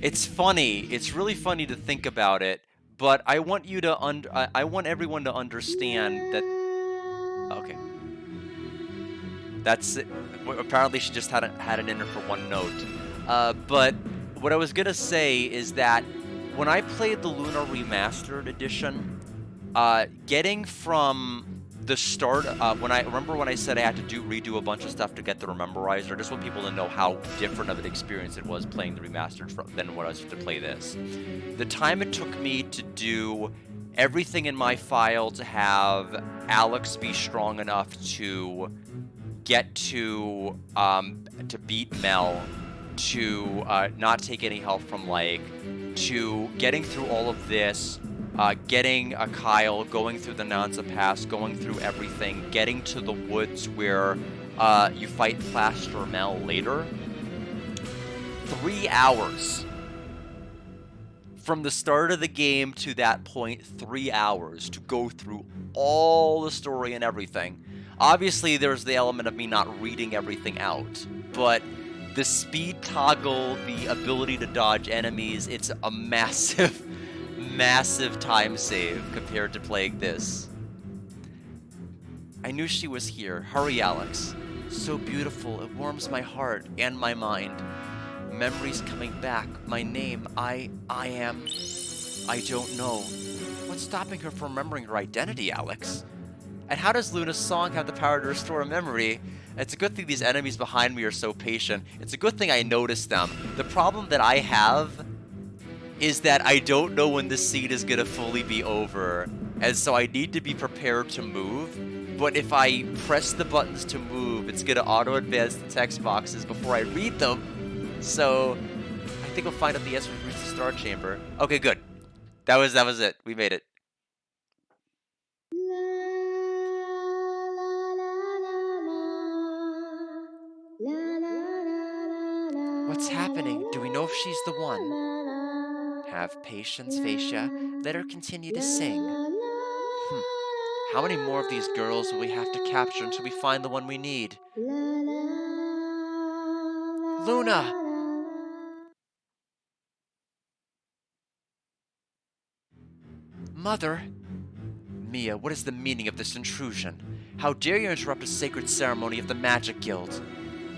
It's funny. It's really funny to think about it, but I want you to I want everyone to understand that. Okay, that's it. Apparently she just had an enter for one note. But what I was gonna say is that when I played the Lunar Remastered Edition, getting from the start, when I said I had to redo a bunch of stuff to get the Rememberizer, I just want people to know how different of an experience it was playing the remastered than what I was to play this. The time it took me to do everything in my file to have Alex be strong enough to get to beat Mel, to not take any help from Like, to getting through all of this, getting a Kyle, going through the Nanza Pass, going through everything, getting to the woods where you fight Plaster Mel later. 3 hours. From the start of the game to that point, 3 hours to go through all the story and everything. Obviously, there's the element of me not reading everything out, but the speed toggle, the ability to dodge enemies, it's a massive massive time save compared to playing this. I knew she was here. Hurry, Alex. So beautiful, it warms my heart and my mind. Memories coming back. My name, I don't know. What's stopping her from remembering her identity, Alex? And how does Luna's song have the power to restore a memory? It's a good thing these enemies behind me are so patient. It's a good thing I noticed them. The problem that I have is that I don't know when this scene is gonna fully be over, and so I need to be prepared to move, but if I press the buttons to move, it's gonna auto-advance the text boxes before I read them, so I think we'll find out the answer to reach the Star Chamber. Okay, good. That was it. We made it. What's happening? Do we know if she's the one? Have patience, Phasia. Let her continue to sing. How many more of these girls will we have to capture until we find the one we need? Luna! Mother? Mia, what is the meaning of this intrusion? How dare you interrupt a sacred ceremony of the Magic Guild?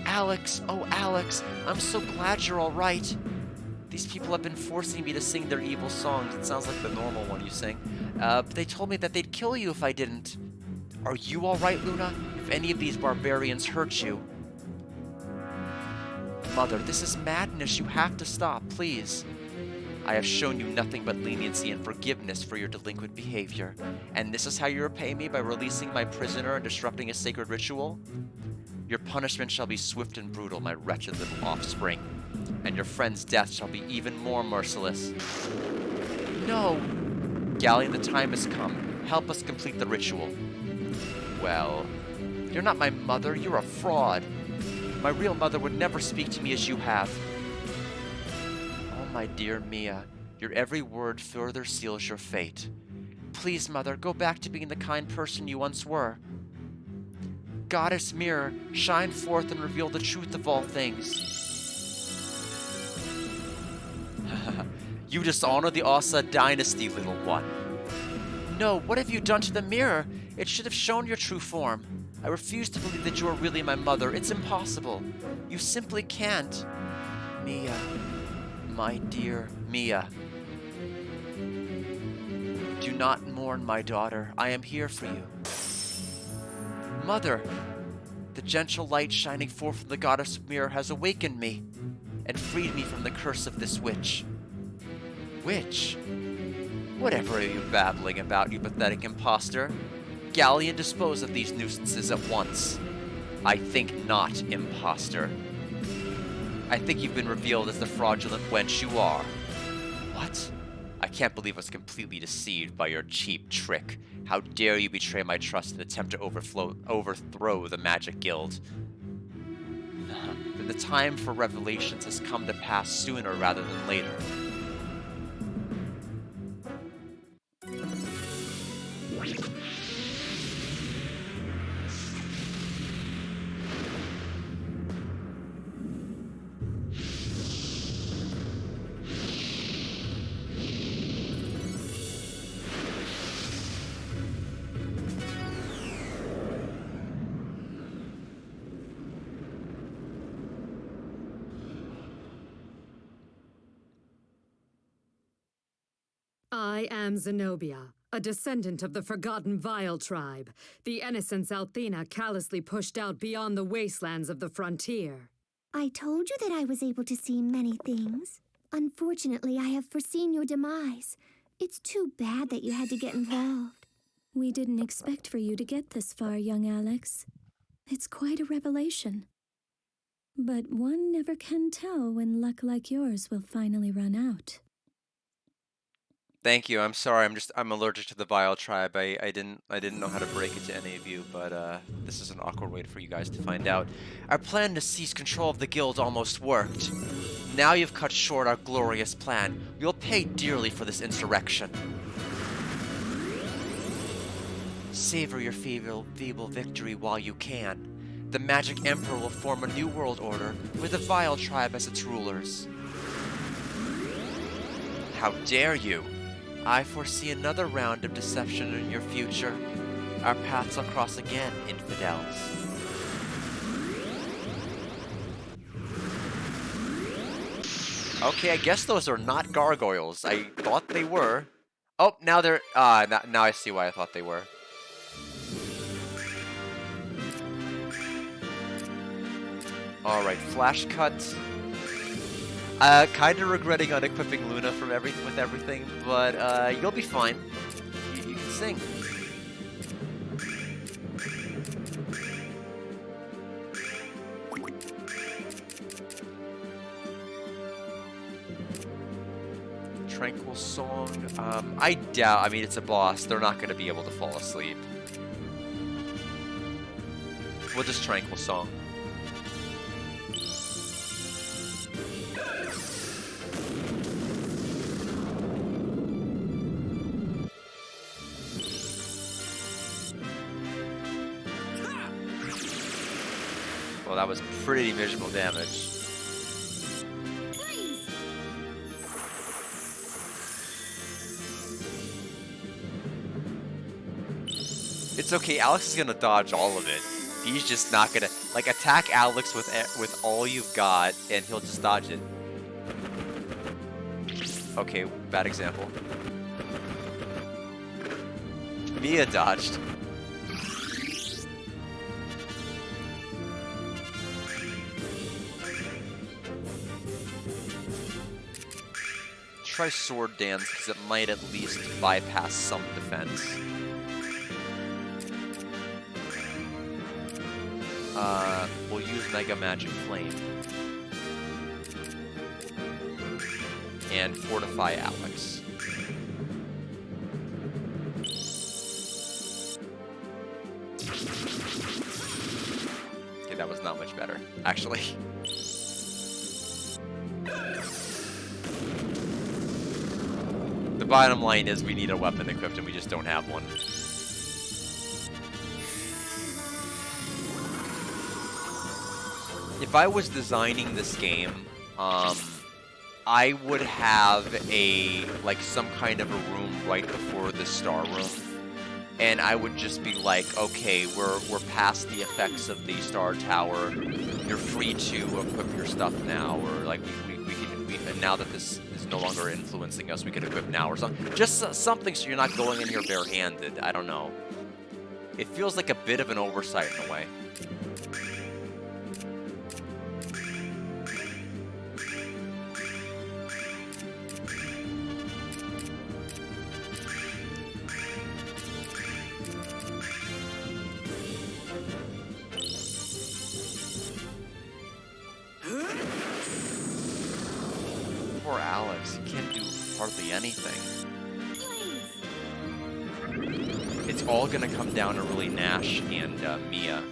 Alex, oh Alex, I'm so glad you're all right. These people have been forcing me to sing their evil songs. It sounds like the normal one you sing. But they told me that they'd kill you if I didn't. Are you all right, Luna? If any of these barbarians hurt you? Mother, this is madness. You have to stop, please. I have shown you nothing but leniency and forgiveness for your delinquent behavior. And this is how you repay me, by releasing my prisoner and disrupting a sacred ritual? Your punishment shall be swift and brutal, my wretched little offspring. And your friend's death shall be even more merciless. No! Galleon, the time has come. Help us complete the ritual. Well, you're not my mother, you're a fraud. My real mother would never speak to me as you have. Oh, my dear Mia, your every word further seals your fate. Please, Mother, go back to being the kind person you once were. Goddess Mirror, shine forth and reveal the truth of all things. You dishonor the Asa dynasty, little one. No, what have you done to the mirror? It should have shown your true form. I refuse to believe that you are really my mother. It's impossible. You simply can't. Mia. My dear Mia. Do not mourn, my daughter. I am here for you. Mother, the gentle light shining forth from the goddess of mirror has awakened me and freed me from the curse of this witch. Witch? Whatever are you babbling about, you pathetic impostor? Galleon, dispose of these nuisances at once. I think not, impostor. I think you've been revealed as the fraudulent wench you are. What? I can't believe I was completely deceived by your cheap trick. How dare you betray my trust and attempt to overthrow the Magic Guild? Then the time for revelations has come to pass sooner rather than later. I am Zenobia, a descendant of the Forgotten Vile tribe, the innocents Althena callously pushed out beyond the wastelands of the frontier. I told you that I was able to see many things. Unfortunately, I have foreseen your demise. It's too bad that you had to get involved. We didn't expect for you to get this far, young Alex. It's quite a revelation. But one never can tell when luck like yours will finally run out. Thank you. I'm sorry. I'm allergic to the Vile tribe. I didn't know how to break it to any of you, but this is an awkward way for you guys to find out. Our plan to seize control of the guild almost worked. Now you've cut short our glorious plan. You'll pay dearly for this insurrection. Savor your feeble victory while you can. The Magic Emperor will form a new world order with the Vile tribe as its rulers. How dare you! I foresee another round of deception in your future. Our paths will cross again, infidels. Okay, I guess those are not gargoyles. I thought they were. Oh, now they're... now I see why I thought they were. Alright, flash cut. Kind of regretting unequipping Luna from with everything, but you'll be fine. You can sing. Tranquil Song. I doubt. I mean, it's a boss. They're not going to be able to fall asleep. We'll just Tranquil Song. Well, that was pretty miserable damage. It's okay, Alex is gonna dodge all of it. He's just not gonna, like, attack Alex with all you've got, and he'll just dodge it. Okay, bad example. Mia dodged. Try Sword Dance, because it might at least bypass some defense. We'll use Mega Magic Flame. And Fortify Alex. Okay, that was not much better, actually. The bottom line is we need a weapon equipped and we just don't have one. If I was designing this game, I would have some kind of a room right before the star room. And I would just be like, okay, we're past the effects of the star tower. You're free to equip your stuff now, or like we now that this is no longer influencing us, we can equip now or something. Just something so you're not going in here barehanded. I don't know. It feels like a bit of an oversight in a way. Poor Alex, he can't do hardly anything. It's all gonna come down to really Nash and Mia.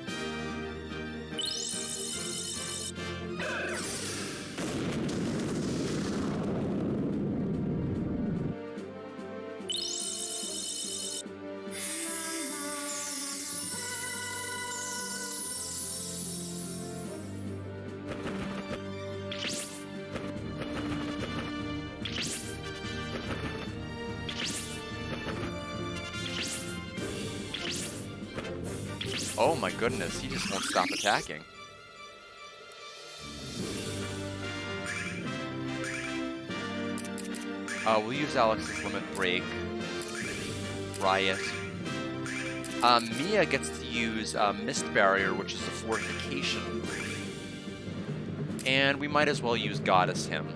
Oh my goodness, he just won't stop attacking. We'll use Alex's Limit Break. Riot. Mia gets to use Mist Barrier, which is a fortification. And we might as well use Goddess Him.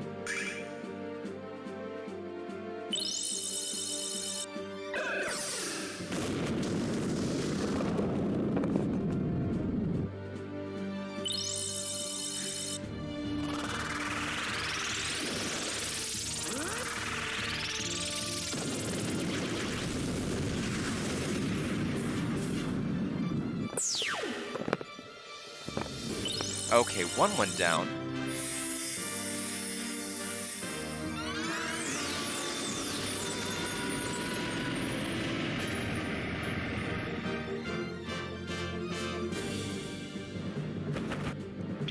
Okay, one went down.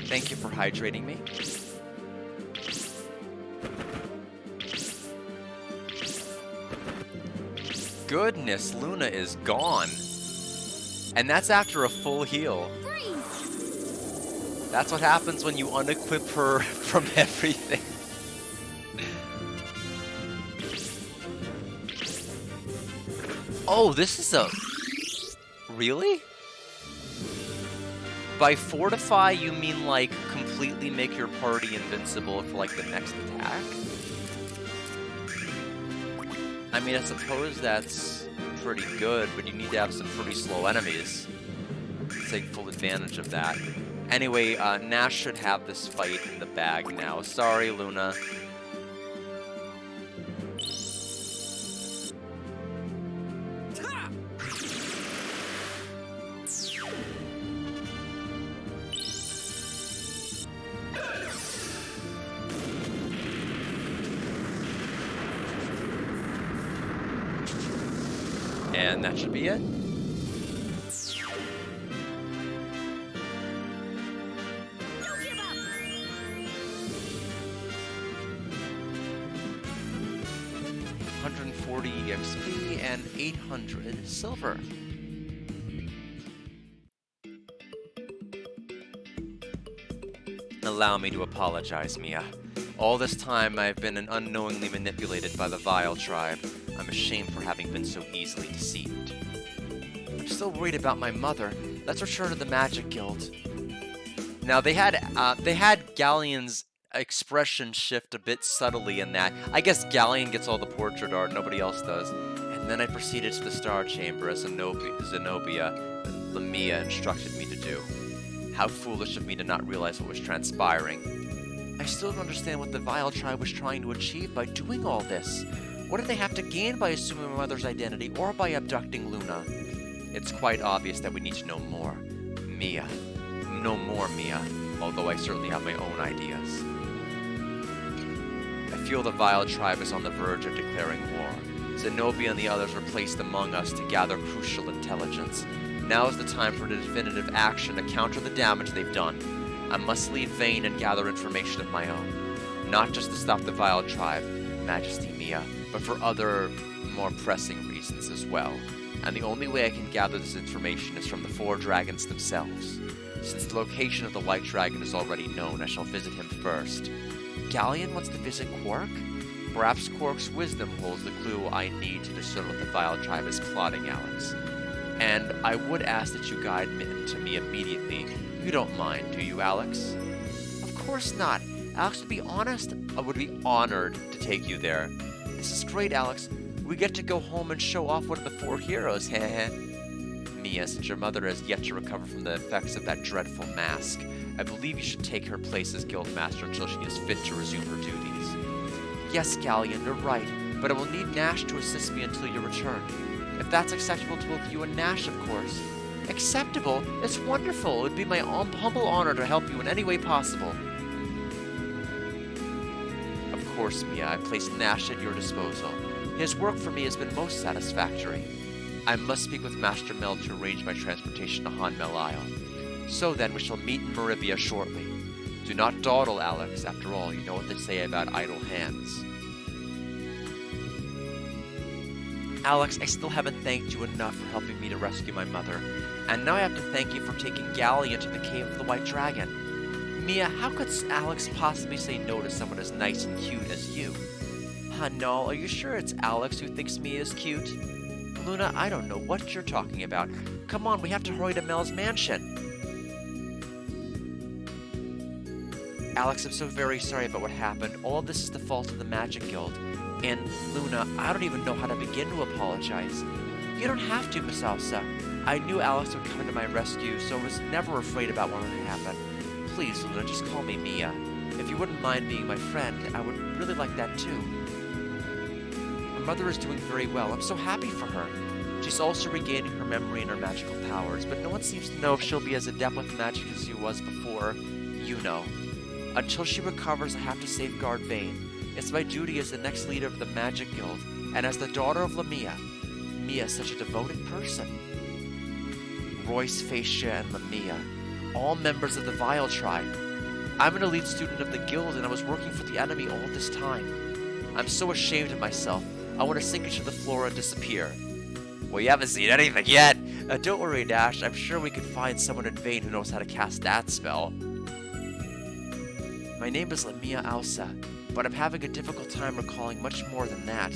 Thank you for hydrating me. Goodness, Luna is gone. And that's after a full heal. That's what happens when you unequip her from everything. Oh, this is a... Really? By fortify, you mean, like, completely make your party invincible for, like, the next attack? I mean, I suppose that's pretty good, but you need to have some pretty slow enemies to take full advantage of that. Anyway, Nash should have this fight in the bag now. Sorry, Luna. And that should be it. XP and 800 silver. Allow me to apologize, Mia. All this time I've been unknowingly manipulated by the Vile Tribe. I'm ashamed for having been so easily deceived. I'm still worried about my mother. Let's return to the Magic Guild. Now they had Galleon's expression shift a bit subtly in that. I guess Galleon gets all the portrait art, nobody else does. And then I proceeded to the Star Chamber as Zenobia, Lamia instructed me to do. How foolish of me to not realize what was transpiring. I still don't understand what the Vile Tribe was trying to achieve by doing all this. What did they have to gain by assuming my mother's identity or by abducting Luna? It's quite obvious that we need to know more. Mia. No more, Mia, although I certainly have my own ideas. I feel the Vile Tribe is on the verge of declaring war. Zenobia and the others were placed among us to gather crucial intelligence. Now is the time for definitive action to counter the damage they've done. I must leave Vane and gather information of my own. Not just to stop the Vile Tribe, Majesty Mia, but for other, more pressing reasons as well. And the only way I can gather this information is from the 4 dragons themselves. Since the location of the White Dragon is already known, I shall visit him first. Galleon wants to visit Quark? Perhaps Quark's wisdom holds the clue I need to discern what the Vile Tribe is plotting, Alex. And I would ask that you guide him to me immediately. You don't mind, do you, Alex? Of course not. Alex would be honest. I would be honored to take you there. This is great, Alex. We get to go home and show off one of the 4 heroes, heh. Mia, since your mother has yet to recover from the effects of that dreadful mask, I believe you should take her place as Guildmaster until she is fit to resume her duties. Yes, Galleon, you're right, but I will need Nash to assist me until your return. If that's acceptable to both you and Nash, of course. Acceptable? It's wonderful. It would be my humble honor to help you in any way possible. Of course, Mia, I place Nash at your disposal. His work for me has been most satisfactory. I must speak with Master Mel to arrange my transportation to Hanmel Isle. So then, we shall meet in Maribia shortly. Do not dawdle, Alex. After all, you know what they say about idle hands. Alex, I still haven't thanked you enough for helping me to rescue my mother. And now I have to thank you for taking Galleon to the Cave of the White Dragon. Mia, how could Alex possibly say no to someone as nice and cute as you? No, are you sure it's Alex who thinks Mia is cute? Luna, I don't know what you're talking about. Come on, we have to hurry to Mel's mansion. Alex, I'm so very sorry about what happened. All of this is the fault of the Magic Guild. And, Luna, I don't even know how to begin to apologize. You don't have to, Miss Elsa. I knew Alex would come to my rescue, so I was never afraid about what would happen. Please, Luna, just call me Mia. If you wouldn't mind being my friend, I would really like that too. My mother is doing very well. I'm so happy for her. She's also regaining her memory and her magical powers, but no one seems to know if she'll be as adept with magic as she was before. You know. Until she recovers, I have to safeguard Vane. It's my duty as the next leader of the Magic Guild, and as the daughter of Lamia. Mia is such a devoted person. Royce, Phaecia, and Lamia, all members of the Vile Tribe. I'm an elite student of the Guild, and I was working for the enemy all this time. I'm so ashamed of myself. I want to sink into the floor and disappear. Well, you haven't seen anything yet. Don't worry, Dash. I'm sure we can find someone in Vane who knows how to cast that spell. My name is Lamia Alsa, but I'm having a difficult time recalling much more than that.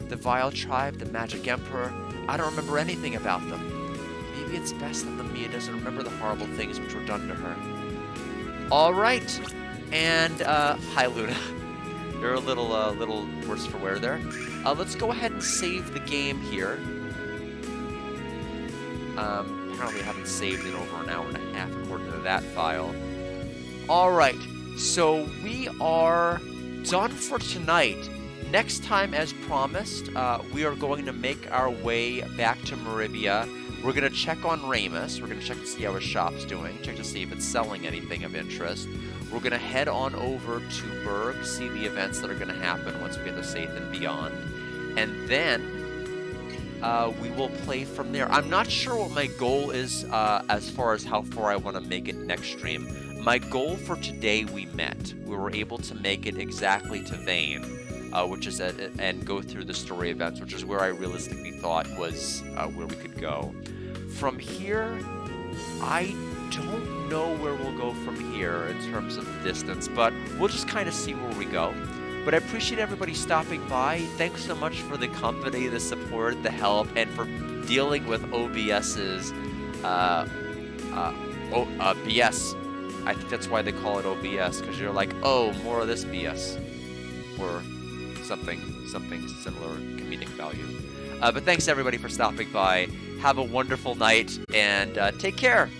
The Vile Tribe, the Magic Emperor, I don't remember anything about them. Maybe it's best that Lamia doesn't remember the horrible things which were done to her. Alright, and, hi Luna. You're a little worse for wear there. Let's go ahead and save the game here. Apparently I haven't saved in over an hour and a half according to that file. Alright. So we are done for tonight. Next time, as promised, we are going to make our way back to Maribia. We're going to check on Ramus. We're going to check to see how his shop's doing, check to see if it's selling anything of interest. We're going to head on over to Berg, see the events that are going to happen once we get to Saith and beyond. And then we will play from there. I'm not sure what my goal is as far as how far I want to make it next stream. My goal for today we met. We were able to make it exactly to Vane, which is and go through the story events, which is where I realistically thought was where we could go. From here, I don't know where we'll go from here in terms of distance, but we'll just kind of see where we go. But I appreciate everybody stopping by. Thanks so much for the company, the support, the help, and for dealing with OBS's BS. I think that's why they call it OBS, because you're like, oh, more of this BS. Or something similar comedic value. But thanks everybody for stopping by. Have a wonderful night, and take care.